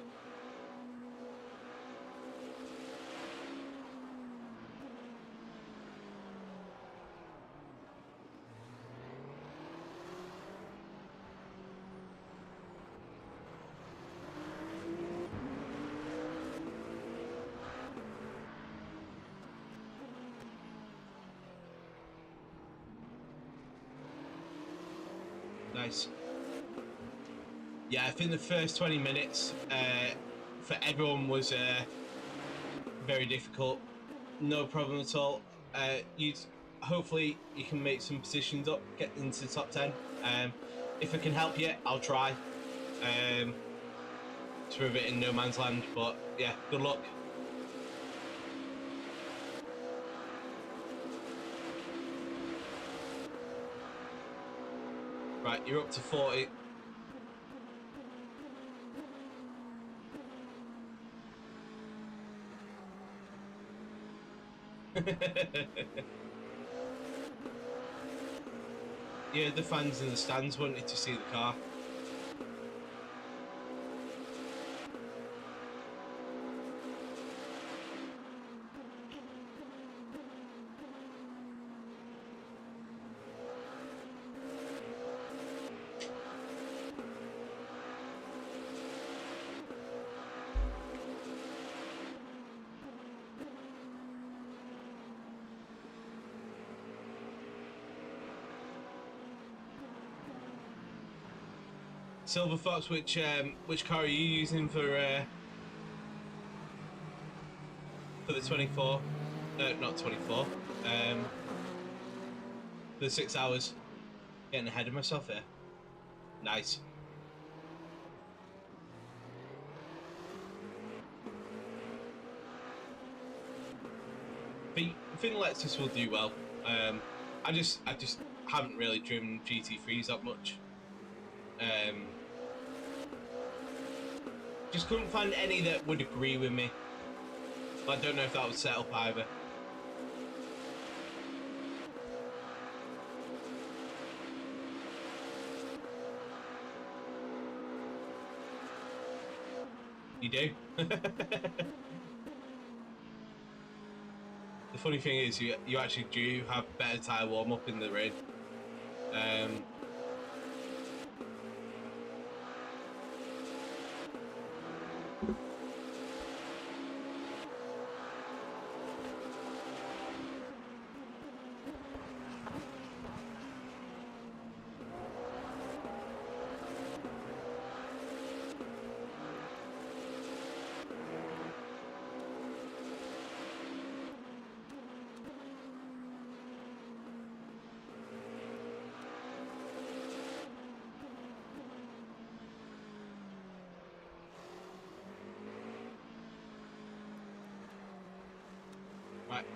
Speaker 1: Nice. Yeah, I think the first 20 minutes for everyone was very difficult. No problem at all. Hopefully you can make some positions up, get into the top 10. If I can help you, I'll try. It's a bit in no man's land, but yeah, good luck. Right, you're up to 40. Yeah, the fans in the stands wanted to see the car. Silver Fox, which car are you using for the 24? Not 24. For the 6 hours. Getting ahead of myself here. Nice. I think Lexus will do well. I just haven't really driven GT3s that much. Just couldn't find any that would agree with me. But I don't know if that was set up either. You do? funny thing is, you actually do have better tyre warm up in the rain. Right,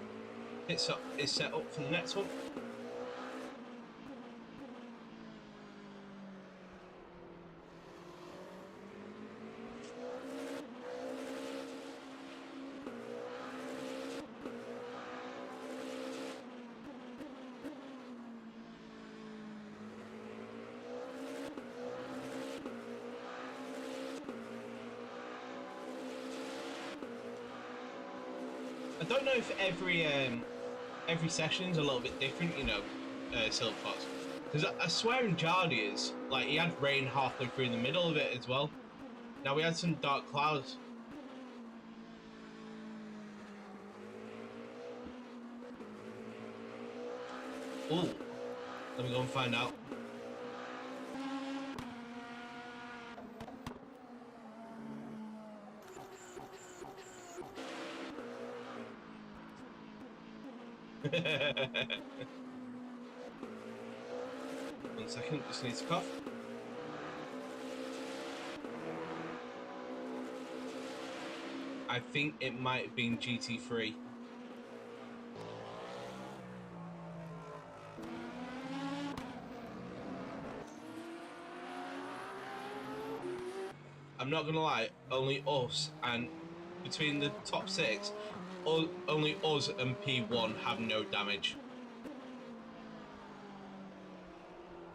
Speaker 1: it's set up for the next one. I don't know if every session's a little bit different, you know, Silver Fox. Because I swear in Jardia's, like, he had rain halfway through the middle of it as well. Now we had some dark clouds. Ooh, let me go and find out. One second, just need to cough. I think it might have been GT3. I'm not gonna lie, only us and between the top six, only us and P1 have no damage.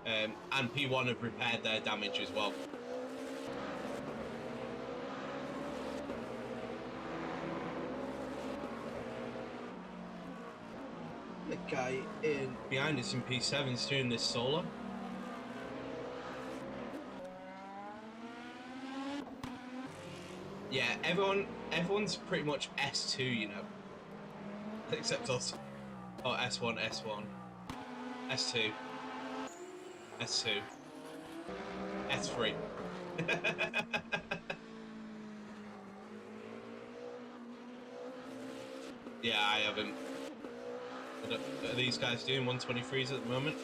Speaker 1: And P1 have repaired their damage as well. The guy in behind us in P7 is doing this solo. Yeah, everyone's pretty much S2, you know. Except us. Oh, S1, S1. S2. S2. S3. Yeah, I haven't. What are these guys doing 123s at the moment?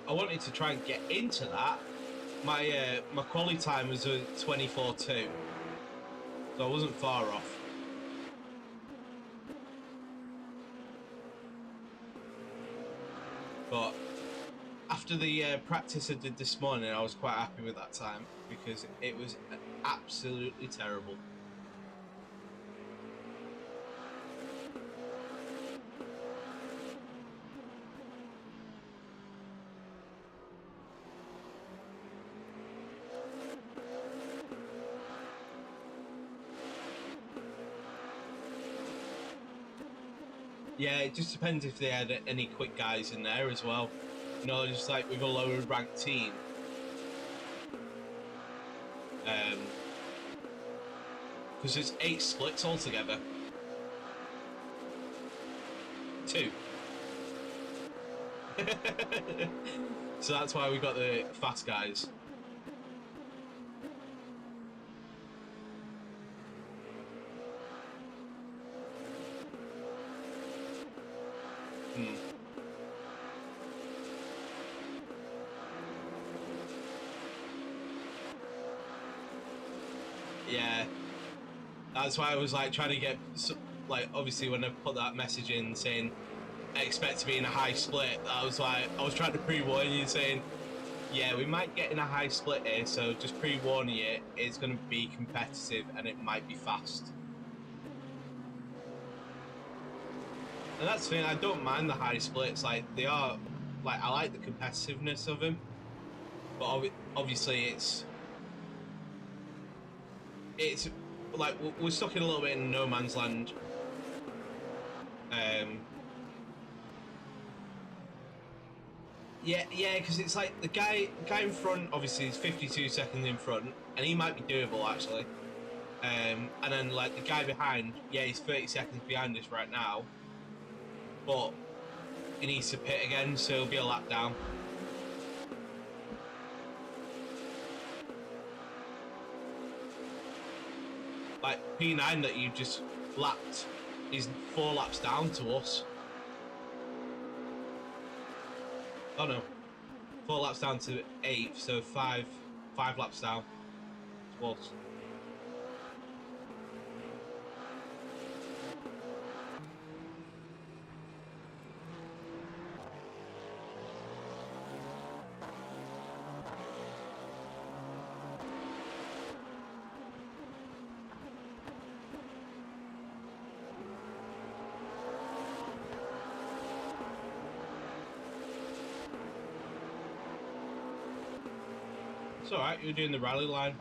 Speaker 1: I wanted to try and get into that. My quali time was a 24.2, so I wasn't far off. But after the practice I did this morning, I was quite happy with that time because it was absolutely terrible. Yeah, it just depends if they had any quick guys in there as well. You know, just like with a lower ranked team. Because there's 8 splits altogether. 2. So that's why we got the fast guys. Yeah, that's why I was like trying to get, like, obviously when I put that message in saying I expect to be in a high split, I was trying to pre-warn you saying, yeah, we might get in a high split here, so just pre-warning you, it's going to be competitive and it might be fast. And that's the thing, I don't mind the high splits, like they are like I like the competitiveness of him, but obviously it's like we're stuck in a little bit in no man's land. Yeah, because it's like the guy in front obviously is 52 seconds in front, and he might be doable actually. And then like the guy behind, yeah, he's 30 seconds behind us right now, but he needs to pit again, so he'll be a lap down. Like P9 that you just lapped is 4 laps down to us. Oh no, 4 laps down to 8th, so 5 laps down to us. It's alright, you're doing the rally line.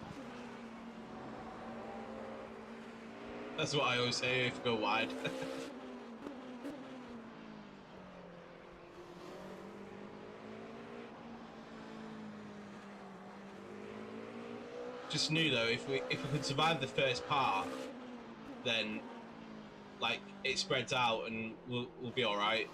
Speaker 1: That's what I always say if you go wide. Just knew though, if we could survive the first part, then like it spreads out and we'll be alright.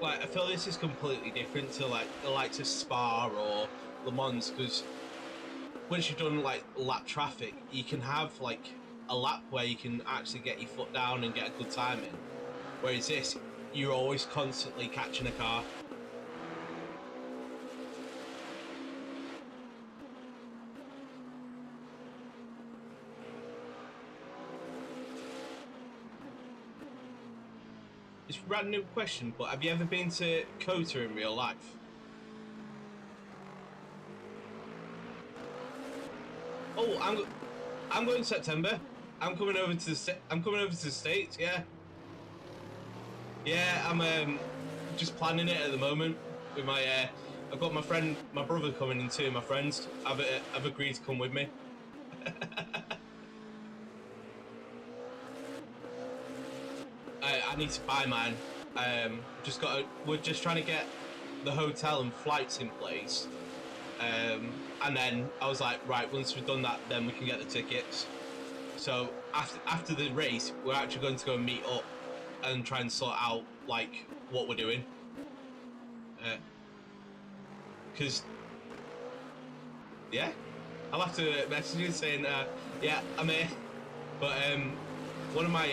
Speaker 1: Like I feel this is completely different to like the likes of Spa or Le Mans, because once you've done like lap traffic, you can have like a lap where you can actually get your foot down and get a good time in. Whereas this, you're always constantly catching a car. It's a random question, but have you ever been to Kota in real life? Oh, I'm going in September. I'm coming over to the States. Yeah, yeah. I'm just planning it at the moment with my. I've got my brother coming and 2 of my friends. I've agreed to come with me. I need to buy mine. We're just trying to get the hotel and flights in place. And then I was like, right, once we've done that, then we can get the tickets. So after the race, we're actually going to go and meet up and try and sort out like what we're doing. Because yeah, I'll have to message you saying, yeah, I'm here. But one of my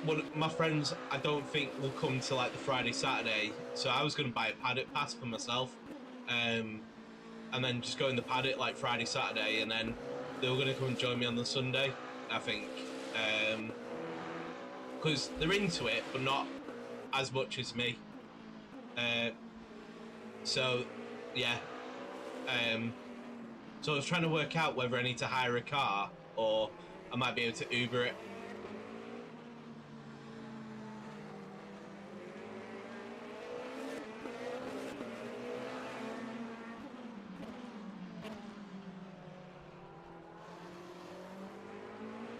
Speaker 1: one of my friends, I don't think will come to like the Friday, Saturday. So I was going to buy a paddock pass for myself, and then just go in the paddock like Friday, Saturday, and then they were going to come and join me on the Sunday, I think, because they're into it, but not as much as me. So yeah, so I was trying to work out whether I need to hire a car or I might be able to Uber it.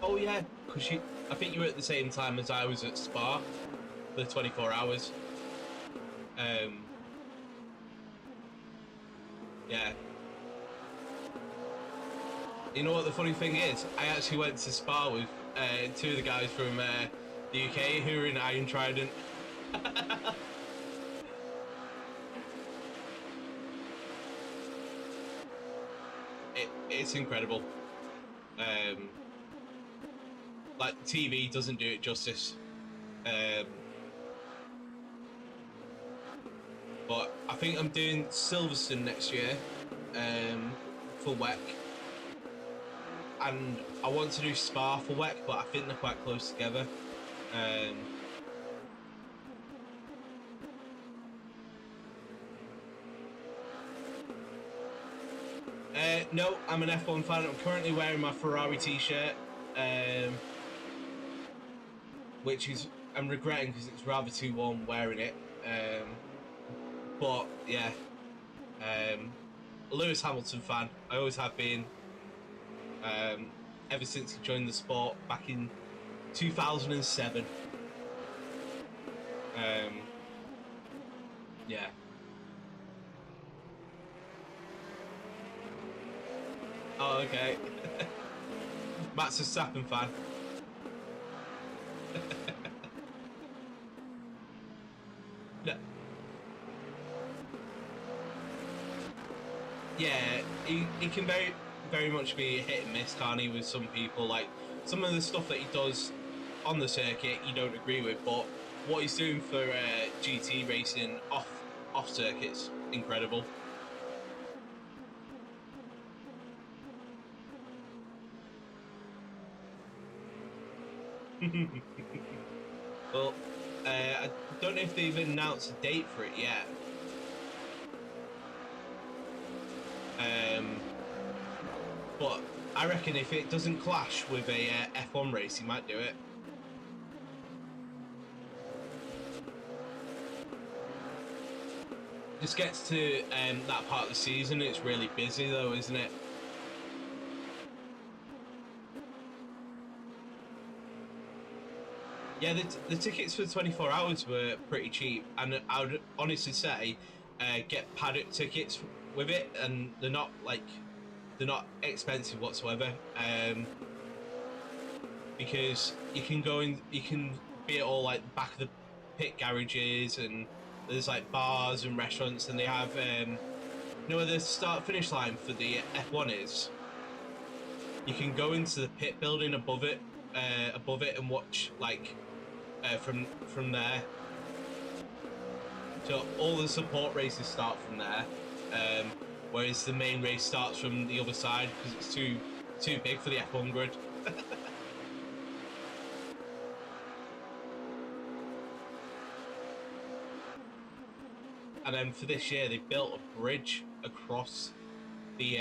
Speaker 1: Oh yeah, because I think you were at the same time as I was at Spa for the 24 hours. Yeah. You know what the funny thing is? I actually went to Spa with 2 of the guys from the UK who were in Iron Trident. it's incredible. Like TV doesn't do it justice. But I think I'm doing Silverstone next year for WEC, and I want to do Spa for WEC, but I think they're quite close together. No, I'm an F1 fan. I'm currently wearing my Ferrari t-shirt, which is I'm regretting because it's rather too warm wearing it. But yeah, Lewis Hamilton fan. I always have been. Ever since he joined the sport back in 2007. Yeah. Oh, okay. Matt's a Verstappen fan. No. Yeah, he can very much be hit and miss, can't he, with some people. Like, some of the stuff that he does on the circuit you don't agree with, but what he's doing for GT racing off circuits, incredible. Well, I don't know if they've announced a date for it yet. But I reckon if it doesn't clash with a F1 race, he might do it. Just gets to that part of the season, it's really busy though, isn't it? Yeah, the tickets for 24 hours were pretty cheap, and I would honestly say get paddock tickets with it, and they're not expensive whatsoever, because you can go in, you can be at all like back of the pit garages, and there's like bars and restaurants, and they have you know where the start finish line for the F1 is. You can go into the pit building above it and watch like from there. So all the support races start from there, whereas the main race starts from the other side because it's too big for the F1 grid. And then for this year, they built a bridge across the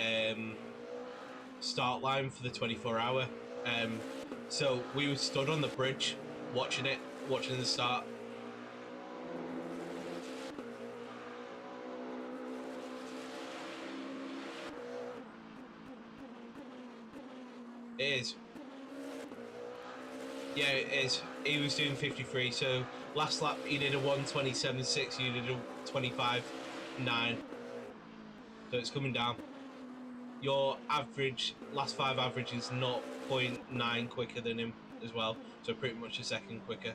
Speaker 1: start line for the 24-hour. So we were stood on the bridge watching the start. It is. Yeah, it is. He was doing 53, so last lap he did a 1:27.6, you did a 25.9. So it's coming down. Your average, last 5 average is 0.9 quicker than him as well, so pretty much a second quicker.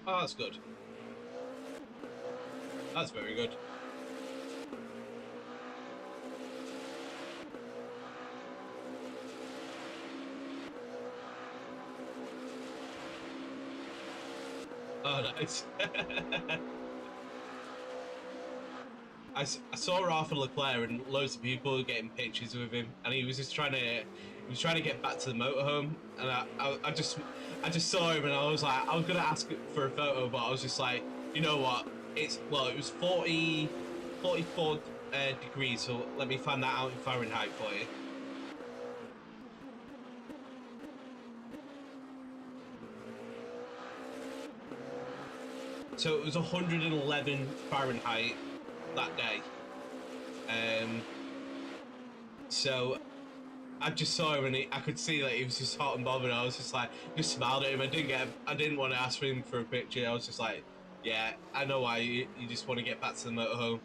Speaker 1: Oh, that's good. That's very good. Oh, nice. I saw Arthur Leclerc and loads of people were getting pictures with him, and he was just trying to get back to the motorhome, and I just saw him, and I was gonna ask for a photo, but I was just like, you know what, it was 44 degrees, so let me find that out in Fahrenheit for you. So it was 111 Fahrenheit that day. So I just saw him and I could see that he was just hot and bothered. I was just like, just smiled at him. I didn't want to ask for him for a picture. I was just like, yeah, I know why you just want to get back to the motorhome.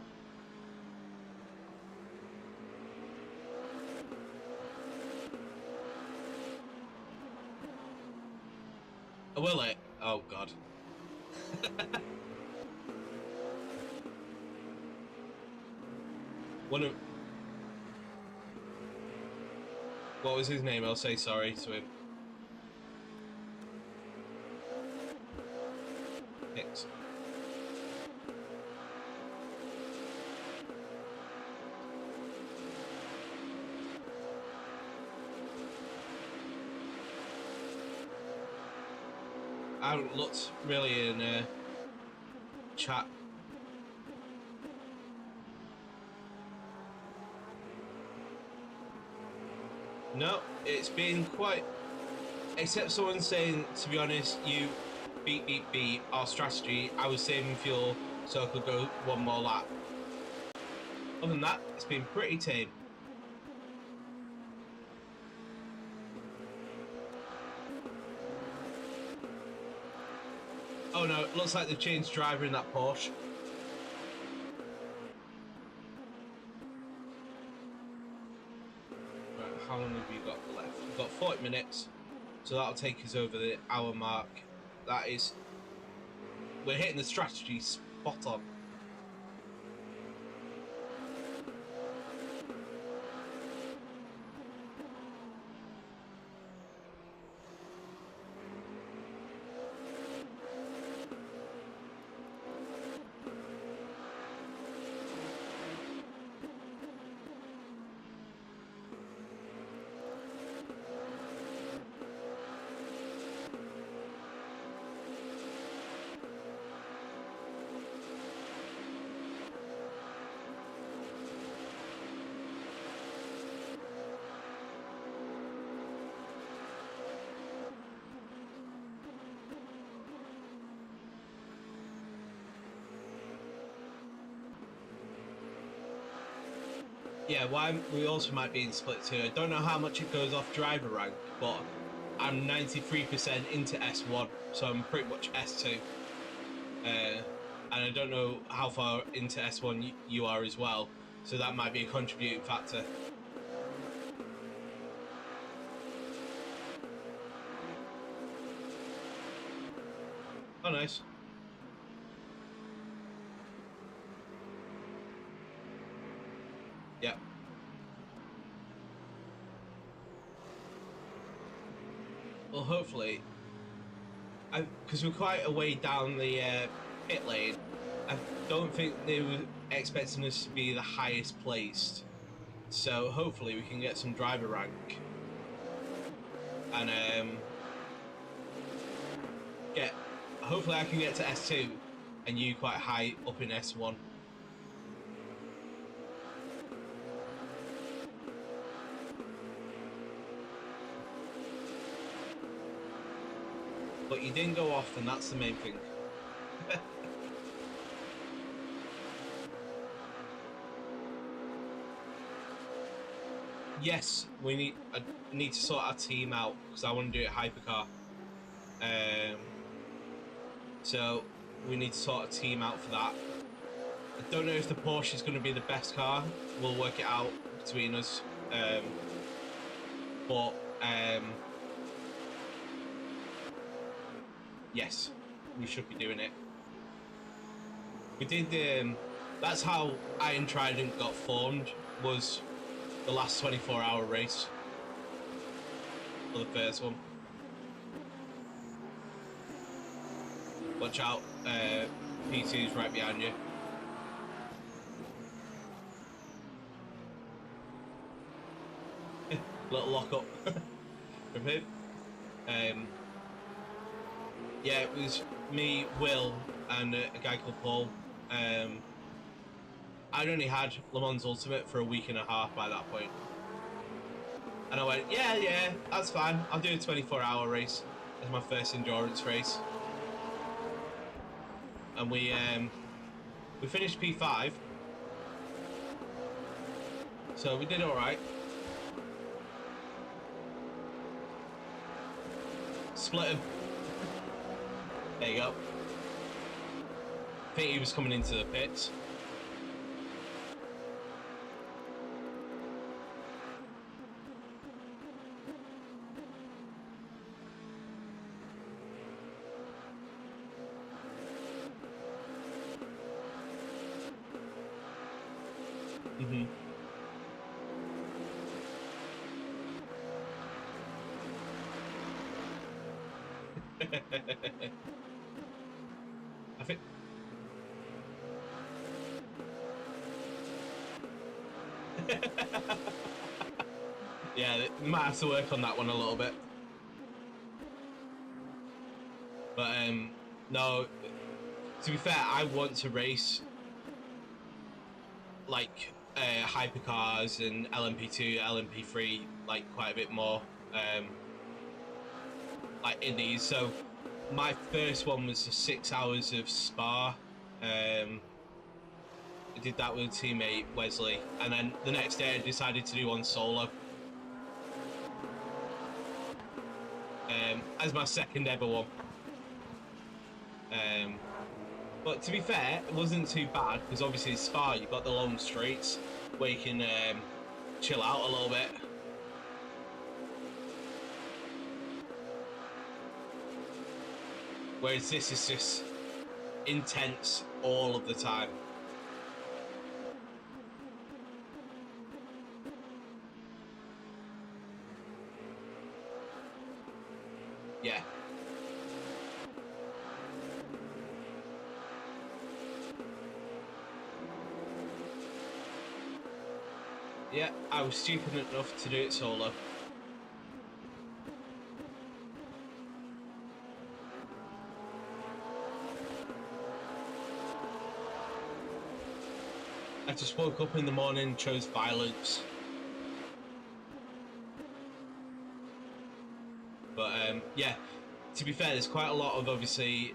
Speaker 1: Will it? Oh God. What was his name? I'll say sorry to him. Hicks. I haven't looked really in chat. No, it's been quite... Except someone saying, to be honest, you beat our strategy. I was saving fuel so I could go one more lap. Other than that, it's been pretty tame. Oh no, it looks like they've changed driver in that Porsche. Right, how long have you got left? We've got 40 minutes, so that'll take us over the hour mark. That is... We're hitting the strategy spot on. Yeah, we also might be in split too. I don't know how much it goes off driver rank, but I'm 93% into S1, so I'm pretty much S2. And I don't know how far into S1 you are as well, so that might be a contributing factor. Oh, nice. Yeah. Well, hopefully, because we're quite a way down the pit lane, I don't think they were expecting us to be the highest placed. So hopefully we can get some driver rank and hopefully I can get to S2 and you quite high up in S1. But you didn't go off, and that's the main thing. Yes, I need to sort our team out because I want to do it Hypercar. So we need to sort a team out for that. I don't know if the Porsche is going to be the best car. We'll work it out between us. Yes, we should be doing it. We did. That's how Iron Trident got formed. Was the last 24-hour race for the first one. Watch out, P2's right behind you. Little lock up from him. Yeah, it was me, Will, and a guy called Paul. I'd only had Le Mans Ultimate for a week and a half by that point. And I went, yeah, that's fine. I'll do a 24-hour race as my first endurance race. And we finished P5. So we did all right. Split him. There you go. I think he was coming into the pits. Mm-hmm. I think. Yeah, they might have to work on that one a little bit. But no, to be fair, I want to race like hypercars and LMP2, LMP3 like quite a bit more, like indies. So my first one was the 6 hours of Spa. I did that with teammate Wesley, and then the next day I decided to do one solo as my second ever one. But to be fair, it wasn't too bad because obviously Spa, you've got the long straights where you can chill out a little bit. Whereas this is just intense all of the time. Yeah. Yeah, I was stupid enough to do it solo. I just woke up in the morning and chose violence. But yeah, to be fair, there's quite a lot of, obviously,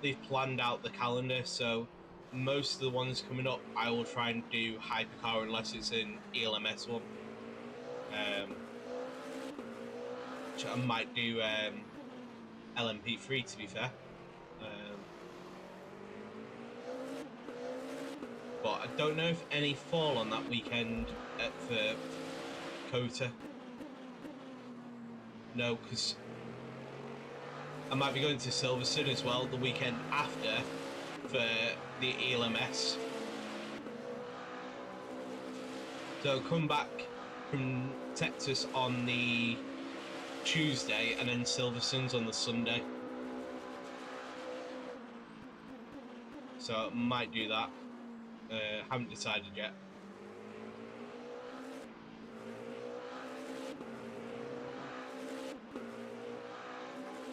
Speaker 1: they've planned out the calendar, so most of the ones coming up, I will try and do Hypercar unless it's an ELMS one. Which I might do LMP3, to be fair. But I don't know if any fall on that weekend for Kota. No, because I might be going to Silverstone as well the weekend after for the ELMS. So come back from Texas on the Tuesday and then Silverstone's on the Sunday. So I might do that. Haven't decided yet.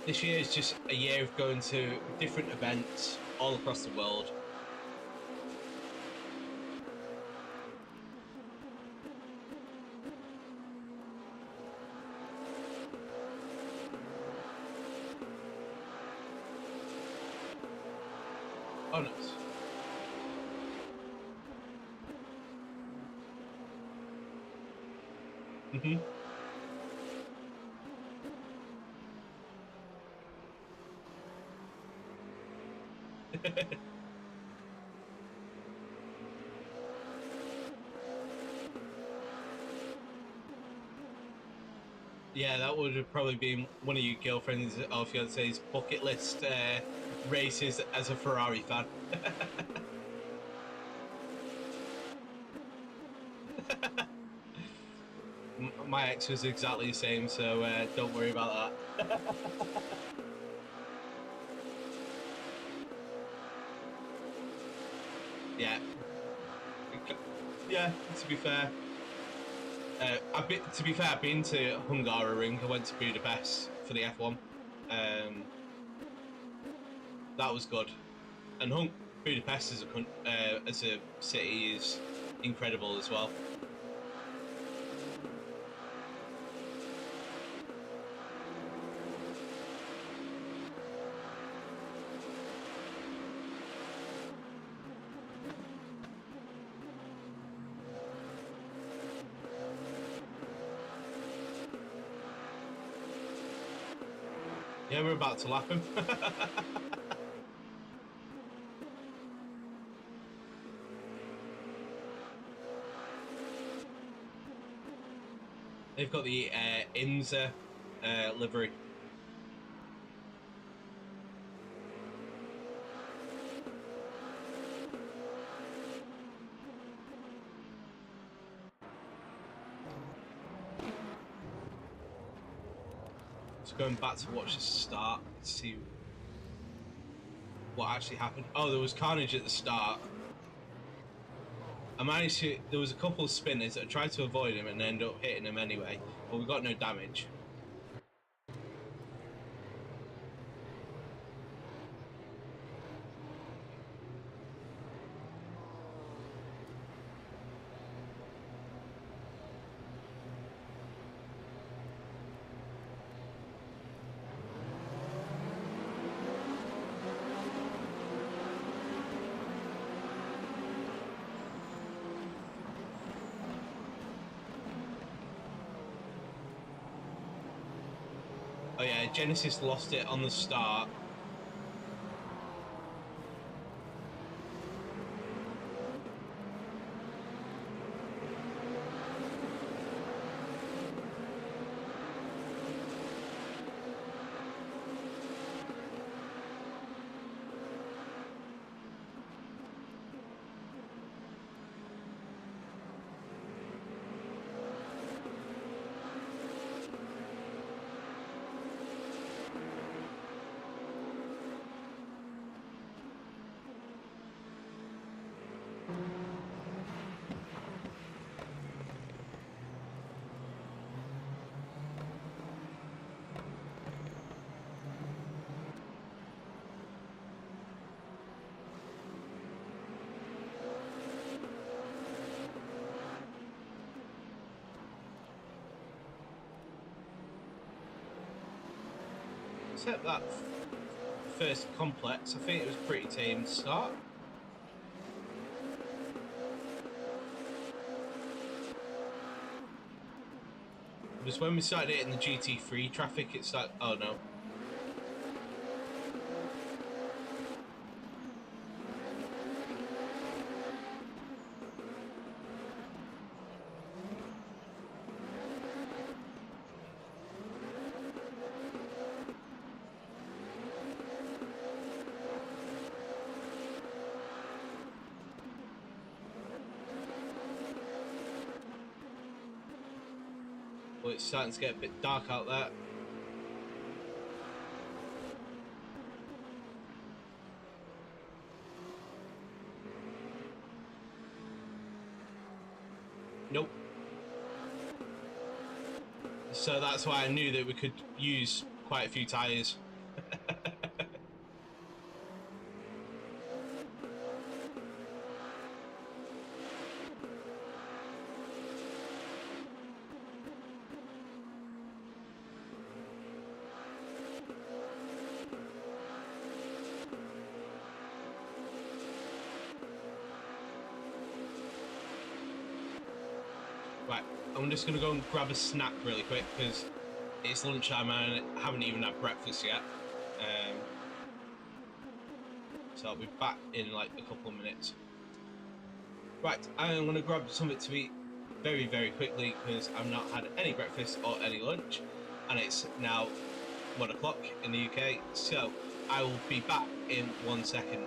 Speaker 1: This year is just a year of going to different events all across the world. Oh, nice. Mm-hmm. Yeah, that would have probably been one of your girlfriends or fiance's bucket list races as a Ferrari fan. My ex was exactly the same, so don't worry about that. Yeah. Yeah, to be fair. I've been to Hungaroring. I went to Budapest for the F1. That was good. And Budapest as a city is incredible as well. Yeah, we're about to lap him. They've got the INSA livery. Just going back to watch the start to see what actually happened. Oh, there was carnage at the start. I managed to. There was a couple of spinners that tried to avoid him and ended up hitting him anyway, but we got no damage. Oh yeah, Genesis lost it on the start. Except that first complex, I think it was pretty tame to start. Just when we started hitting the GT3 traffic, it's like, oh no. Well, it's starting to get a bit dark out there. Nope. So that's why I knew that we could use quite a few tyres. Right, I'm just going to go and grab a snack really quick because it's lunchtime and I haven't even had breakfast yet. So I'll be back in like a couple of minutes. Right, I'm going to grab something to eat very, very quickly because I've not had any breakfast or any lunch, and it's now 1 o'clock in the UK, so I will be back in 1 second.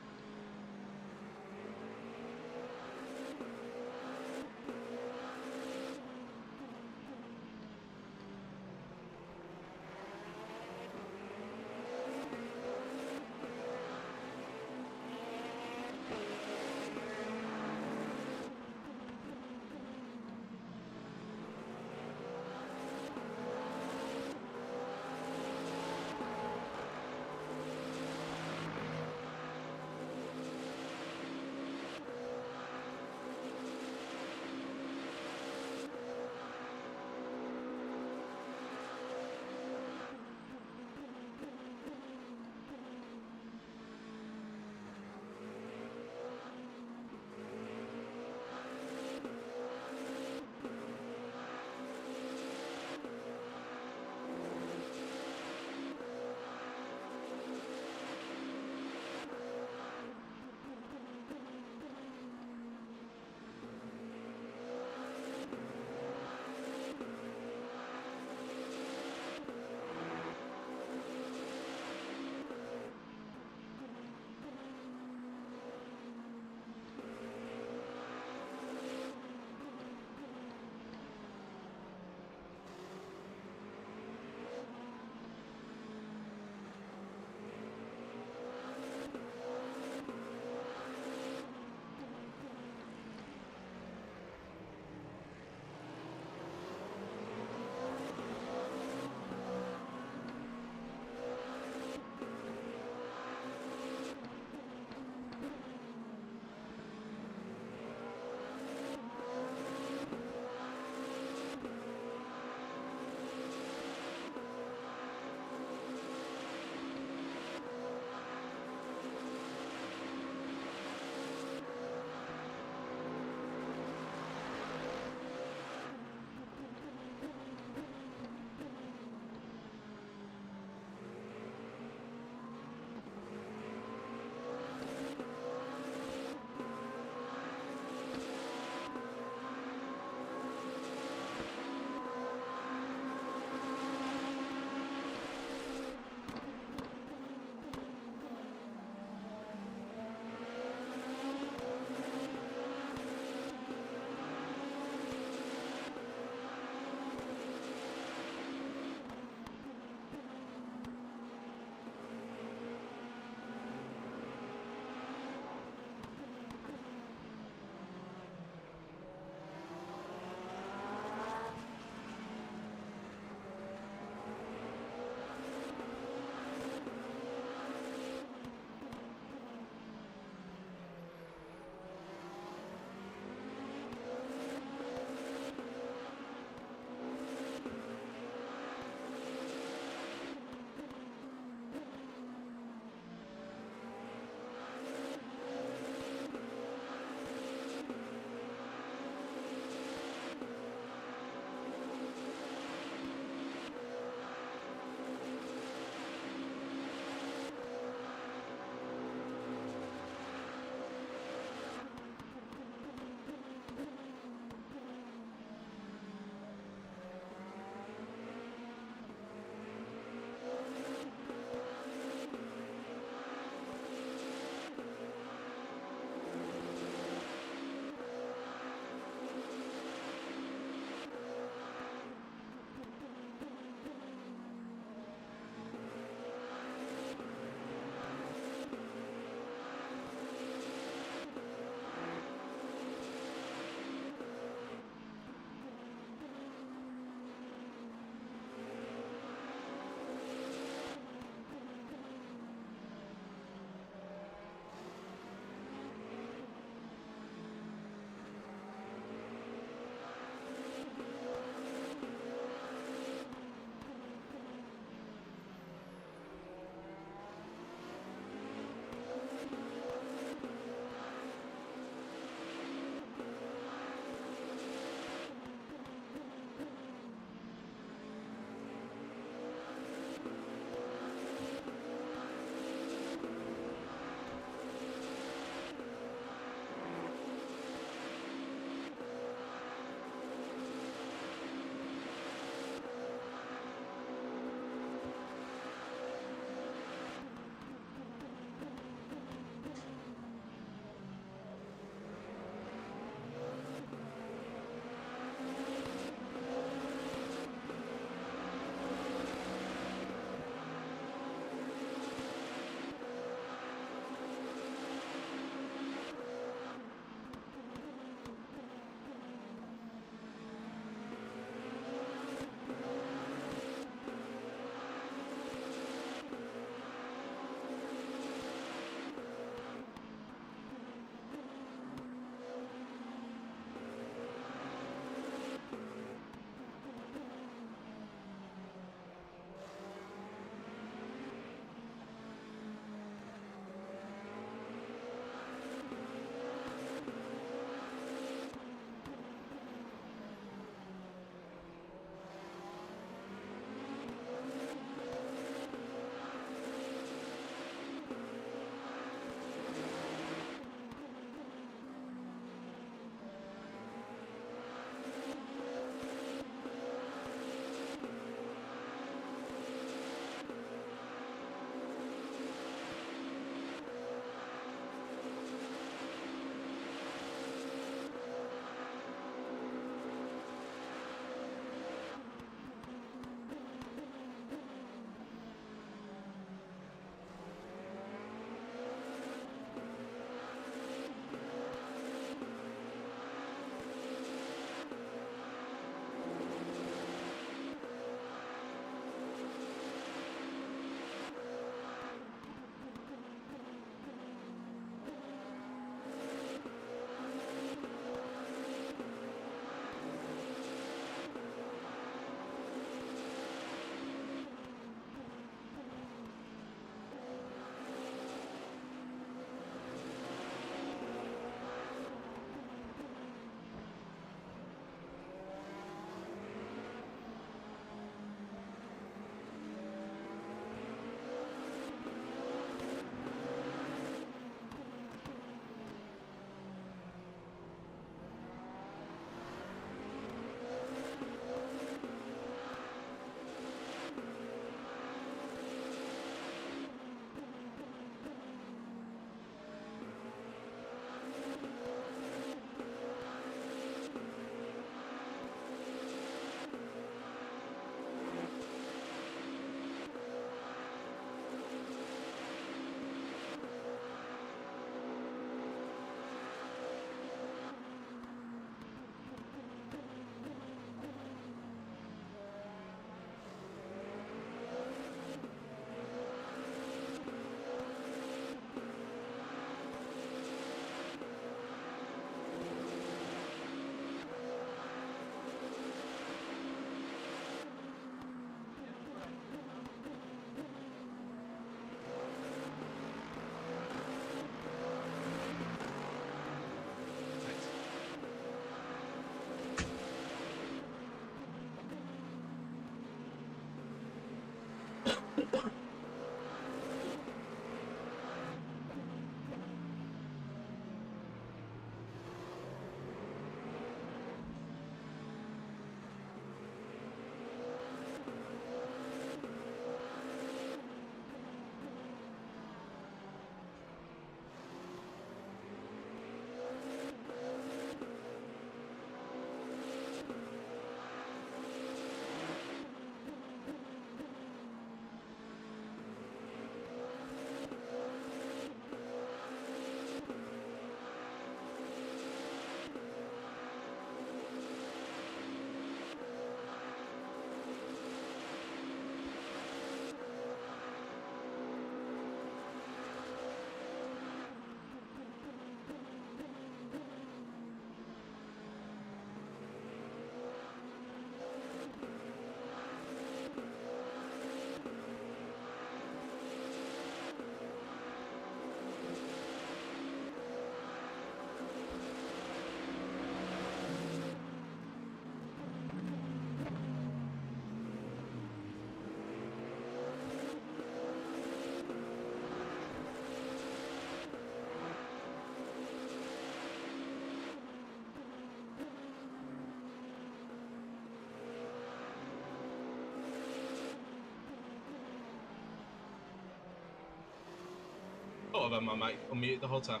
Speaker 1: have had my mic unmuted the whole time.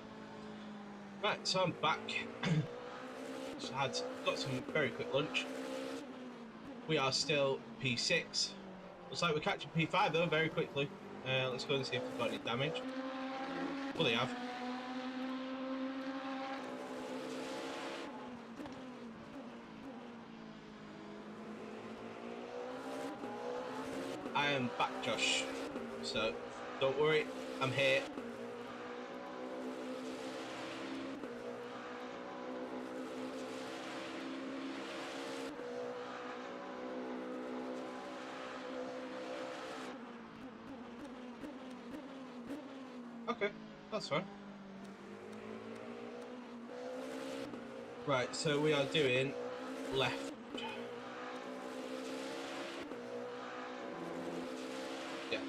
Speaker 1: Right, so I'm back. Got some very quick lunch. We are still P6. Looks like we're catching P5 though very quickly. Let's go and see if they've got any damage. Well, they have. I am back, Josh. So don't worry, I'm here. Okay, that's fine. Right, so we are doing left. Yeah.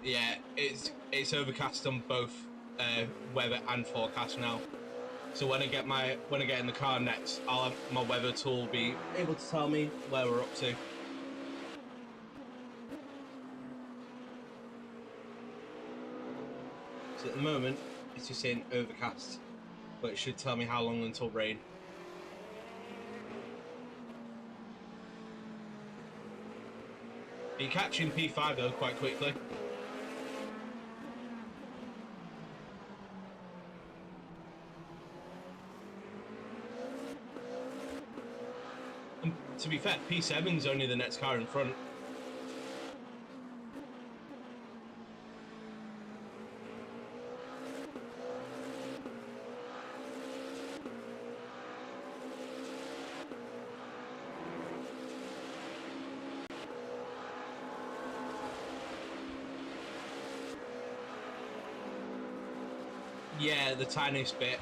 Speaker 1: Yeah, it's overcast on both weather and forecast now. So when I get in the car next, I'll have my weather tool be able to tell me where we're up to. So at the moment, it's just saying overcast, but it should tell me how long until rain. You're catching P5 though quite quickly. And to be fair, P7's only the next car in front. Yeah, the tiniest bit.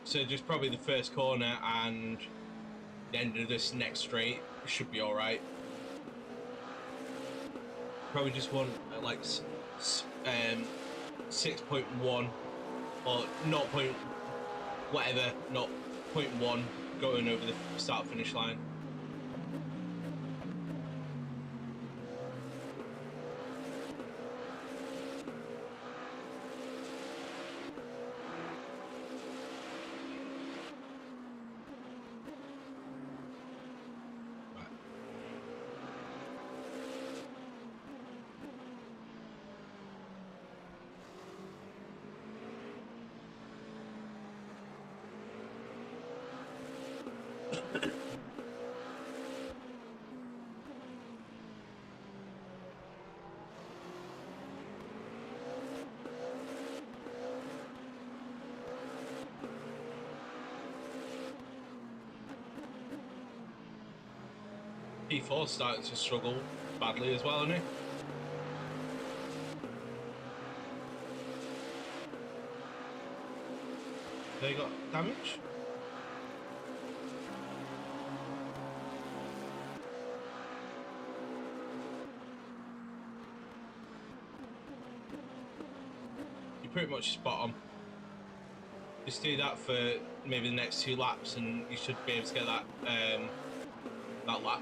Speaker 1: So just probably the first corner and the end of this next straight should be alright. Probably just want like 6.1 or 0. Whatever, 0.1 going over the start finish line. P4's starting to struggle badly as well, isn't he? They got damage? You're pretty much spot on. Just do that for maybe the next 2 laps and you should be able to get that that lap.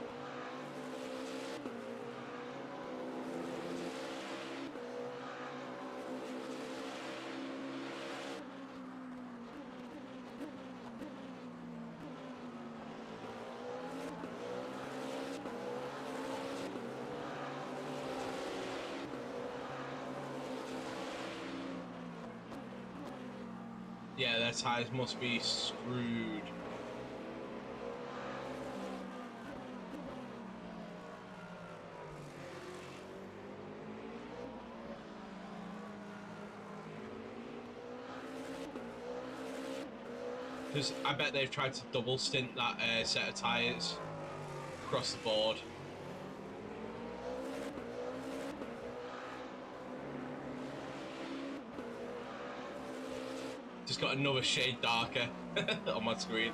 Speaker 1: Yeah, their tyres must be screwed. Because I bet they've tried to double stint that set of tyres across the board. Just got another shade darker on my screen.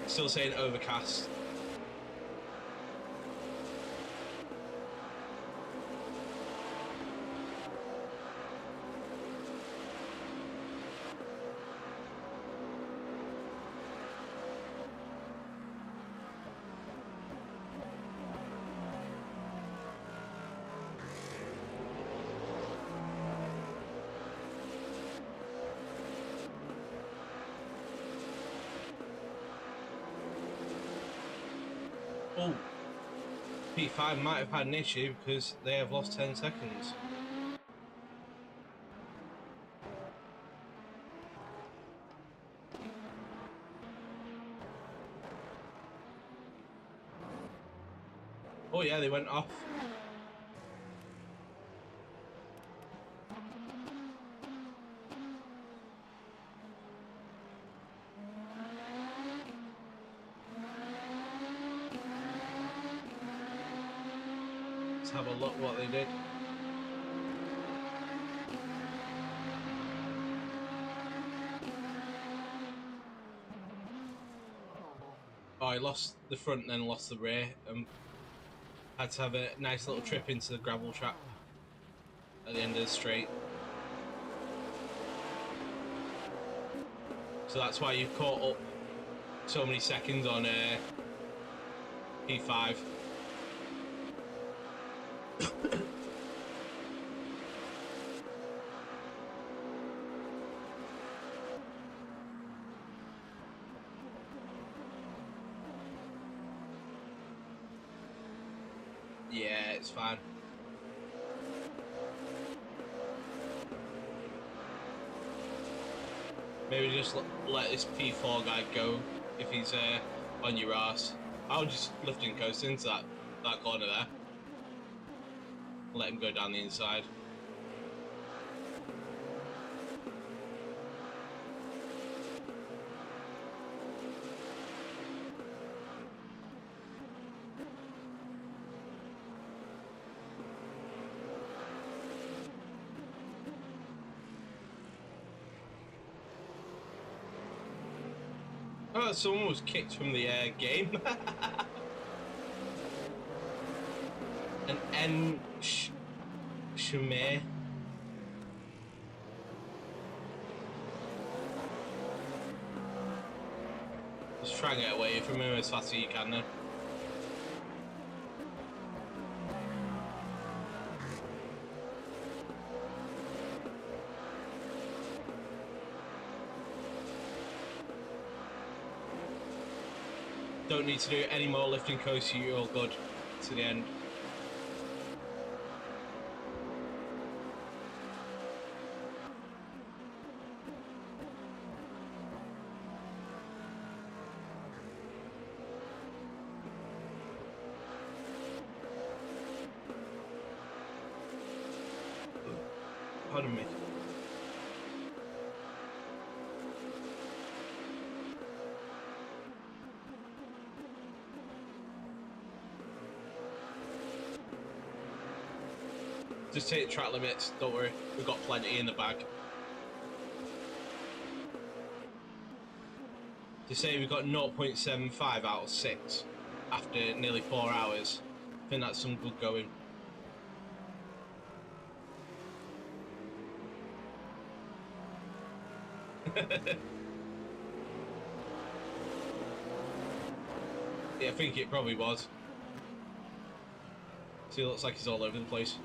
Speaker 1: Still saying overcast. P5 might have had an issue because they have lost 10 seconds. Oh yeah, they went off. Let's have a look what they did. Oh, he lost the front and then lost the rear and had to have a nice little trip into the gravel trap at the end of the straight. So that's why you've caught up so many seconds on P5. Yeah, it's fine. Maybe just let this P4 guy go if he's on your arse. I'll just lift and coast into that corner there. Let him go down the inside. Oh, someone was kicked from the game. An N Shumer. Just try and get away from him as fast as you can then. Don't need to do any more lifting coast, you're all good to the end. Pardon me. Just take the track limits, don't worry, we've got plenty in the bag. To say we've got 0.75 out of 6 after nearly 4 hours, I think that's some good going. Yeah, I think it probably was. See, it looks like he's all over the place.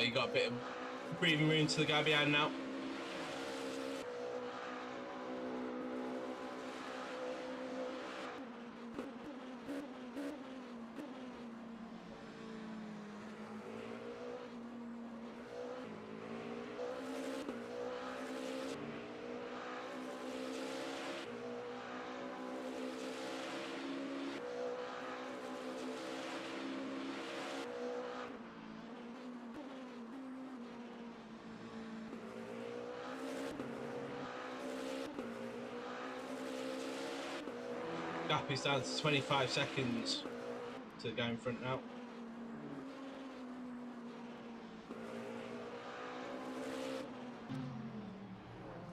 Speaker 1: You got a bit of breathing room to the guy behind now. Gap is down to 25 seconds to the guy in front now.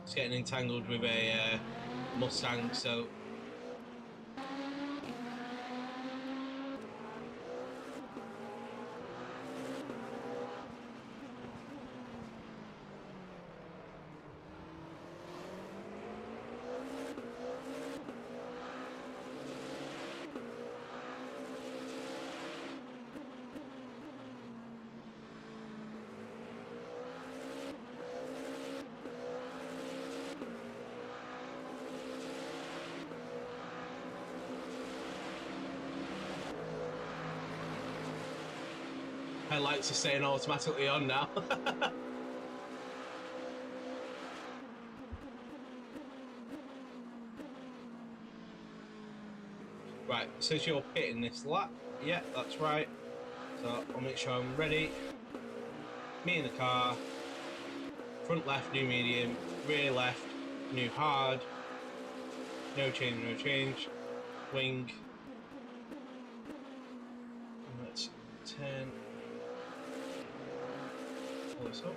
Speaker 1: It's getting entangled with a Mustang, so Headlights are staying automatically on now. Right, says you're pitting this lap. Yeah, that's right. So I'll make sure I'm ready. Me in the car. Front left, new medium. Rear left, new hard. No change, no change. Wing. And that's 10. Pull this up.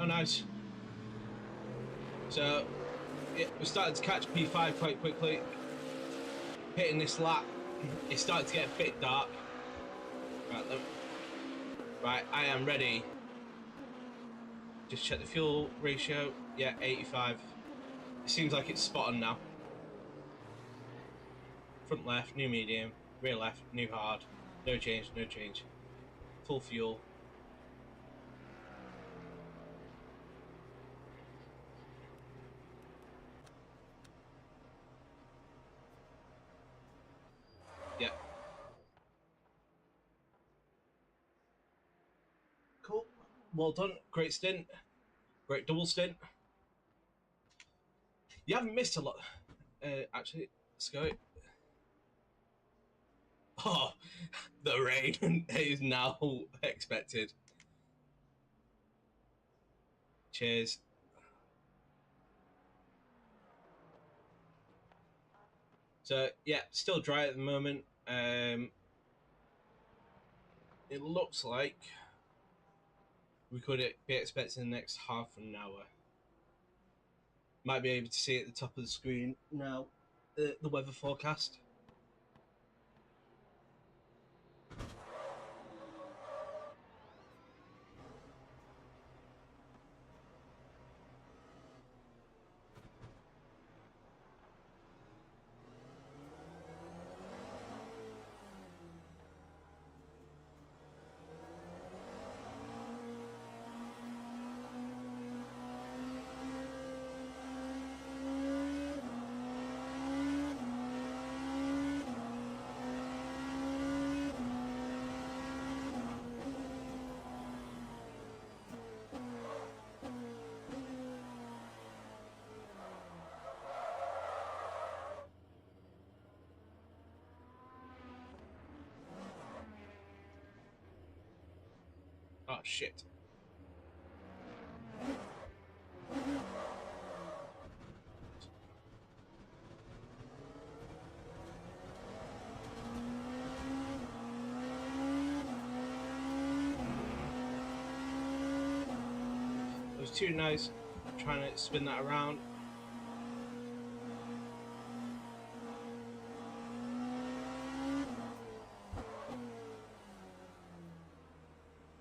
Speaker 1: Oh, nice. So, yeah, we started to catch P5 quite quickly. Hitting this lap, it started to get a bit dark. Right, I am ready. Just check the fuel ratio. Yeah, 85. It seems like it's spot on now. Front left, new medium. Rear left, new hard. No change, no change. Full fuel. Yeah. Cool. Well done. Great stint. Great double stint. You haven't missed a lot. Actually, let's go. Oh, the rain is now expected. Cheers. So, yeah, still dry at the moment. It looks like we could be expecting the next half an hour. Might be able to see at the top of the screen now the weather forecast. Oh shit. It was too nice. I'm trying to spin that around.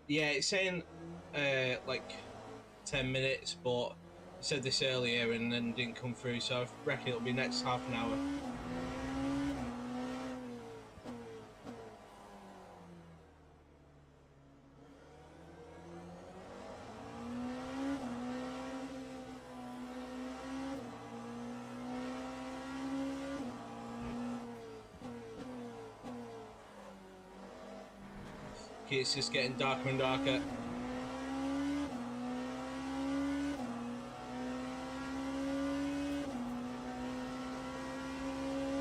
Speaker 1: Yeah, it's saying like 10 minutes, but I said this earlier and then didn't come through, so I reckon it'll be next half an hour. Okay, it's just getting darker and darker.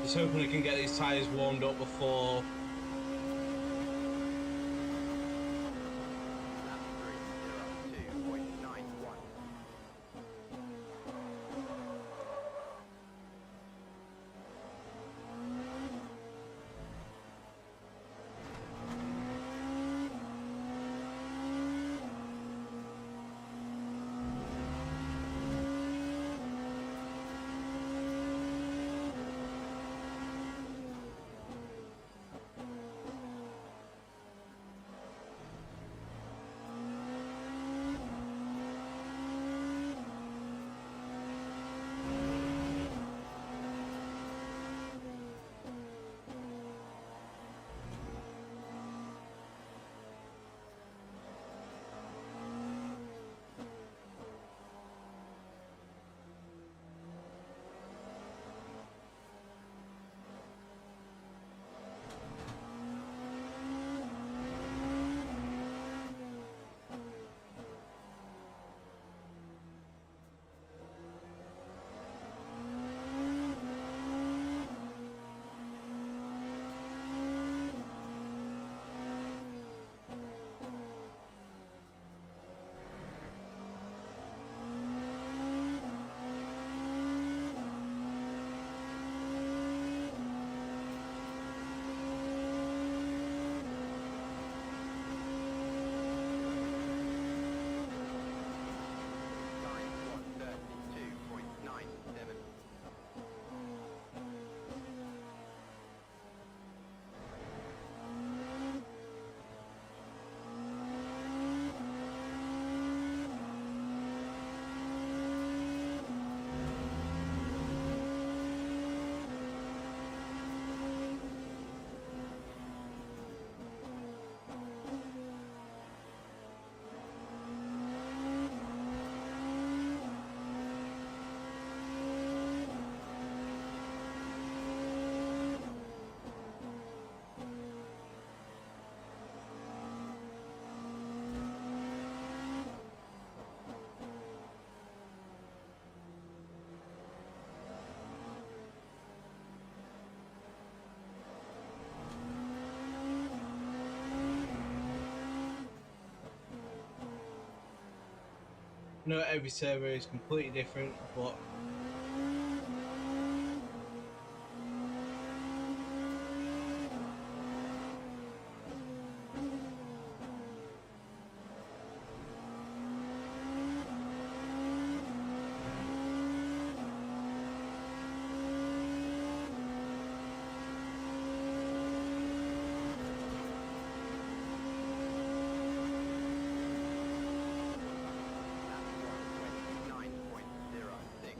Speaker 1: Just hoping I can get these tyres warmed up before. I know every server is completely different, but
Speaker 3: Lap 129.06.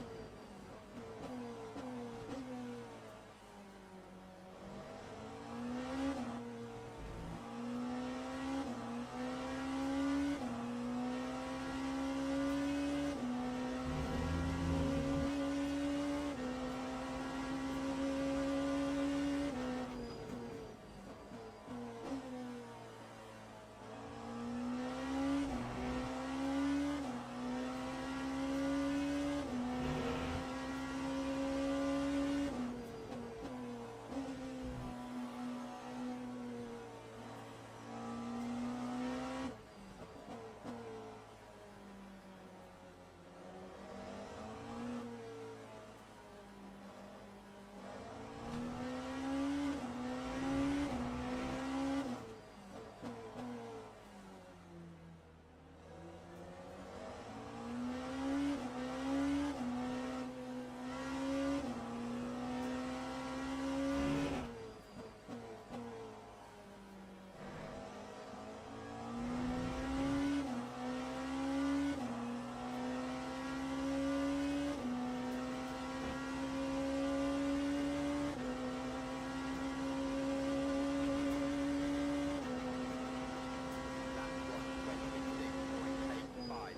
Speaker 3: Lap 126.85.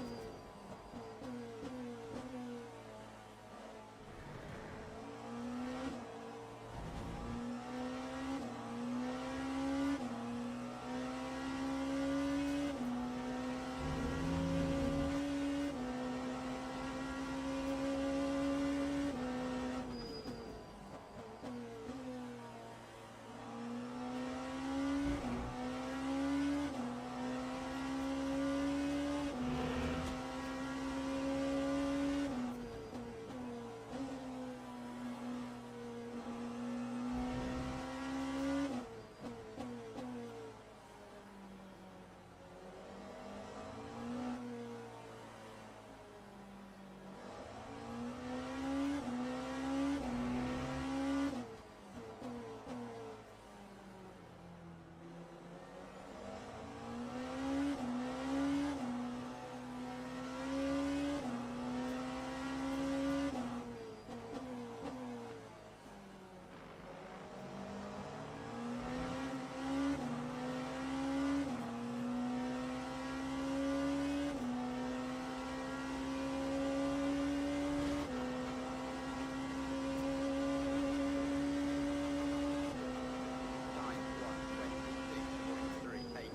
Speaker 3: Time 126.38.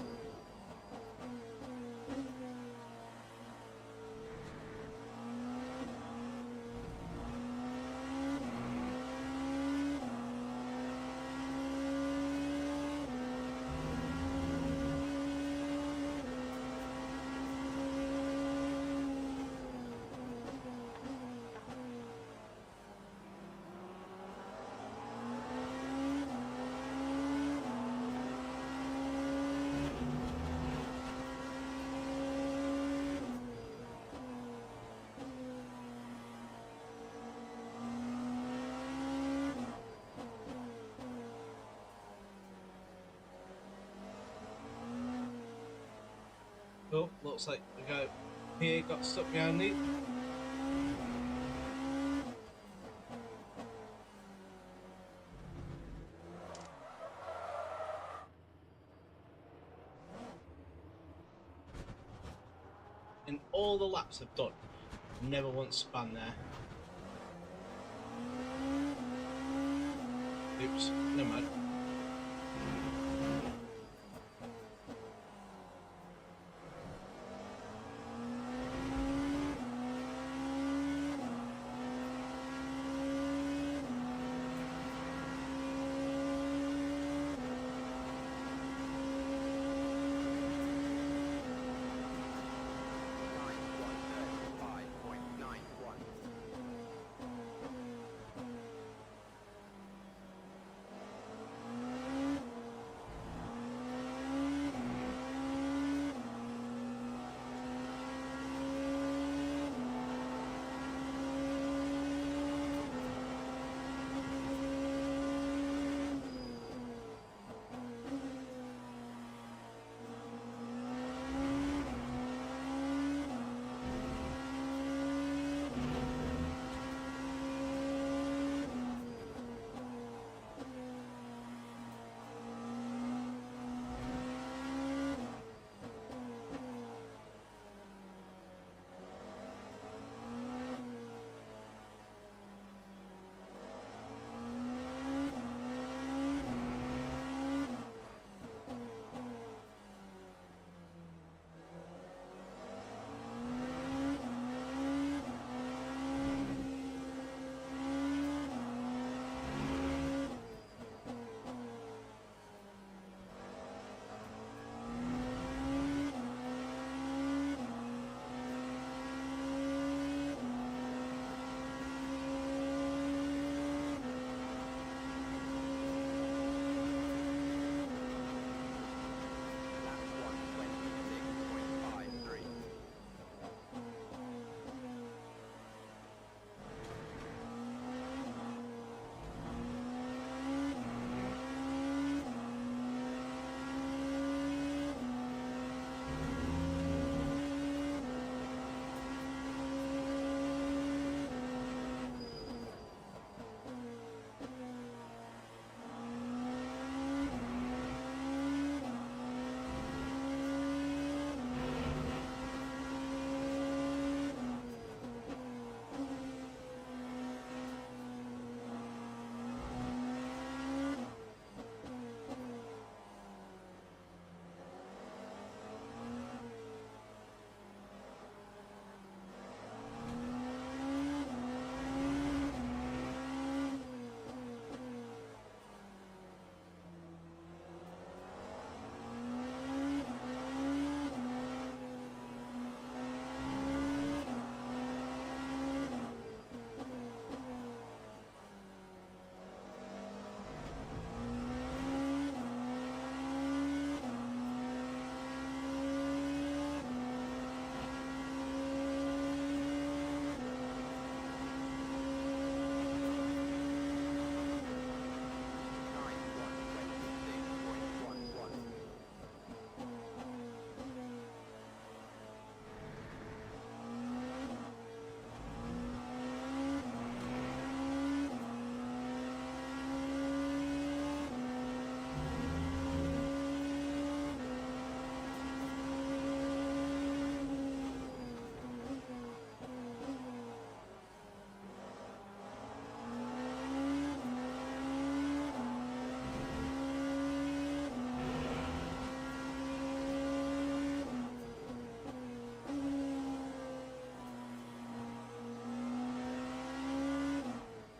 Speaker 1: oh, looks like the guy here got stuck behind me. In all the laps I've done, never once spun there. Oops, never mind.
Speaker 3: Time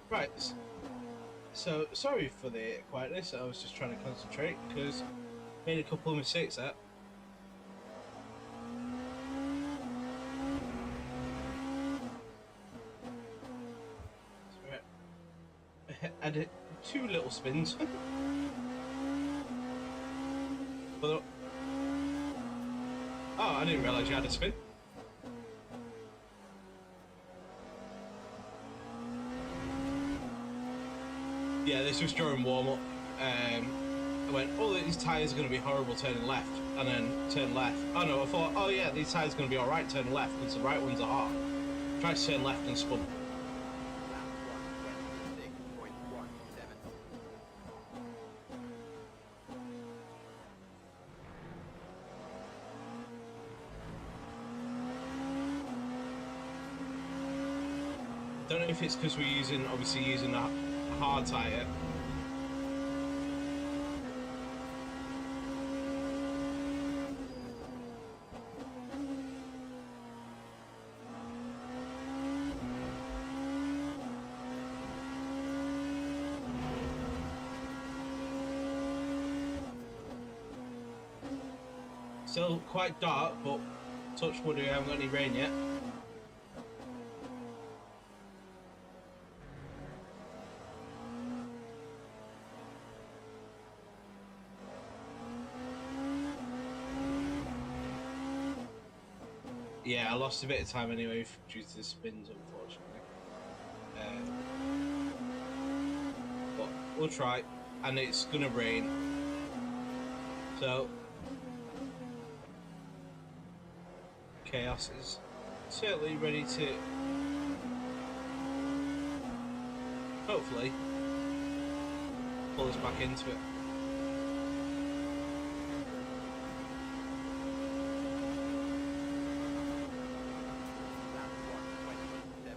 Speaker 1: Right. So sorry for the quietness. I was just trying to concentrate because made a couple of mistakes there. I did 2 little spins. But, oh, I didn't realise you had a spin. Yeah, this was during warm-up. I went, oh, these tyres are going to be horrible turning left, and then turn left. Oh no, I thought, oh yeah, these tyres are going to be alright turning left, because the right ones are hard. Tried to turn left and spun.
Speaker 3: Lap 126.17.
Speaker 1: Don't know if it's because we're obviously using a hard tyre. Still quite dark, but touch wood, we haven't got any rain yet. Yeah, I lost a bit of time anyway due to the spins, unfortunately. But we'll try, and it's gonna rain, so chaos is certainly ready to hopefully pull us back into it.
Speaker 3: Lap 127.02.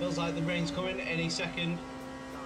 Speaker 1: Feels like the rain's coming any second.
Speaker 3: Time 1:26.13.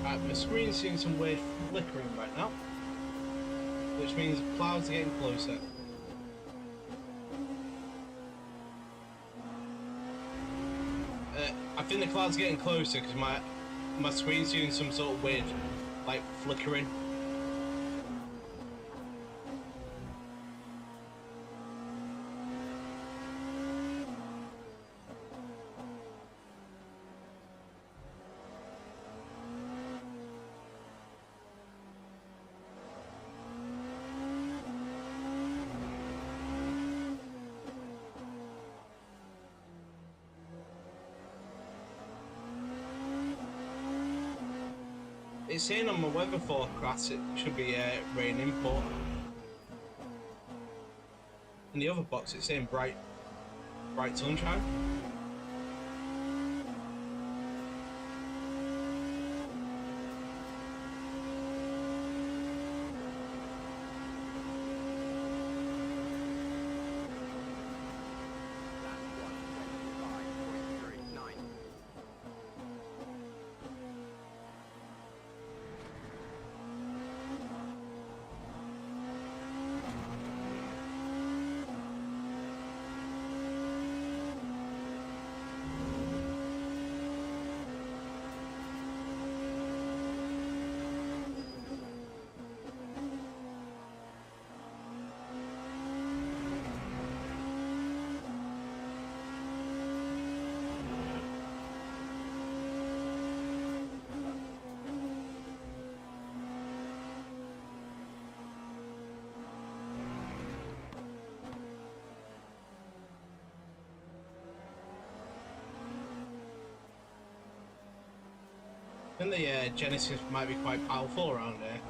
Speaker 1: Right, my screen's seeing some weird flickering right now, which means clouds are getting closer. I think the clouds are getting closer because my screen's doing some sort of weird, like, flickering. It's saying on my weather forecast it should be raining, but in the other box it's saying bright sunshine. I think the Genesis might be quite powerful around here.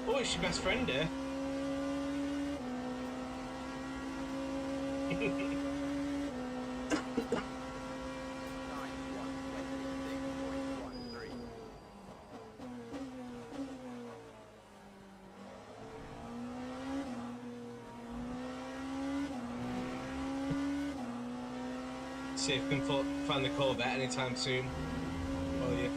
Speaker 1: Oh, it's your best friend here. See if we can find the Corvette anytime soon. Oh yeah.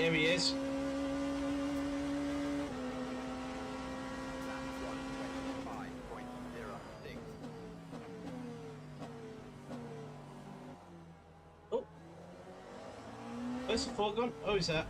Speaker 1: There he is.
Speaker 3: Lap 1:25.06.
Speaker 1: Oh. Where's the four gone? Oh, he's there.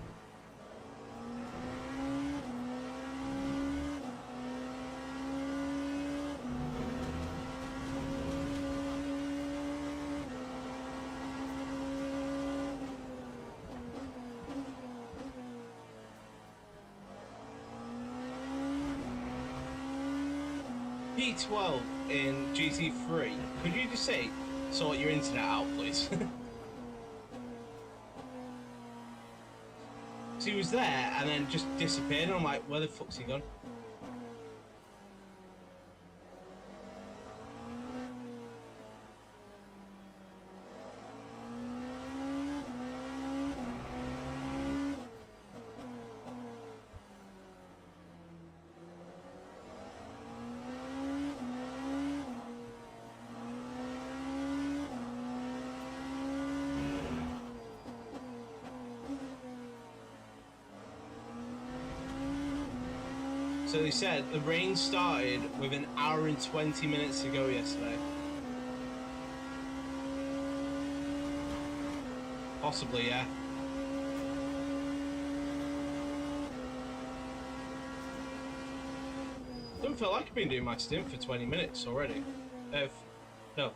Speaker 1: P12 in GT3. Could you just say, sort your internet out, please? So he was there and then just disappeared, and I'm like, where the fuck's he gone? So they said the rain started with an hour and 20 minutes to go yesterday. Possibly, yeah. Don't feel like I've been doing my stint for 20 minutes already. No,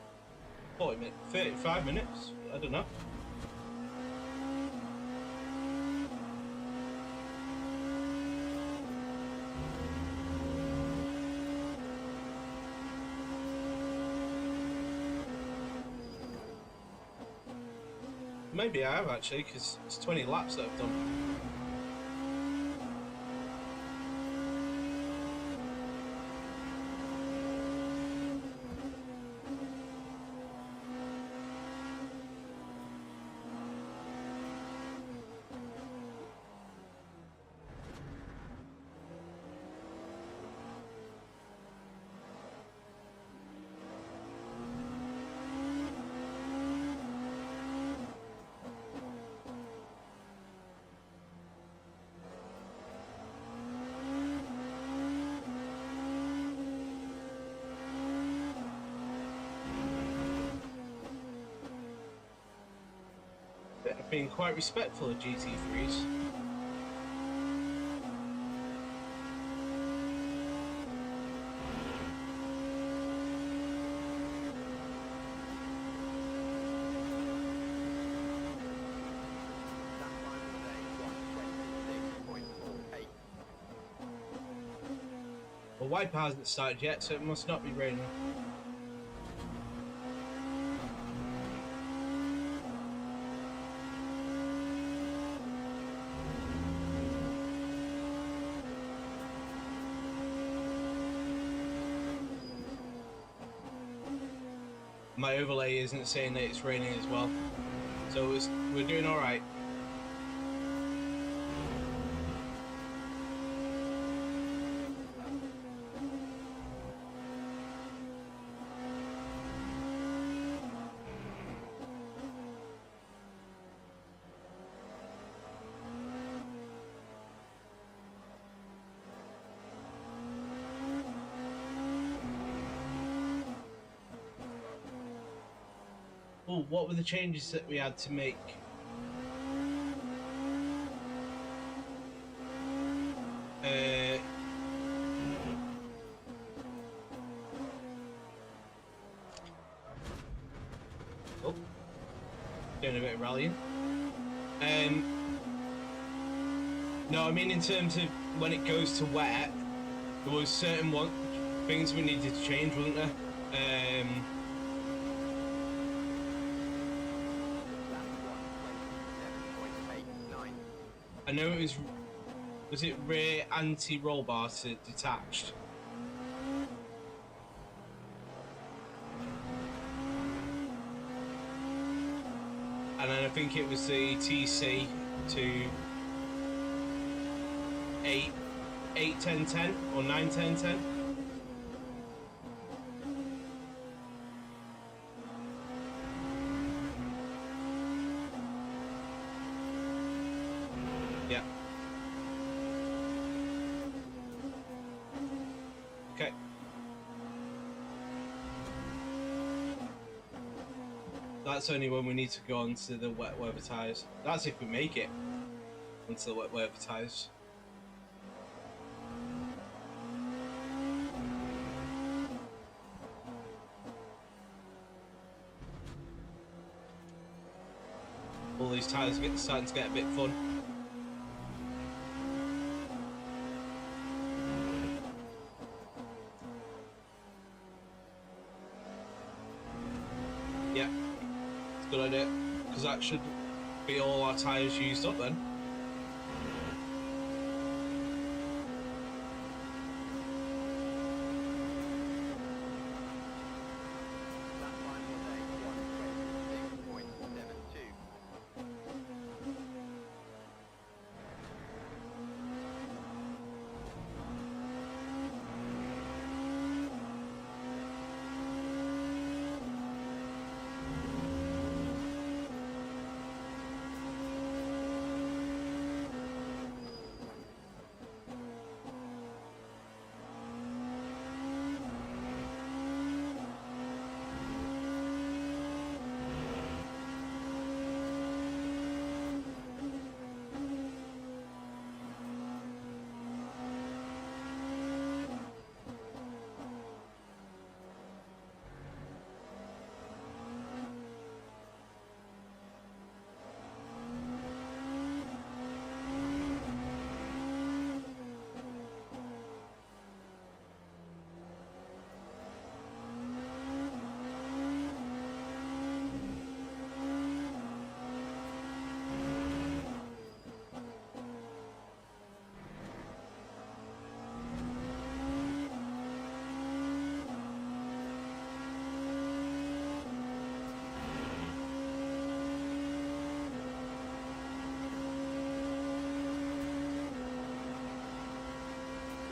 Speaker 1: 40 minutes, 35 minutes? I don't know. Maybe I have actually, because it's 20 laps that I've done. I've been quite respectful of GT3s.
Speaker 3: Lap time today 1:26.48.
Speaker 1: The wiper hasn't started yet, so it must not be raining. My overlay isn't saying that it's raining as well, so we're doing all right. Oh, what were the changes that we had to make? Oh, doing a bit of rallying. No, I mean in terms of when it goes to wet, there was certain things we needed to change, wasn't there?
Speaker 3: Lap 1:27.89.
Speaker 1: I know it was it rear anti-roll bar to detached? And then I think it was the TC to 8, 10, 10 or 9, 10, 10. Yeah. That's only when we need to go onto the wet weather tyres. That's if we make it onto the wet weather tyres. All these tyres are starting to get a bit fun. Yeah, it's a good idea, because that should be all our tyres used up then.
Speaker 3: That time was a 1:26.72.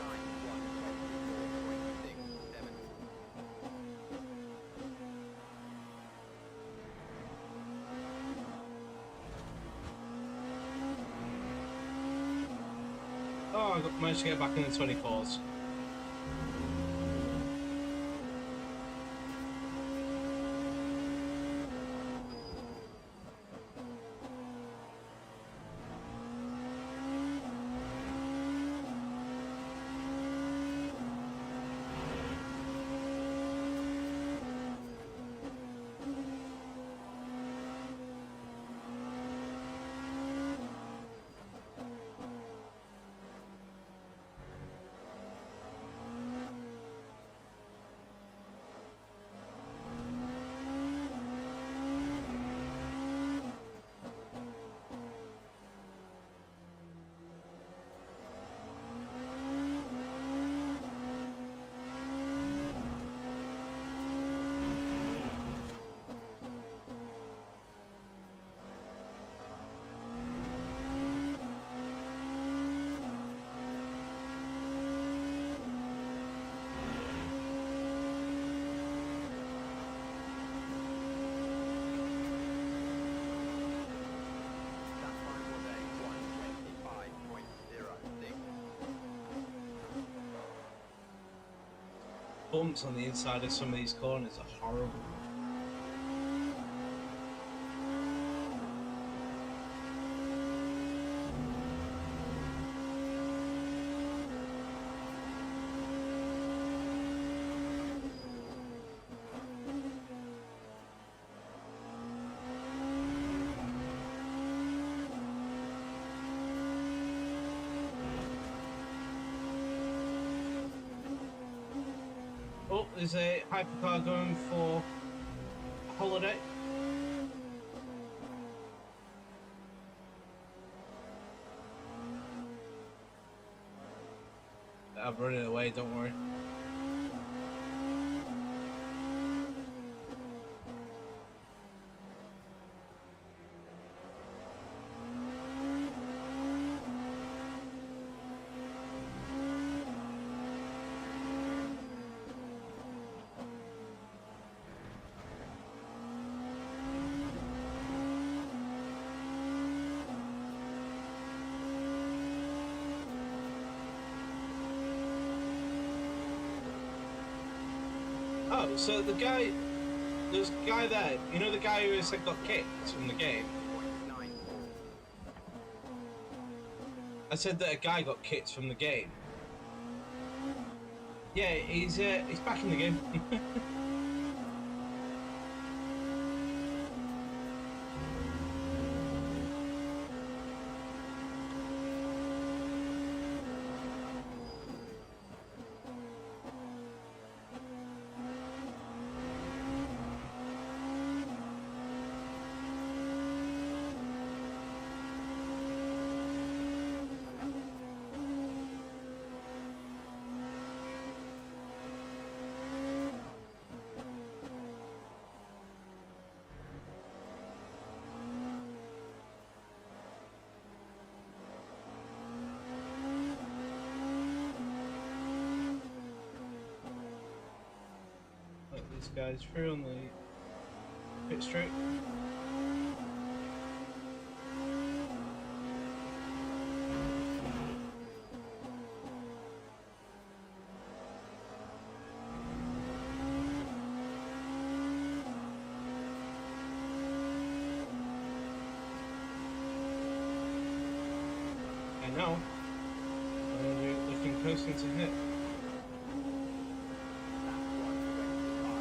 Speaker 3: Time 1:24.67.
Speaker 1: Oh, I managed to get back in the 24s.
Speaker 3: That time was a 1:25.06.
Speaker 1: Bumps on the inside of some of these corners are horrible. Oh, there's a hypercar going for a holiday. I'm running away, don't worry. Oh, so the guy There's a guy there. You know the guy who said got kicked from the game?
Speaker 3: 0.94.
Speaker 1: I said that a guy got kicked from the game. Yeah, he's back in the game. Let these guys through on the pit straight. I know. We're looking close into hit.
Speaker 3: Lap 1, 25.47.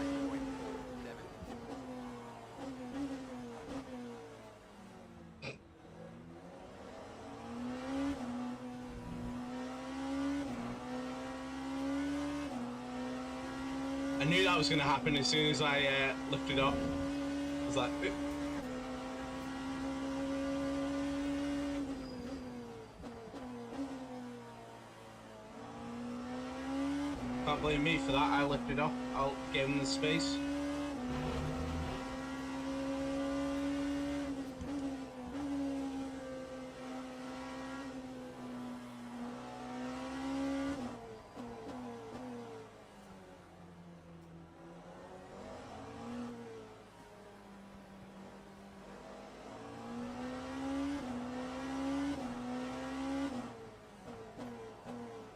Speaker 1: I knew that was going to happen as soon as I lifted up. I was like, "Oop." Can't blame me for that. I lifted up. I'll give him the space.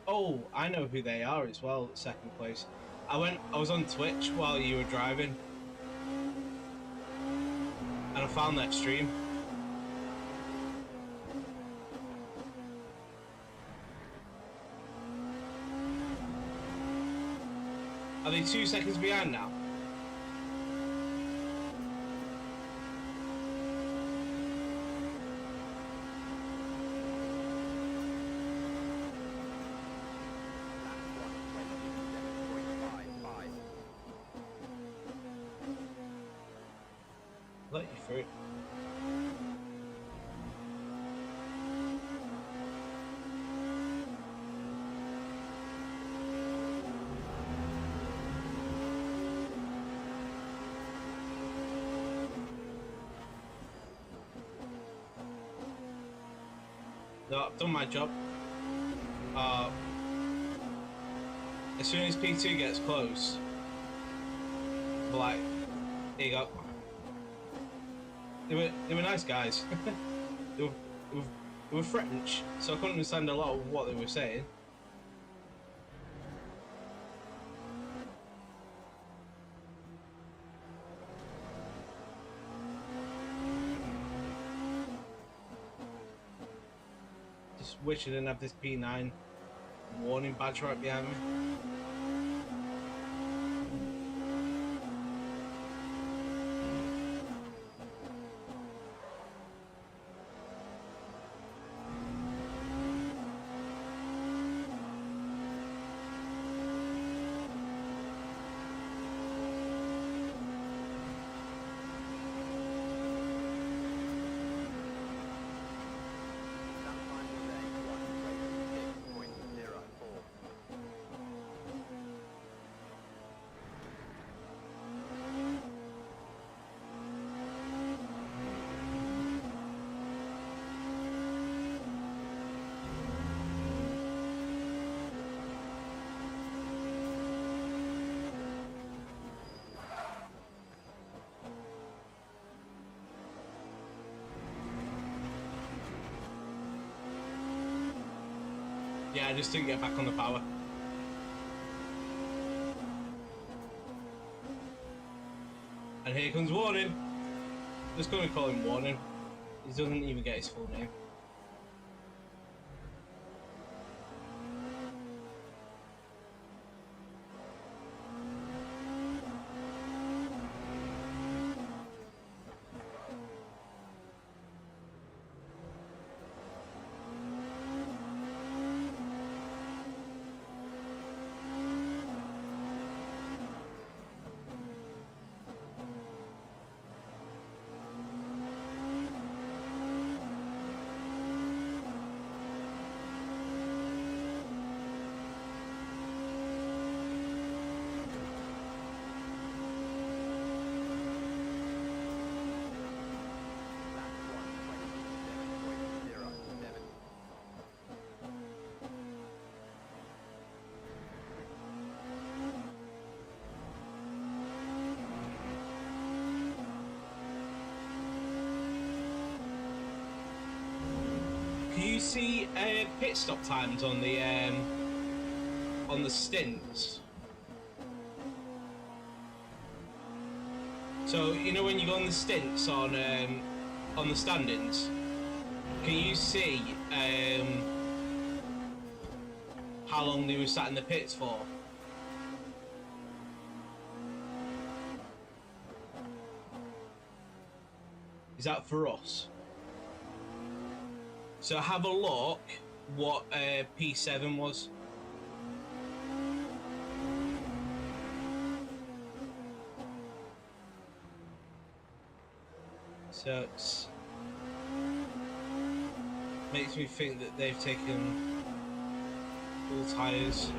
Speaker 1: Oh, I know who they are as well, second place. I was on Twitch while you were driving, and I found that stream. Are they 2 seconds behind now? Let you through. No, I've done my job. As soon as P2 gets close, we're like, here you go. They were nice guys. they were French, so I couldn't understand a lot of what they were saying. Just wish I didn't have this P9 warning badge right behind me. Yeah, I just didn't get back on the power. And here comes Warning. Just going to call him Warning. He doesn't even get his full name. Can you see pit stop times on the stints? So you know when you go on the stints on the standings, can you see how long they were sat in the pits for? Is that for us? So have a look what P7 was. So it's makes me think that they've taken full tyres.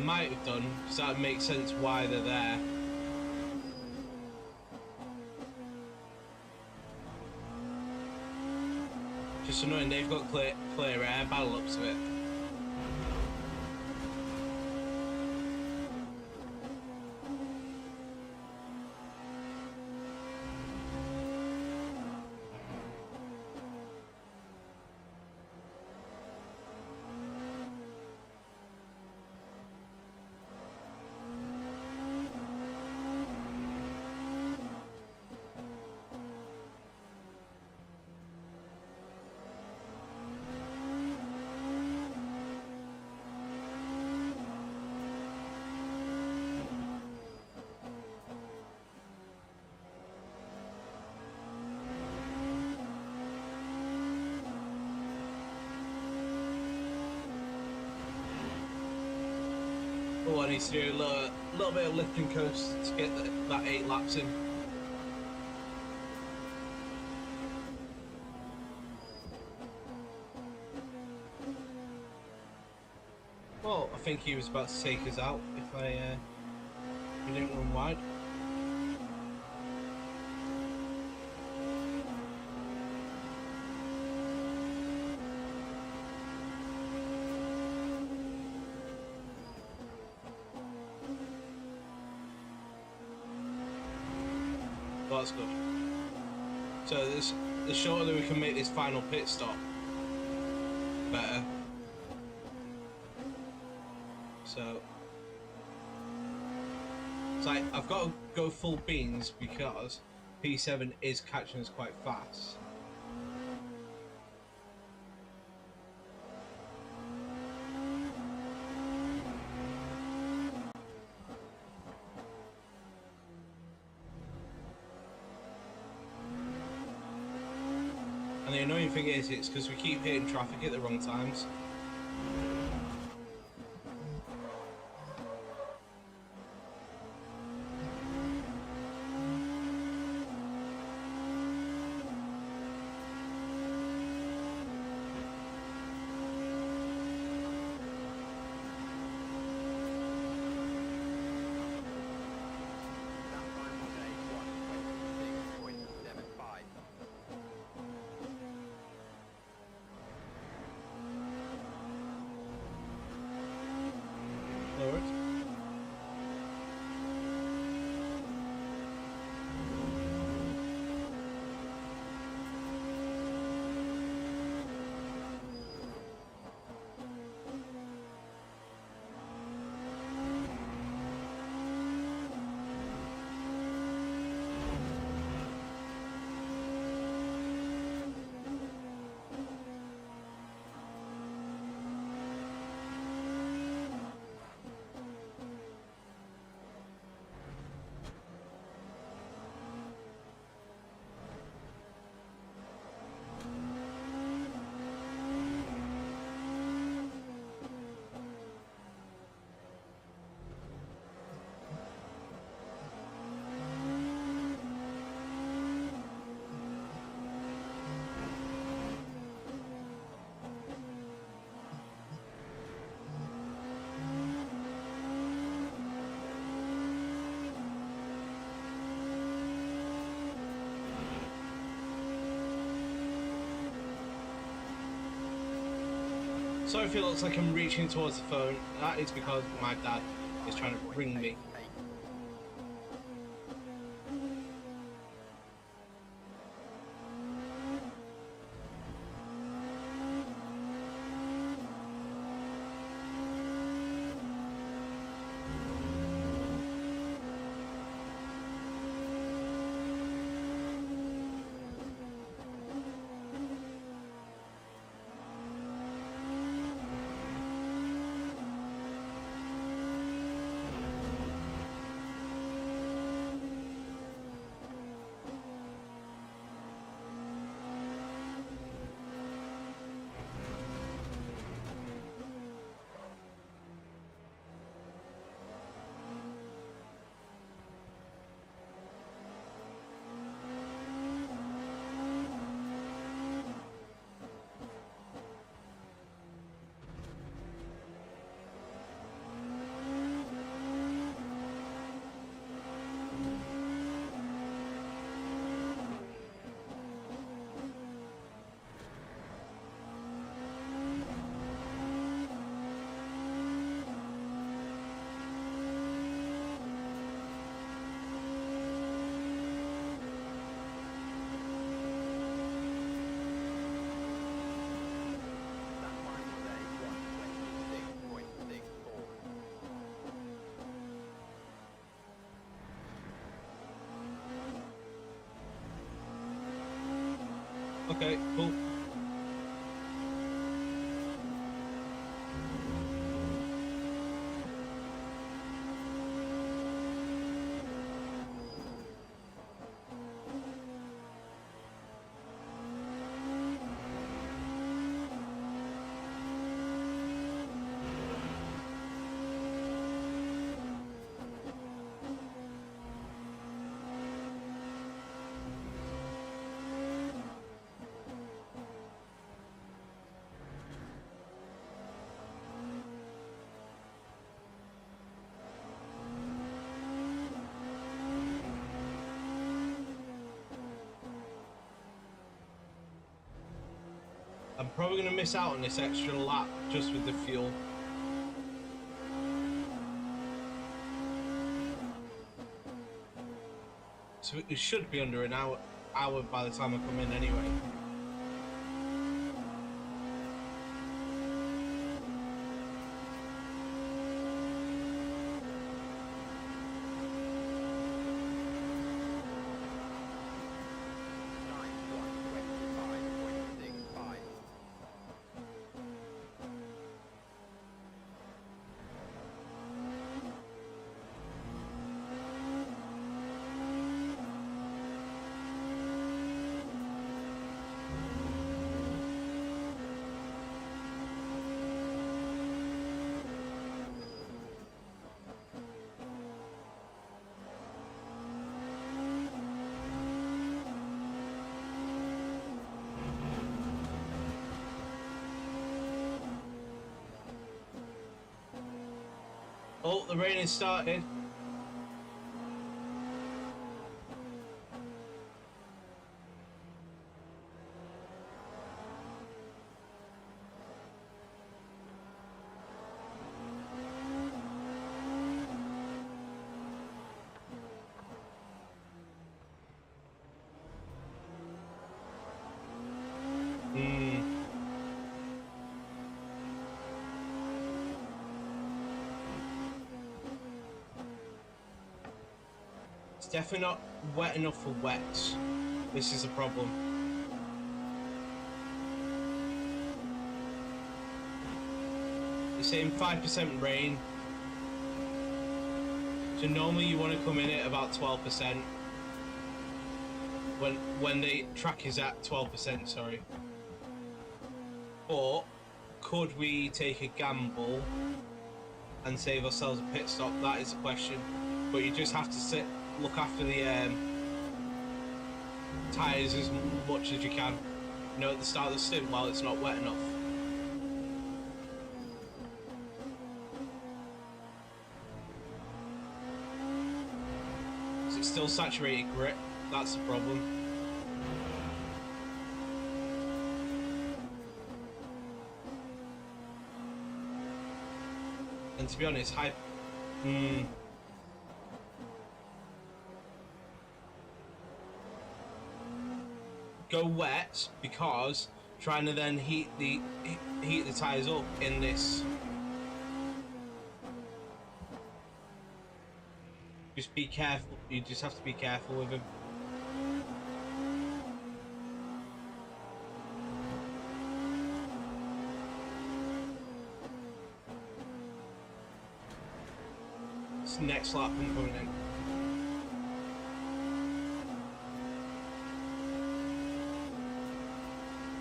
Speaker 1: Might have done, because that would make sense why they're there. Just annoying, they've got clear air by the looks of it. Oh, I need to do a little bit of lift and coast to get that 8 laps in. Well, I think he was about to take us out if we didn't run wide. Well, that's good. So the shorter that we can make this final pit stop, better. So it's like I've got to go full beans because P7 is catching us quite fast. And the annoying thing is, it's because we keep hitting traffic at the wrong times. Sorry if it looks like I'm reaching towards the phone. That is because my dad is trying to ring me. Okay, cool. I'm probably going to miss out on this extra lap just with the fuel. So it should be under an hour by the time I come in anyway. Oh, the rain has started. It's definitely not wet enough for wets. This is a problem. It's saying 5% rain. So normally you want to come in at about 12%. When the track is at 12%, sorry. Or could we take a gamble and save ourselves a pit stop? That is the question. But you just have to look after the tyres as much as you can. You know, at the start of the stint while it's not wet enough. It's still saturated grit. That's the problem. And to be honest, go wet, because trying to then heat the tires up in this. Just be careful. You just have to be careful with him. It's next lap I'm coming in.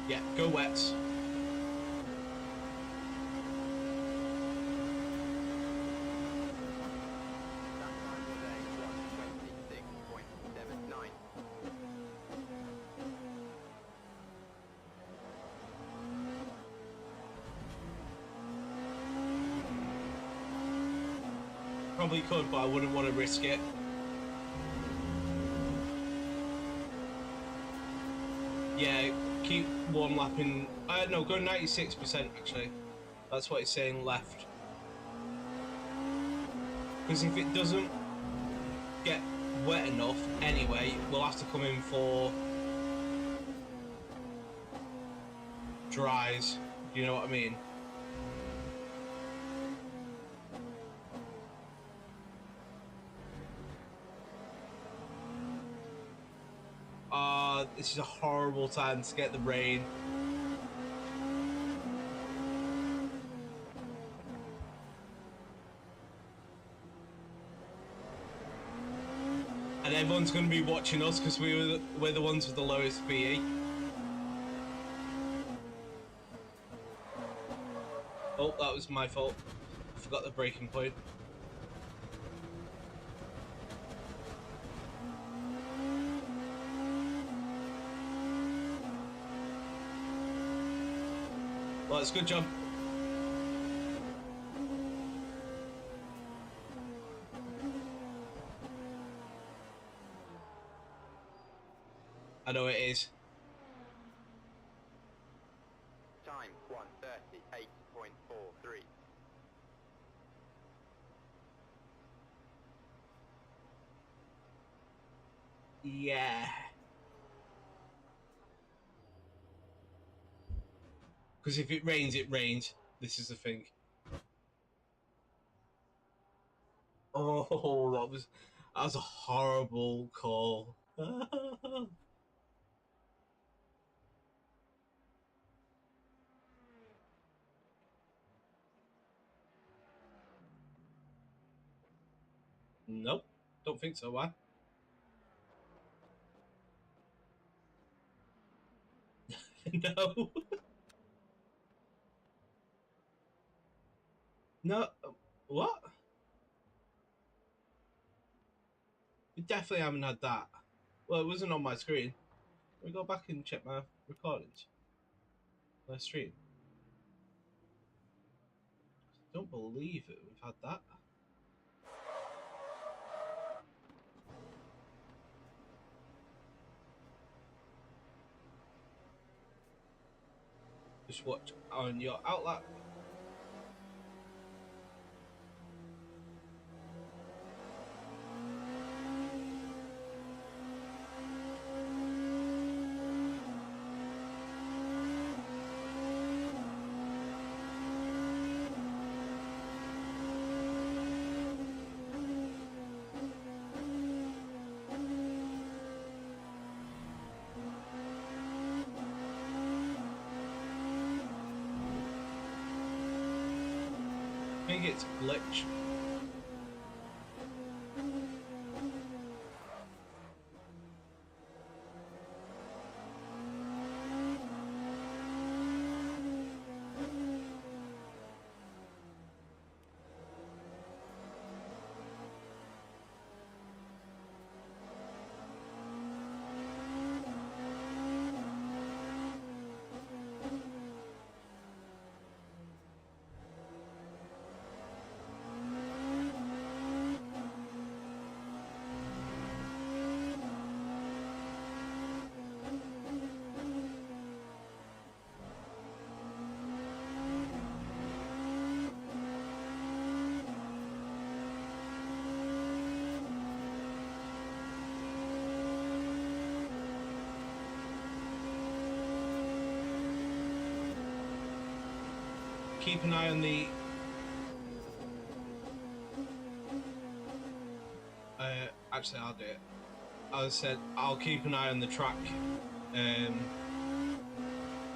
Speaker 1: Yeah, go wet.
Speaker 3: That time today, 126.79.
Speaker 1: Probably could, but I wouldn't want to risk it. Yeah, keep warm lapping. No, go 96% actually. That's what it's saying left. Because if it doesn't get wet enough anyway, we'll have to come in for dries. Do you know what I mean? This is a horrible time to get the rain. And everyone's going to be watching us because we're the ones with the lowest PE. Oh, that was my fault. I forgot the braking point. Well, it's a good job. I know it is.
Speaker 3: Time 138.43.
Speaker 1: Yeah. Because if it rains, it rains. This is the thing. Oh, that was a horrible call. Nope, don't think so. Why? No. No. What? We definitely haven't had that. Well, it wasn't on my screen. Let me go back and check my recordings. My stream. Don't believe it. We've had that. Just watch on your outlet. I think it's a glitch. keep an eye on the. Actually, I'll do it. I said I'll keep an eye on the track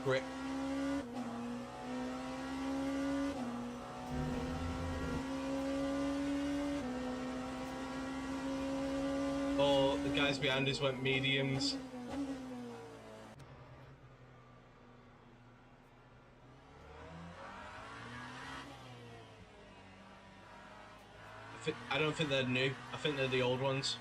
Speaker 1: grip. Oh, the guys behind us went mediums. I don't think they're new. I think they're the old ones.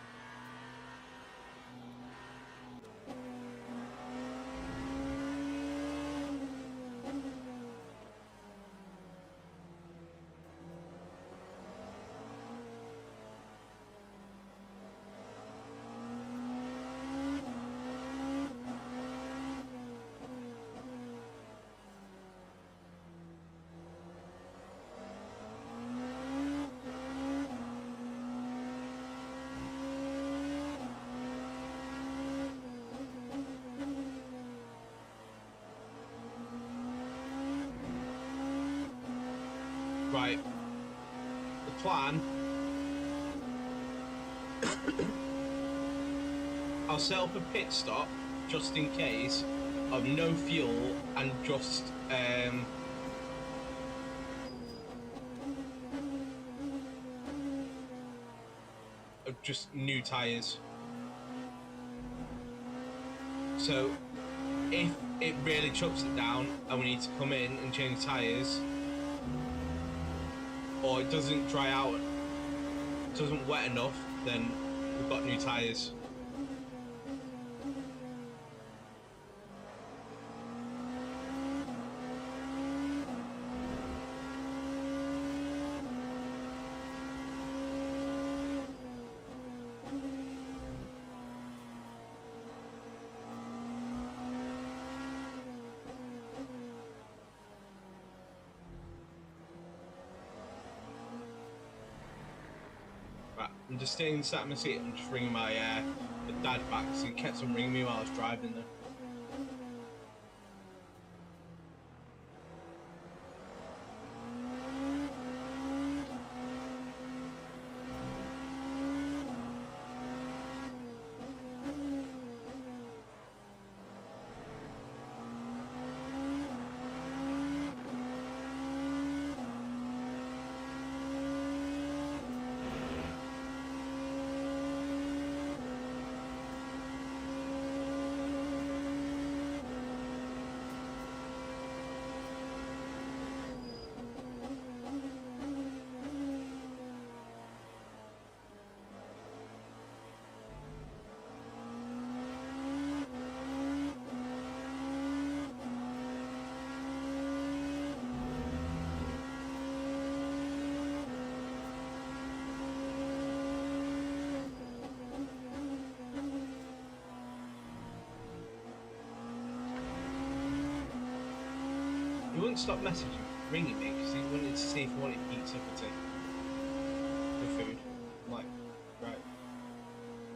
Speaker 1: Right. The plan. I'll set up a pit stop just in case of no fuel and just new tires. So if it really chucks it down and we need to come in and change tires, or it doesn't dry out, it doesn't wet enough, then we've got new tires. I'm just staying sat in my seat and just ringing my dad back, so he kept on ringing me while I was driving there. He wouldn't stop ringing me because he wanted to see if he wanted pizza for tea. For food. I'm like, right.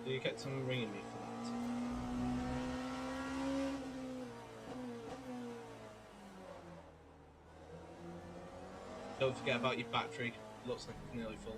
Speaker 1: So you kept on ringing me for that. Don't forget about your battery. Looks like it's nearly full.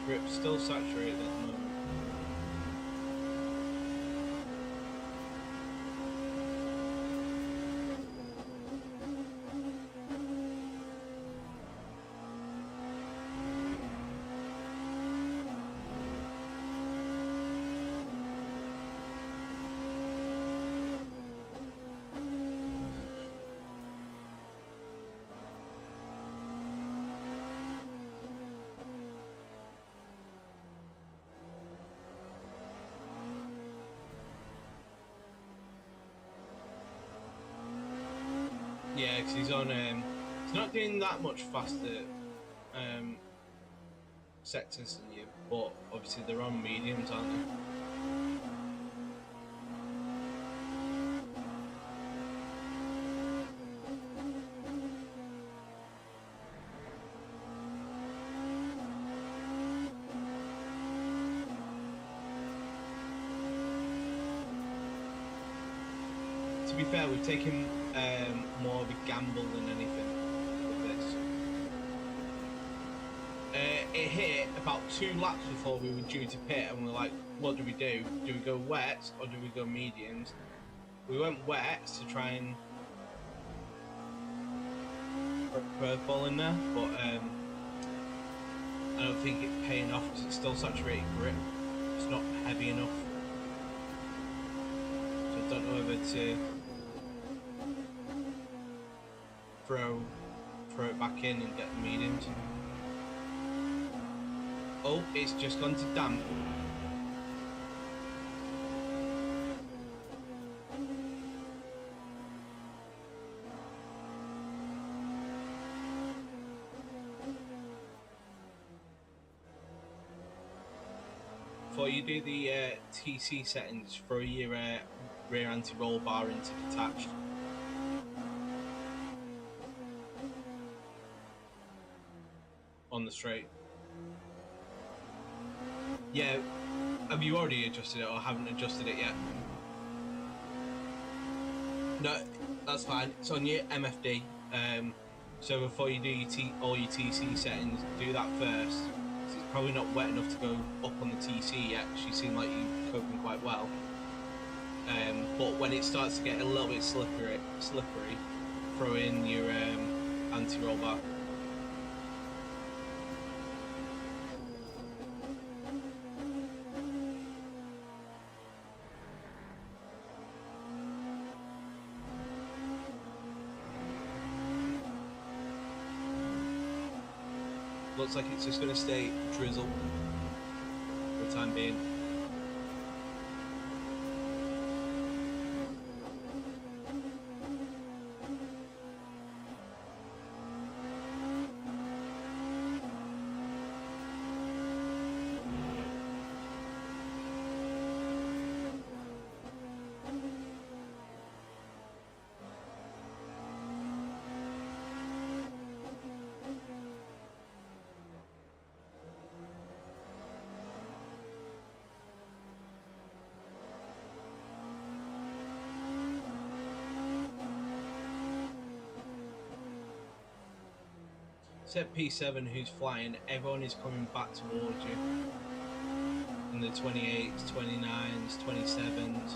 Speaker 1: Grip's still saturated at the moment. because he's on. He's not doing that much faster sectors than you, but obviously they're on mediums, aren't they? To be fair, we've taken more of a gamble than anything with this. It hit about 2 laps before we were due to pit, and we're like, what do we do? Do we go wet or do we go mediums? We went wet to try and put a curveball in there, but I don't think it's paying off because it's still saturated grip. It's not heavy enough. So I don't know whether to throw it back in and get the mediums. Oh, it's just gone to damp. Before you do the TC settings, throw your rear anti-roll bar into detached. On the straight. Yeah, have you already adjusted it or haven't adjusted it yet? No, that's fine. It's on your MFD. So before you do all your TC settings, do that first. It's probably not wet enough to go up on the TC yet, because you seem like you're coping quite well. But when it starts to get a little bit slippery, throw in your anti-roll bar. Looks like it's just going to stay drizzle for the time being. Except P7 who's flying, everyone is coming back towards you. In the 28s, 29s, 27s.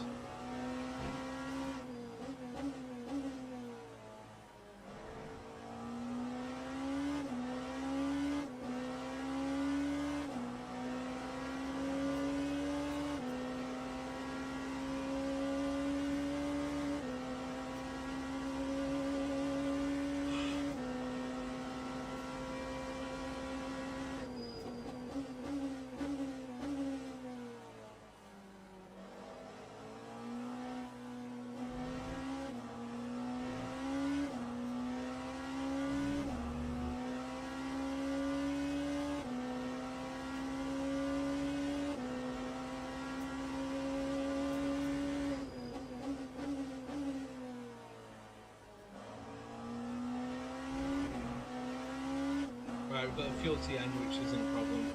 Speaker 1: Right, we've got a fuel to the end, which isn't a problem.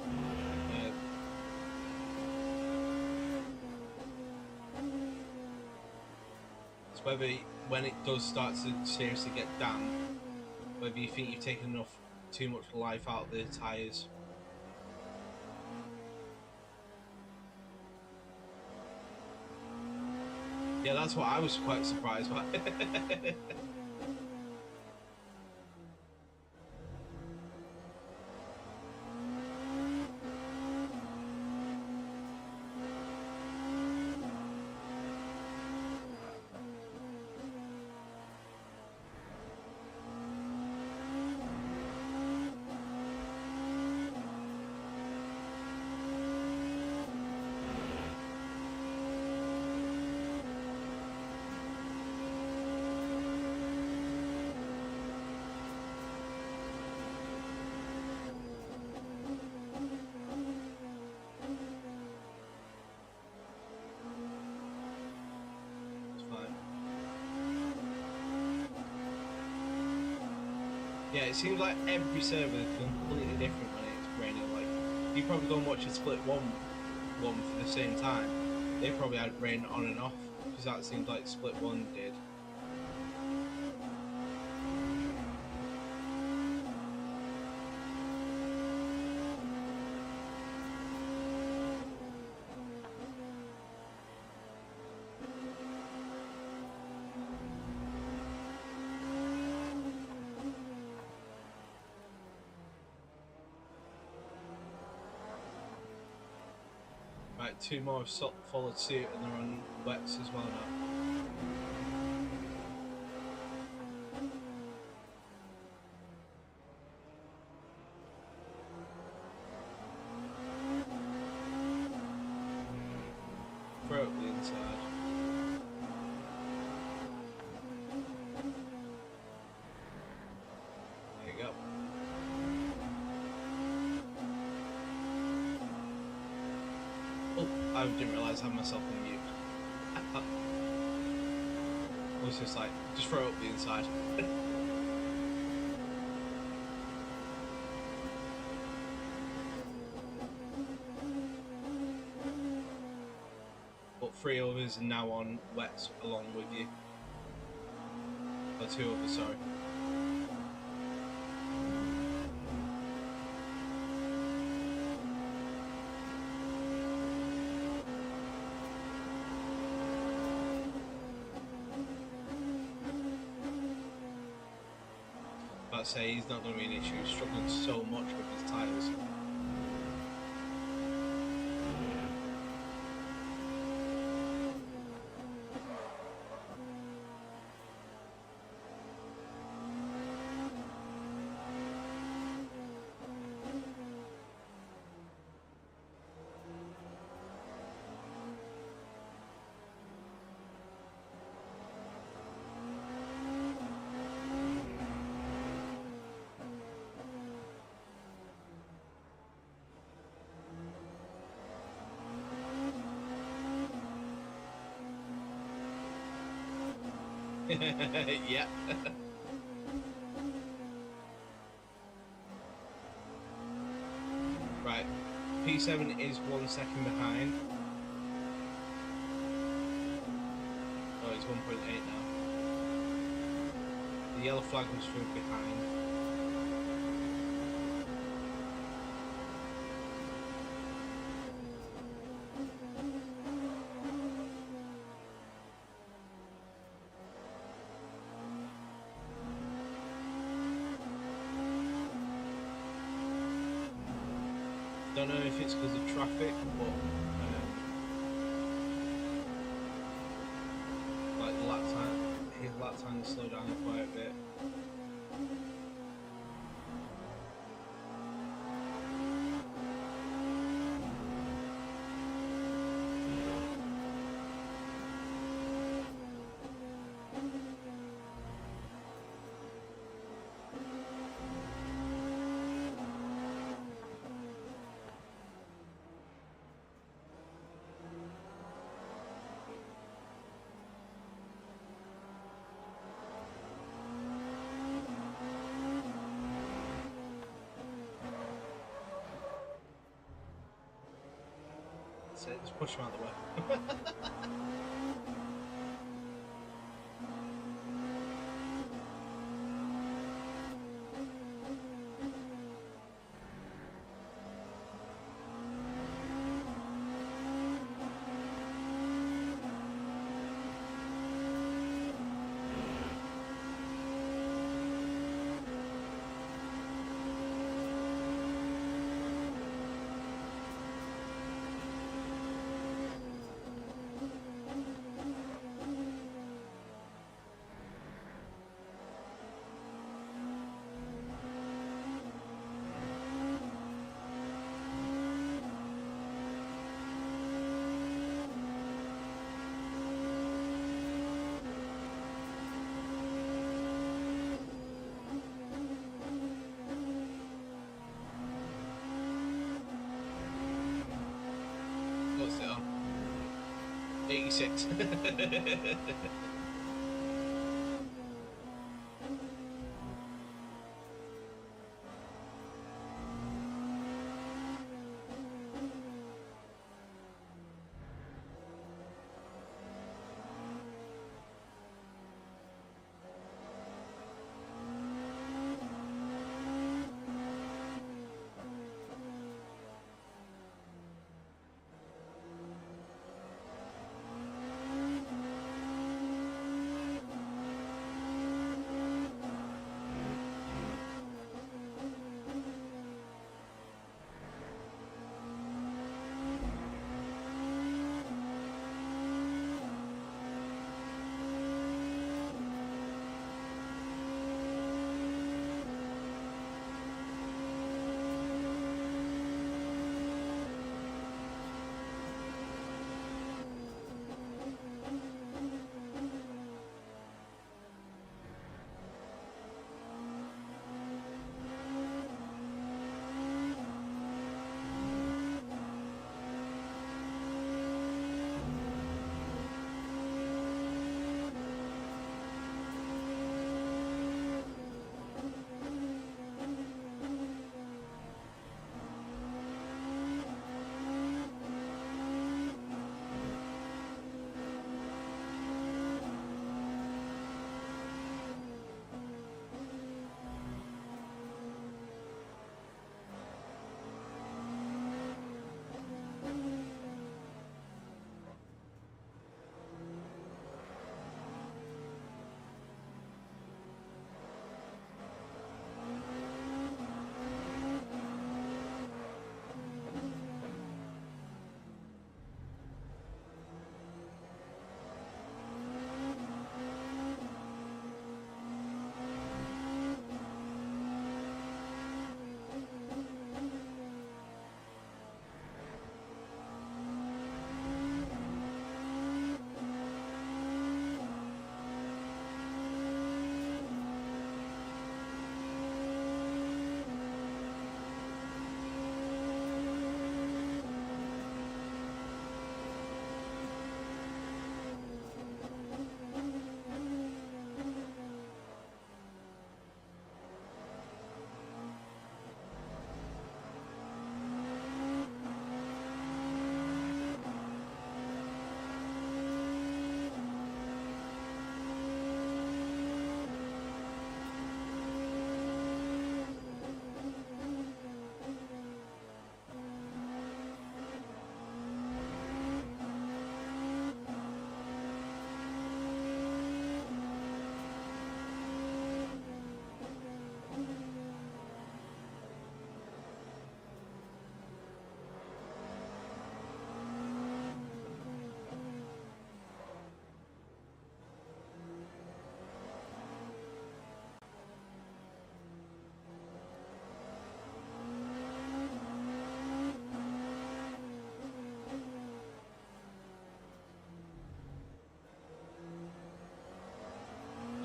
Speaker 1: It's whether, when it does start to seriously get damp, whether you think you've taken too much life out of the tyres. Yeah, that's what I was quite surprised by. Yeah, it seems like every server is completely different when it's raining. Like, you probably go and watch a split one for the same time. They probably had rain on and off, because that seems like split one did. Right, two more have followed suit, and they're on wets as well now. Throw up the inside. There you go. Oh, I didn't realise I had myself on mute. I was just like, just throw up the inside. But 3 others are now on wets along with you. Or 2 others, sorry. I'd say he's not going to be an issue. He's struggling so much with his tyres. Yeah. Right. P7 is 1 second behind. Oh, he's 1.8 now. The yellow flag was from behind. Don't know if it's because of traffic, but like the lap time, his lap time has slowed down quite a bit. That's it, just push him out of the way. What's it on? 86.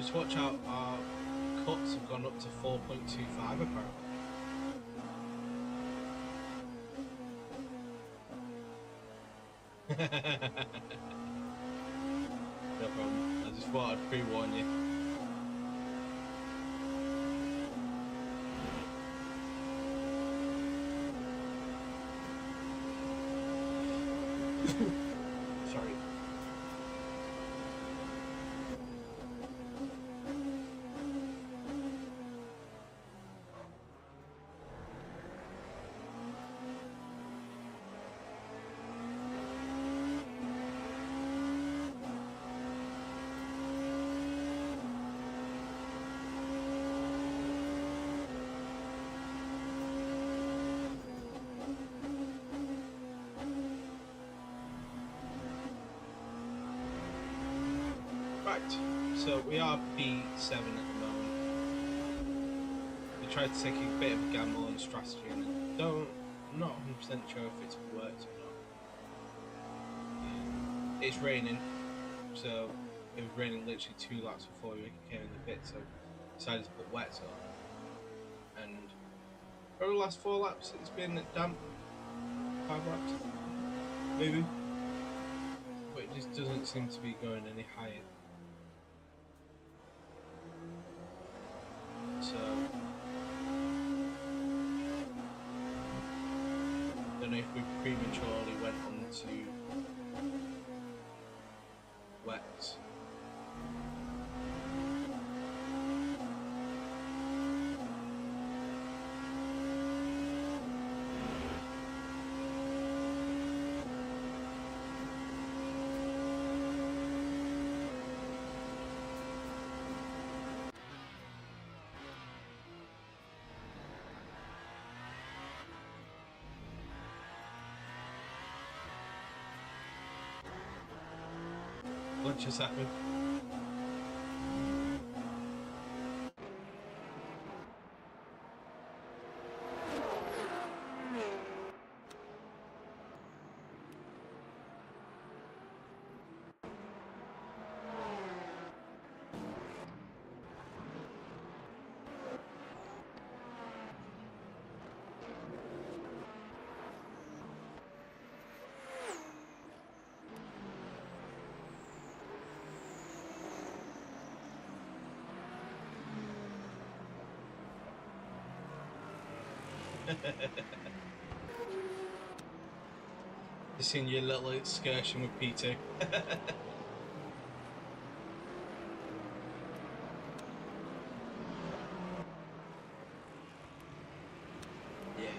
Speaker 1: just watch out, our cuts have gone up to 4.25 apparently. No problem. I just thought I'd pre-warn you. Sorry. Right, so we are P7 at the moment. We tried to take a bit of a gamble on strategy, and I'm not 100% sure if it's worked or not. It's raining, so it was raining literally 2 laps before we came in the pit, so decided to put wets on. And over the last 4 laps, it's been damp. 5 laps, maybe, but it just doesn't seem to be going any higher. So don't know if we prematurely went on to wet. What just happened? Just seen your little excursion with P2. Yeah.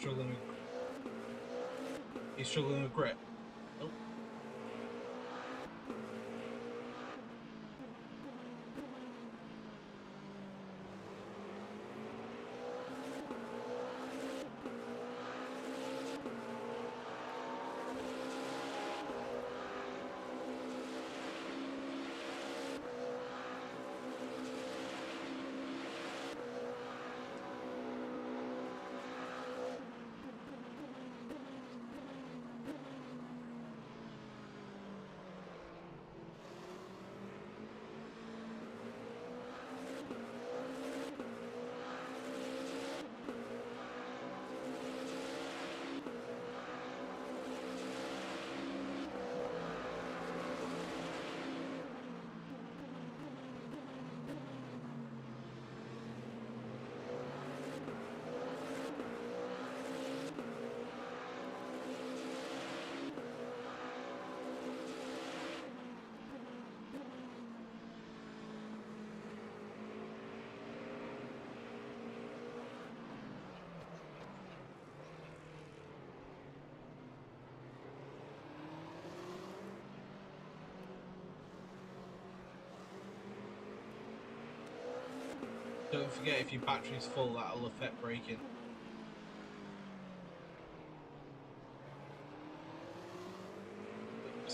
Speaker 1: struggling with. He's struggling with grip. Oh. Don't forget, if your battery's full, that'll affect braking.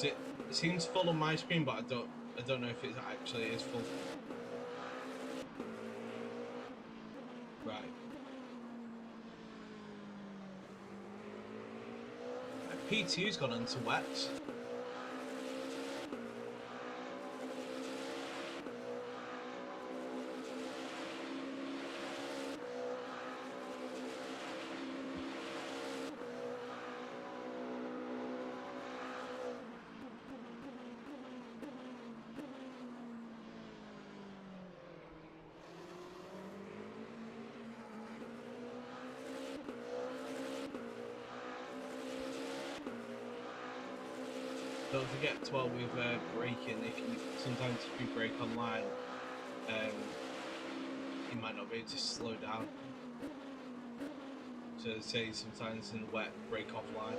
Speaker 1: It seems full on my screen, but I don't know if it actually is full. Right. P2's gone into wets. Don't forget as well with braking, sometimes if you brake online, you might not be able to slow down. So say sometimes in wet, brake offline.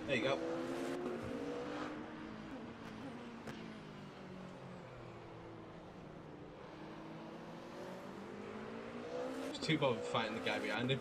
Speaker 1: There you go. It's too bothered fighting the guy behind him.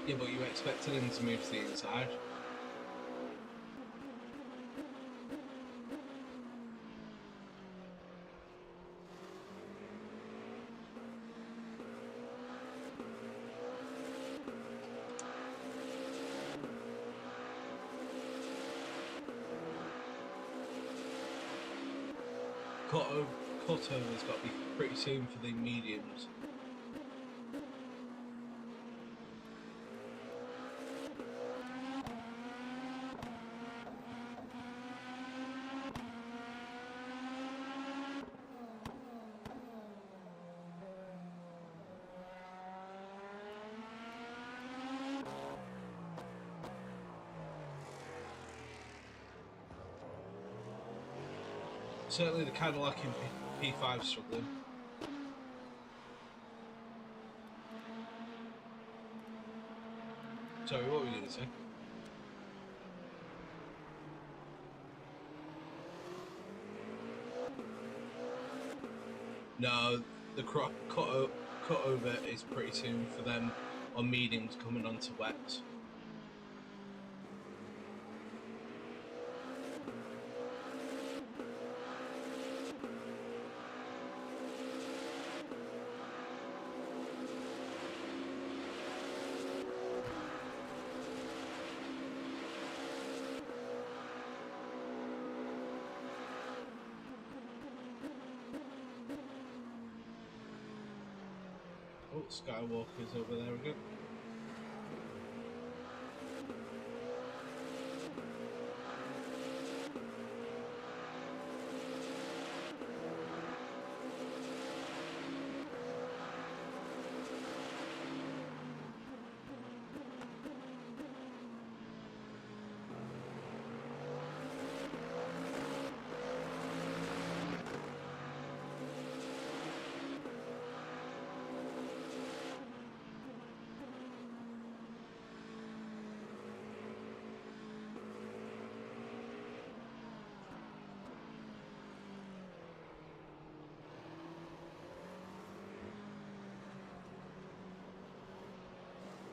Speaker 1: Yeah, but you expected him to move to the inside. Cutover's got to be pretty soon for the mediums. Certainly the Cadillac in P5 struggling. Sorry, what were you going to say? No, the cutover is pretty soon for them on mediums coming onto wets. Oh, Skywalker's over there again.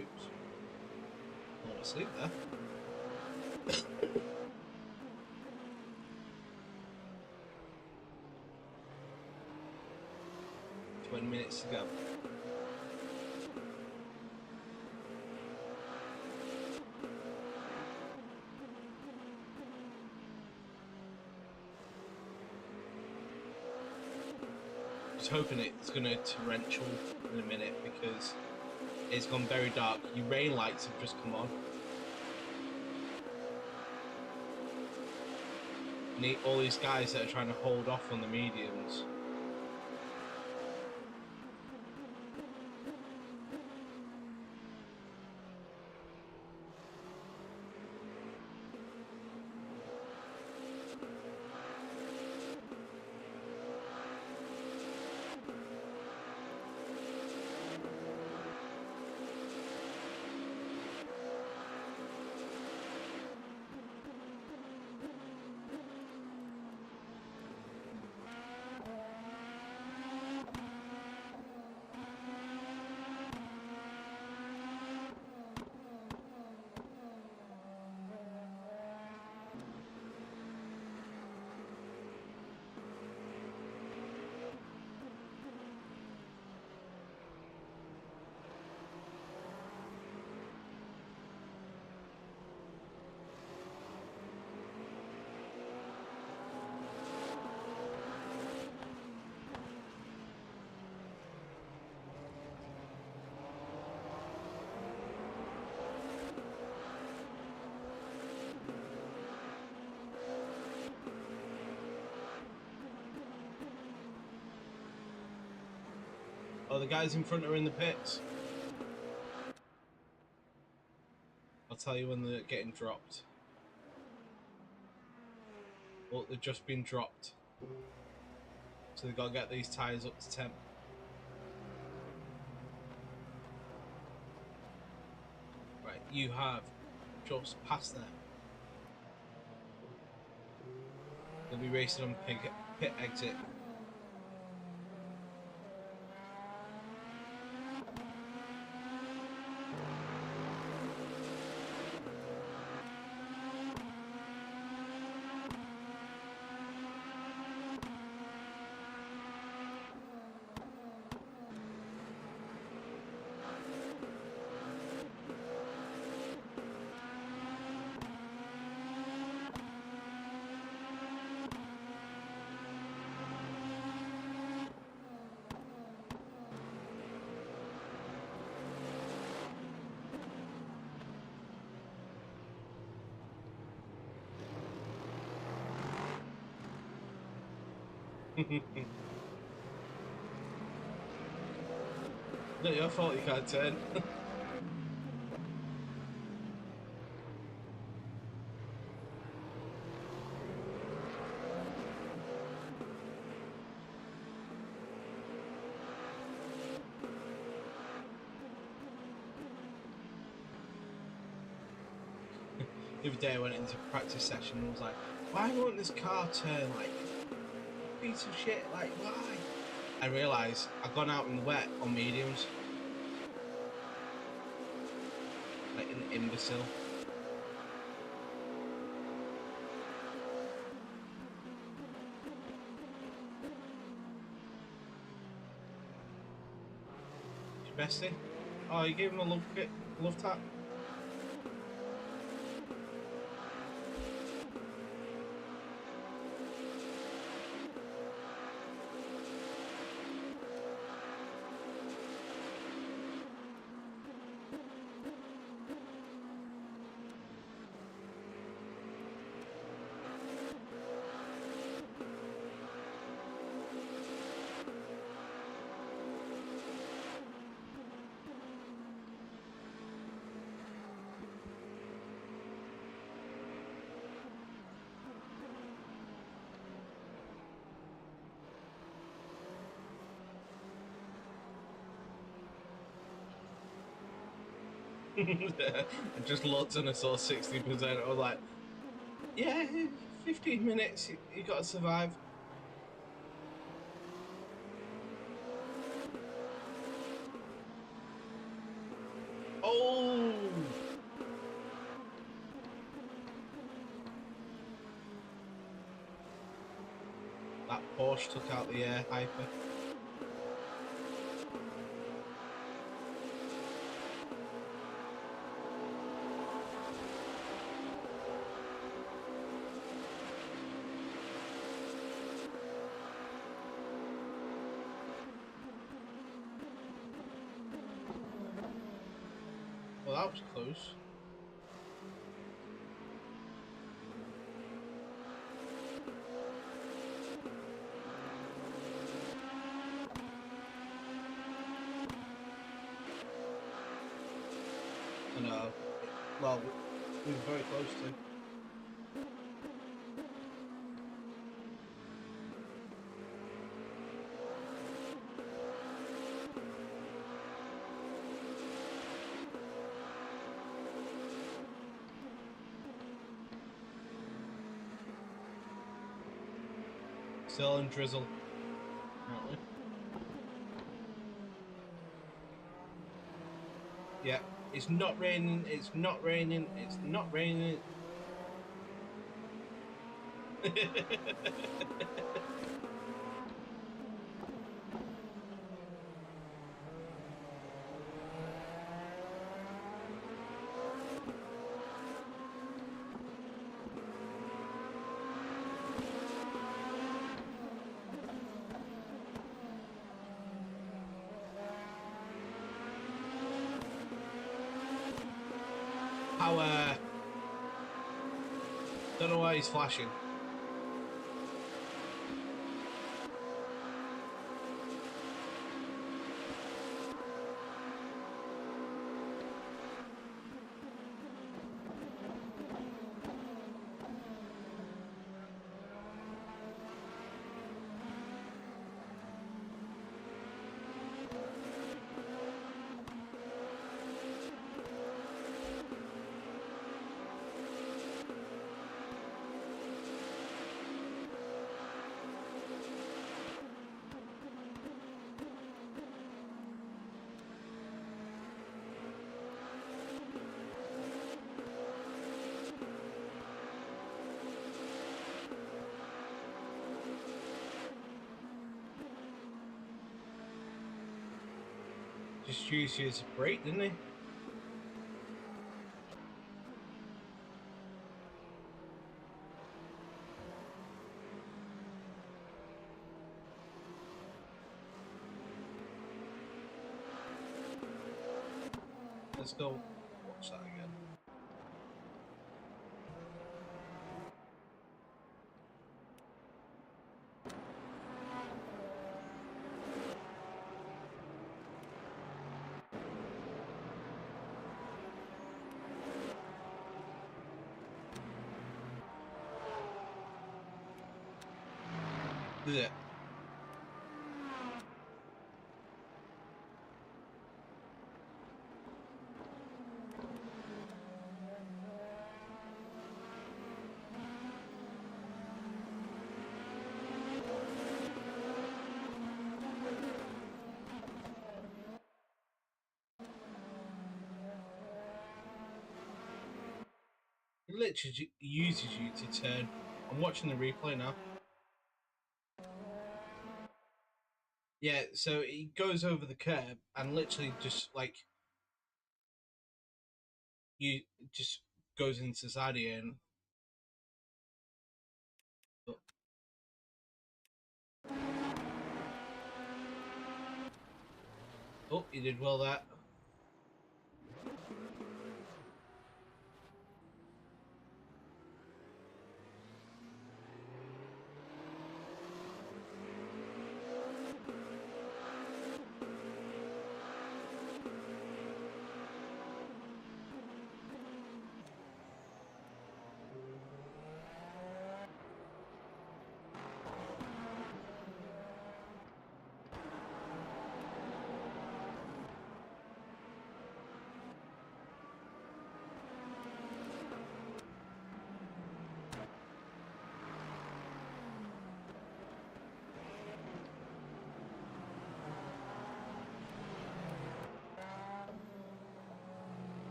Speaker 1: Oops. Fall asleep there. 20 minutes to go. Just hoping it's going to torrential in a minute because it's gone very dark. Your rain lights have just come on. Need all these guys that are trying to hold off on the mediums. Oh, the guys in front are in the pits. I'll tell you when they're getting dropped. Well, they've just been dropped. So they've got to get these tyres up to temp. Right, you have just passed them. They'll be racing on pit exit. Not your fault you can't turn. The other day I went into a practice session and was like, why won't this car turn? Like, piece of shit, like, why? I realised I've gone out in the wet on mediums. Like an imbecile. Your bestie? Oh, you gave him a love tap? And just loads and I saw 60%. I was like, yeah, 15 minutes, you gotta survive. Oh! That Porsche took out the Hyper. Well, that was close. I know. Well, we were very close to. Still in drizzle, apparently. Yeah, it's not raining, it's not raining, it's not raining. How, don't know why he's flashing. Just used his brake, didn't he? Let's go watch that again. Is it? It literally uses you to turn. I'm watching the replay now. Yeah, so he goes over the curb and literally just like you just goes into the side of you and oh, he did well there.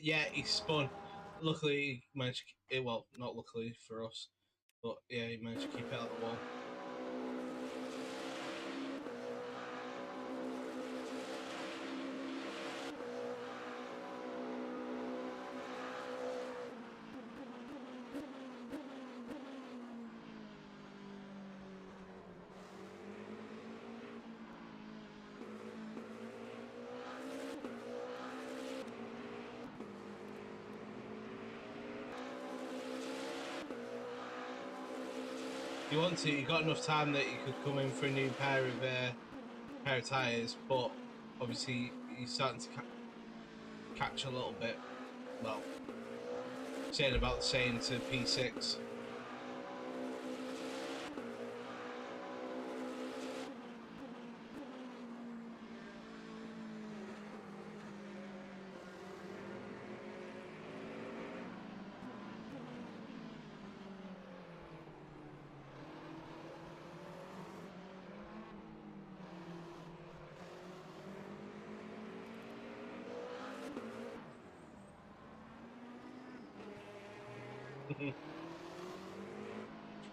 Speaker 1: Yeah, he spun. Luckily, he managed to, well, not luckily for us, but yeah, he managed to keep it out of the wall. You want to, you got enough time that you could come in for a new pair of tyres, but obviously he's starting to catch a little bit. Well, saying about the same to P6.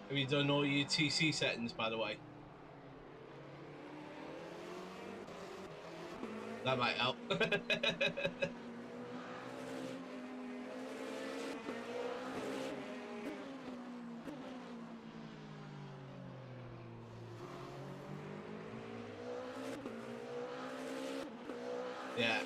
Speaker 1: Have you done all your TC settings, by the way? That might help. Yeah.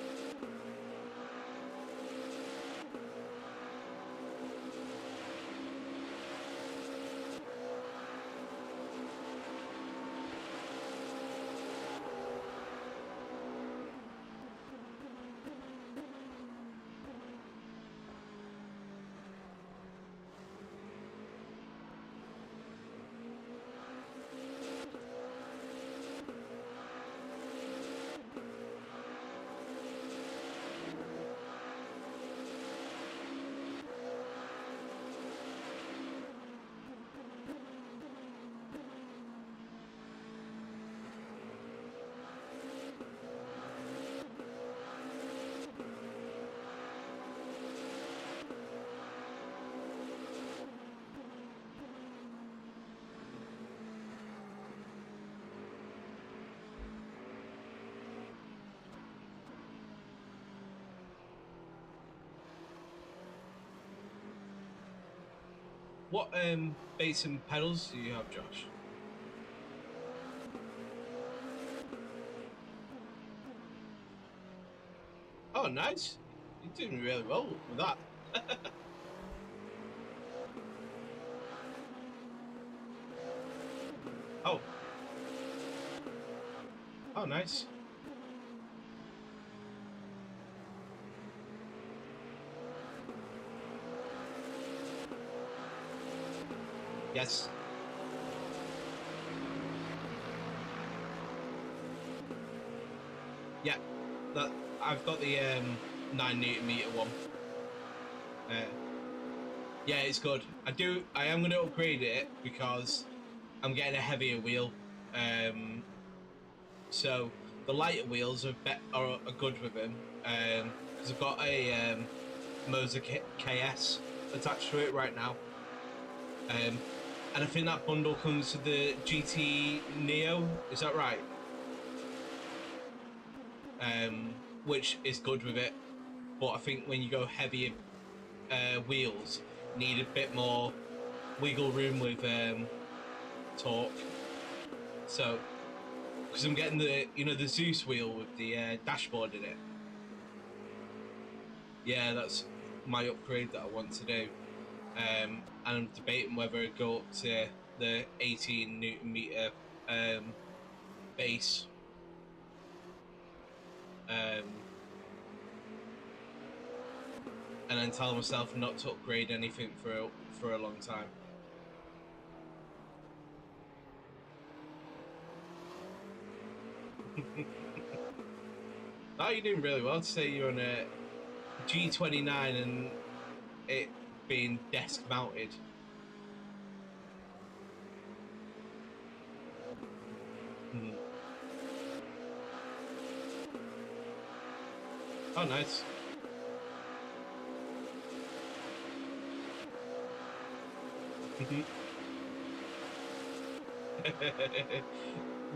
Speaker 1: What bass and pedals do you have, Josh? Oh, nice. You're doing really well with that. Oh. Oh, nice. Yes. Yeah, that I've got the 9 Nm one. Yeah, it's good. I am going to upgrade it because I'm getting a heavier wheel. So the lighter wheels are good with them. Because I've got a Moza KS attached to it right now. And I think that bundle comes with the GT Neo. Is that right? Which is good with it. But I think when you go heavier wheels, need a bit more wiggle room with torque. So, because I'm getting the Zeus wheel with the dashboard in it. Yeah, that's my upgrade that I want to do. And I'm debating whether I go up to the 18 Newton meter base. And then tell myself not to upgrade anything for a long time. Oh, you're doing really well to say you're on a G29 and it being desk mounted. Hmm. Oh, nice.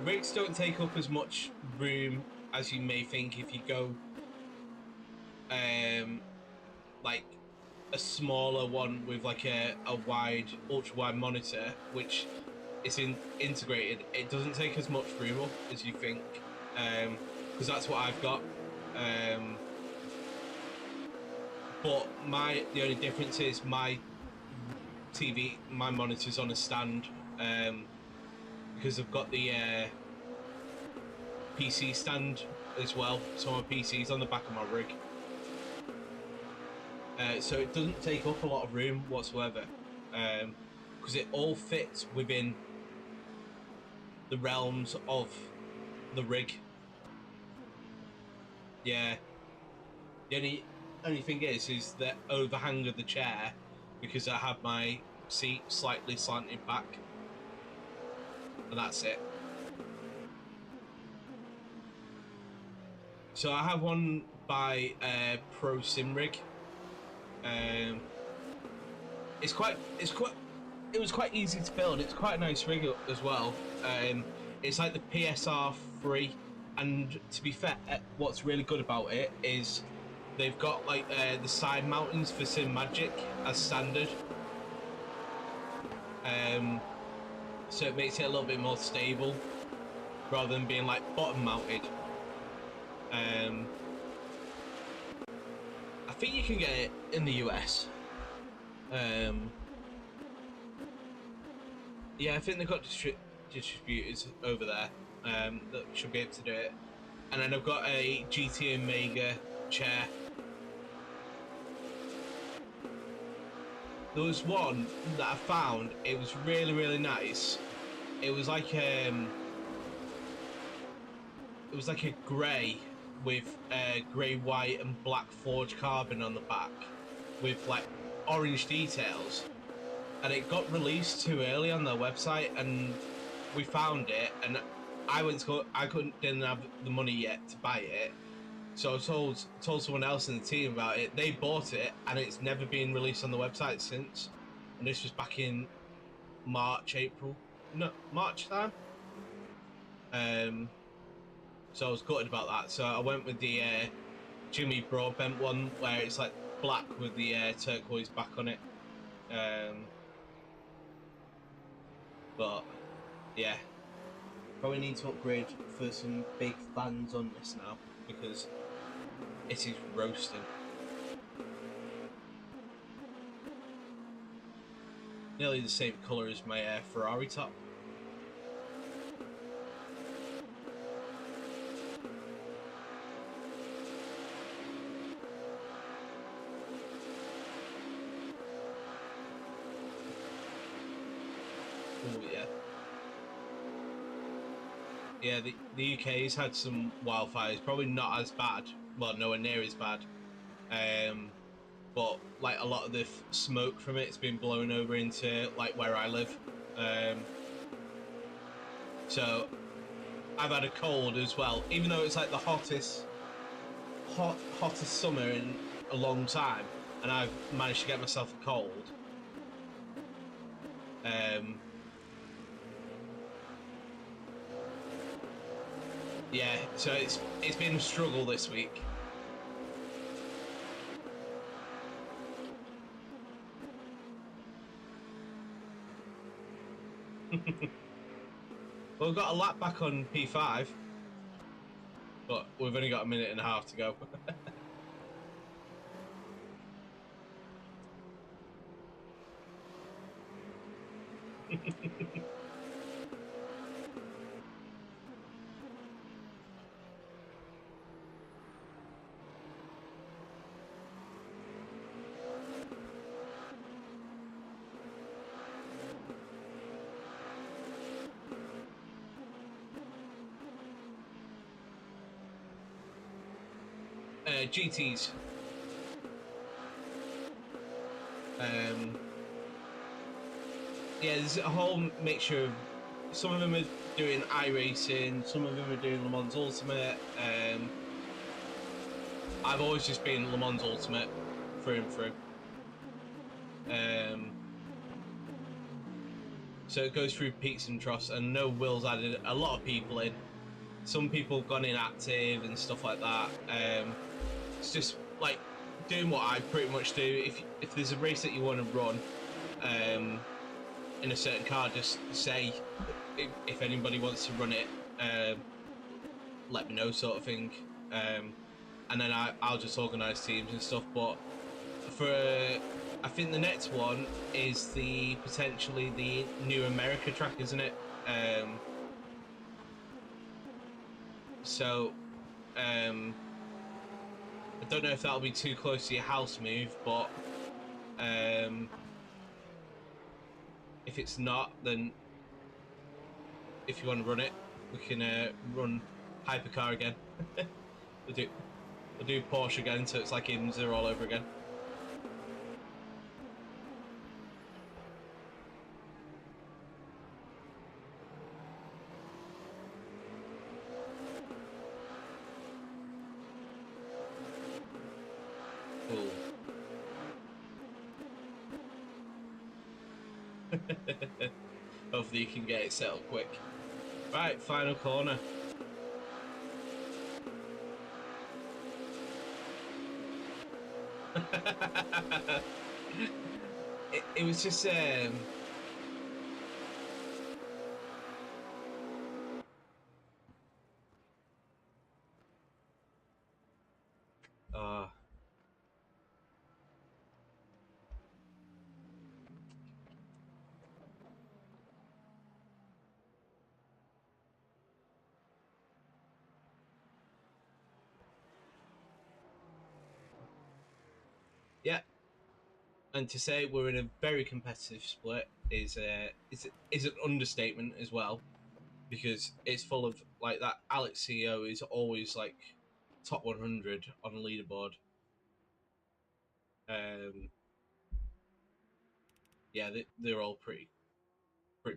Speaker 1: Rigs don't take up as much room as you may think if you go like a smaller one with like a wide ultra wide monitor which is integrated. It doesn't take as much room up as you think, because that's what I've got. But the only difference is my monitor's on a stand, because I've got the PC stand as well, so my PC's on the back of my rig. So it doesn't take up a lot of room whatsoever, because it all fits within the realms of the rig. Yeah. The only thing is the overhang of the chair, because I have my seat slightly slanted back, and that's it. So I have one by Pro Sim Rig. It was quite easy to build. It's quite a nice rig as well. It's like the PSR 3, and to be fair, what's really good about it is they've got like the side mountings for Sim Magic as standard. So it makes it a little bit more stable rather than being like bottom mounted. I think you can get it in the US. Yeah, I think they've got distributors over there that should be able to do it. And then I've got a GT Omega chair. There was one that I found. It was really, really nice. It was like a grey with grey, white, and black forged carbon on the back, with like orange details. And it got released too early on their website, and we found it. And I didn't have the money yet to buy it, so I told someone else in the team about it. They bought it, and it's never been released on the website since. And this was back in March time. So I was gutted about that. So I went with the Jimmy Broadbent one, where it's like black with the turquoise back on it. But yeah, probably need to upgrade for some big fans on this now, because it is roasting. Nearly the same colour as my Ferrari top. Oh yeah. Yeah, the UK's had some wildfires, probably not as bad. Well, nowhere near as bad. But like a lot of the smoke from it's been blown over into like where I live. So I've had a cold as well, even though it's like the hottest summer in a long time, and I've managed to get myself a cold. Yeah, so it's been a struggle this week. Well, we've got a lap back on P5, but we've only got a minute and a half to go. GTs. Yeah, there's a whole mixture of. Some of them are doing iRacing, some of them are doing Le Mans Ultimate. I've always just been Le Mans Ultimate through and through. So it goes through peaks and troughs, and no Will's added a lot of people in. Some people have gone inactive and stuff like that. It's just like doing what I pretty much do. If there's a race that you want to run in a certain car, just say if anybody wants to run it, let me know, sort of thing. And then I'll just organise teams and stuff. But for I think the next one is potentially the New America track, isn't it? So I don't know if that'll be too close to your house move, but if it's not, then if you want to run it, we can run Hypercar again. we'll do Porsche again, so it's like IMSA all over again. Cool. Hopefully you can get it set up quick. Right, final corner. it was just yeah. And to say we're in a very competitive split is an understatement as well, because it's full of like that. Alex CEO is always like top 100 on a leaderboard. Yeah, they're all pretty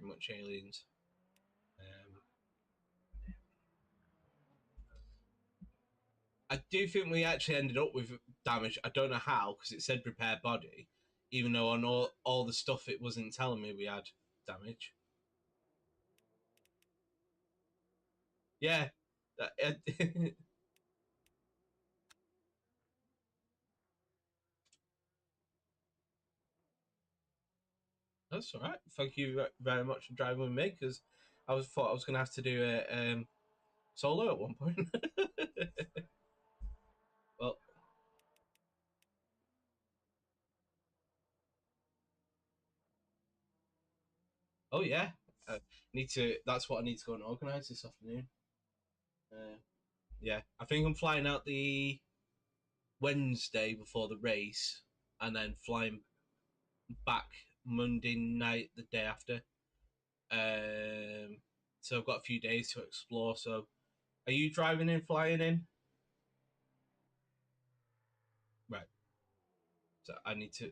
Speaker 1: much aliens. I do think we actually ended up with damage. I don't know how, because it said repair body, even though on all the stuff it wasn't telling me we had damage. Yeah. That's all right. Thank you very much for driving with me, because thought I was going to have to do a solo at one point. Well, oh yeah. Need to. That's what I need to go and organise this afternoon. Yeah, I think I'm flying out the Wednesday before the race, and then flying back Monday night the day after. So I've got a few days to explore. So, are you driving in, flying in? Right. So I need to. I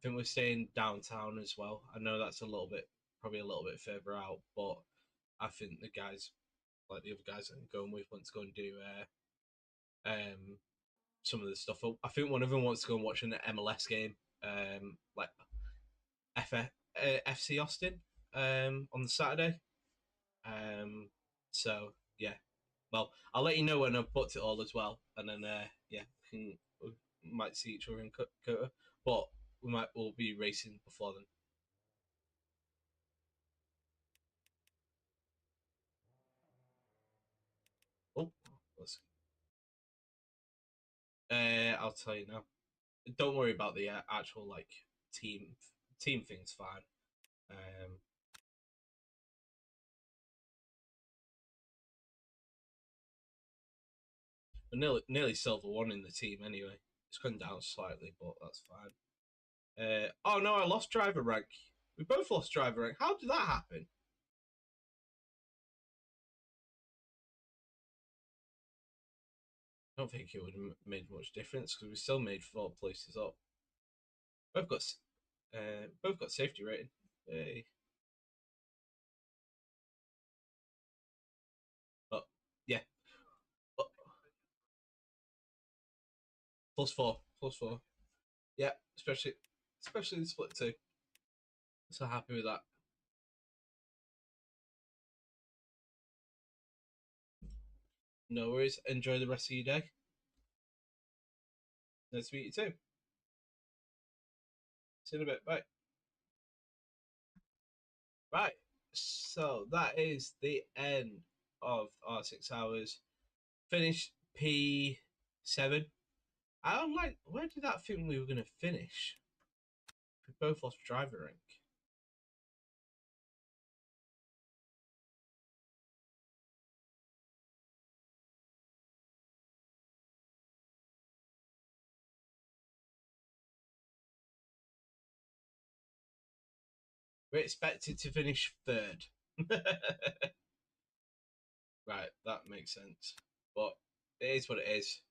Speaker 1: think we're staying downtown as well. I know that's a little bit, probably a little bit further out, but I think the guys, like the other guys that I'm going with, want to go and do some of the stuff. I think one of them wants to go and watch an MLS game, like FC Austin, on the Saturday. So yeah, well, I'll let you know when I've booked it all as well, and then yeah, we might see each other in Kota, but we'll be racing before then. Oh, let's, I'll tell you now. Don't worry about the actual like team team thing's fine. Um, we're nearly silver one in the team anyway. It's gone down slightly, but that's fine. Oh no, I lost driver rank. We both lost driver rank. How did that happen? I don't think it would have made much difference because we still made 4 places up. Both got both got safety rating. Hey. But yeah, but +4, +4. Yeah, especially the split two. So happy with that. No worries. Enjoy the rest of your day. Nice to meet you too. See you in a bit. Bye. Right. So that is the end of our 6 hours. Finished P7. I don't like. Where did that think we were going to finish? We both lost driver rank. We're expected to finish third. Right, that makes sense. But it is what it is.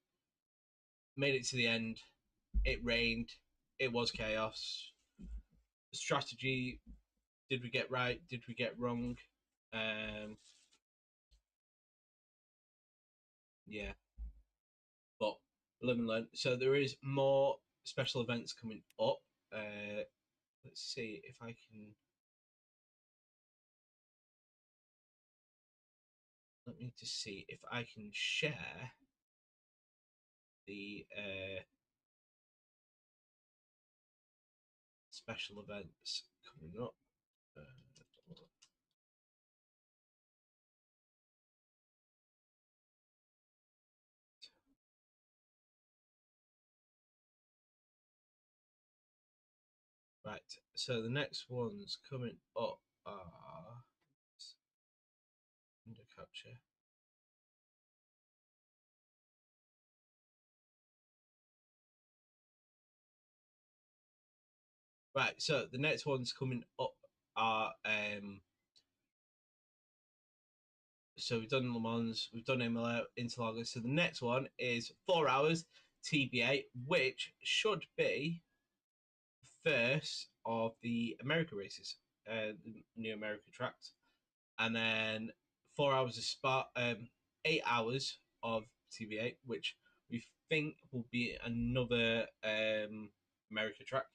Speaker 1: Made it to the end. It rained. It was chaos. Strategy. Did we get right? Did we get wrong? Um, yeah. But live and learn. So there is more special events coming up. Let's see if I can. Let me just see if I can share the special events coming up. Uh, right, so the next ones coming up are under capture. Right, so the next ones coming up are so we've done Le Mans, we've done Interlagos. So the next one is 4 hours TBA, which should be first of the America races, the new America tracks, and then 4 hours of Spa, 8 hours of TBA, which we think will be another America track.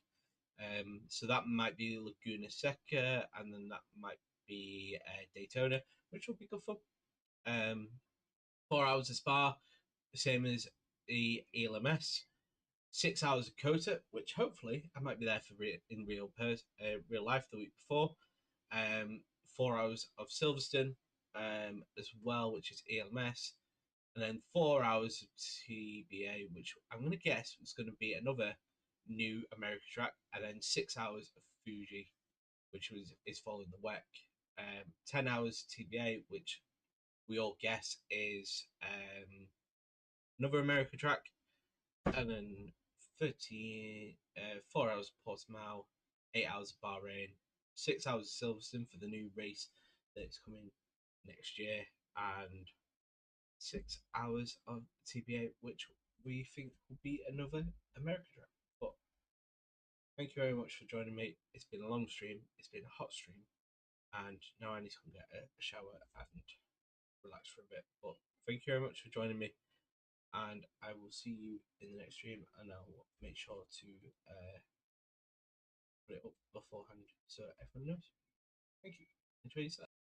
Speaker 1: So that might be Laguna Seca, and then that might be Daytona, which will be good fun. 4 hours of Spa, the same as the ELMS. 6 hours of Kota, which hopefully I might be there for in real life the week before. 4 hours of Silverstone as well, which is ELMS, and then 4 hours of TBA, which I'm going to guess is going to be another new America track, and then 6 hours of Fuji, which is following the WEC. 10 hours TBA, which we all guess is another America track, and then 4 hours Portimao, 8 hours Bahrain, 6 hours of Silverstone for the new race that's coming next year, and 6 hours of TBA, which we think will be another American track. But thank you very much for joining me. It's been a long stream, it's been a hot stream, and now I need to go get a shower and relax for a bit. But thank you very much for joining me, and I will see you in the next stream, and I'll make sure to put it up beforehand so everyone knows. Thank you. Enjoy yourself.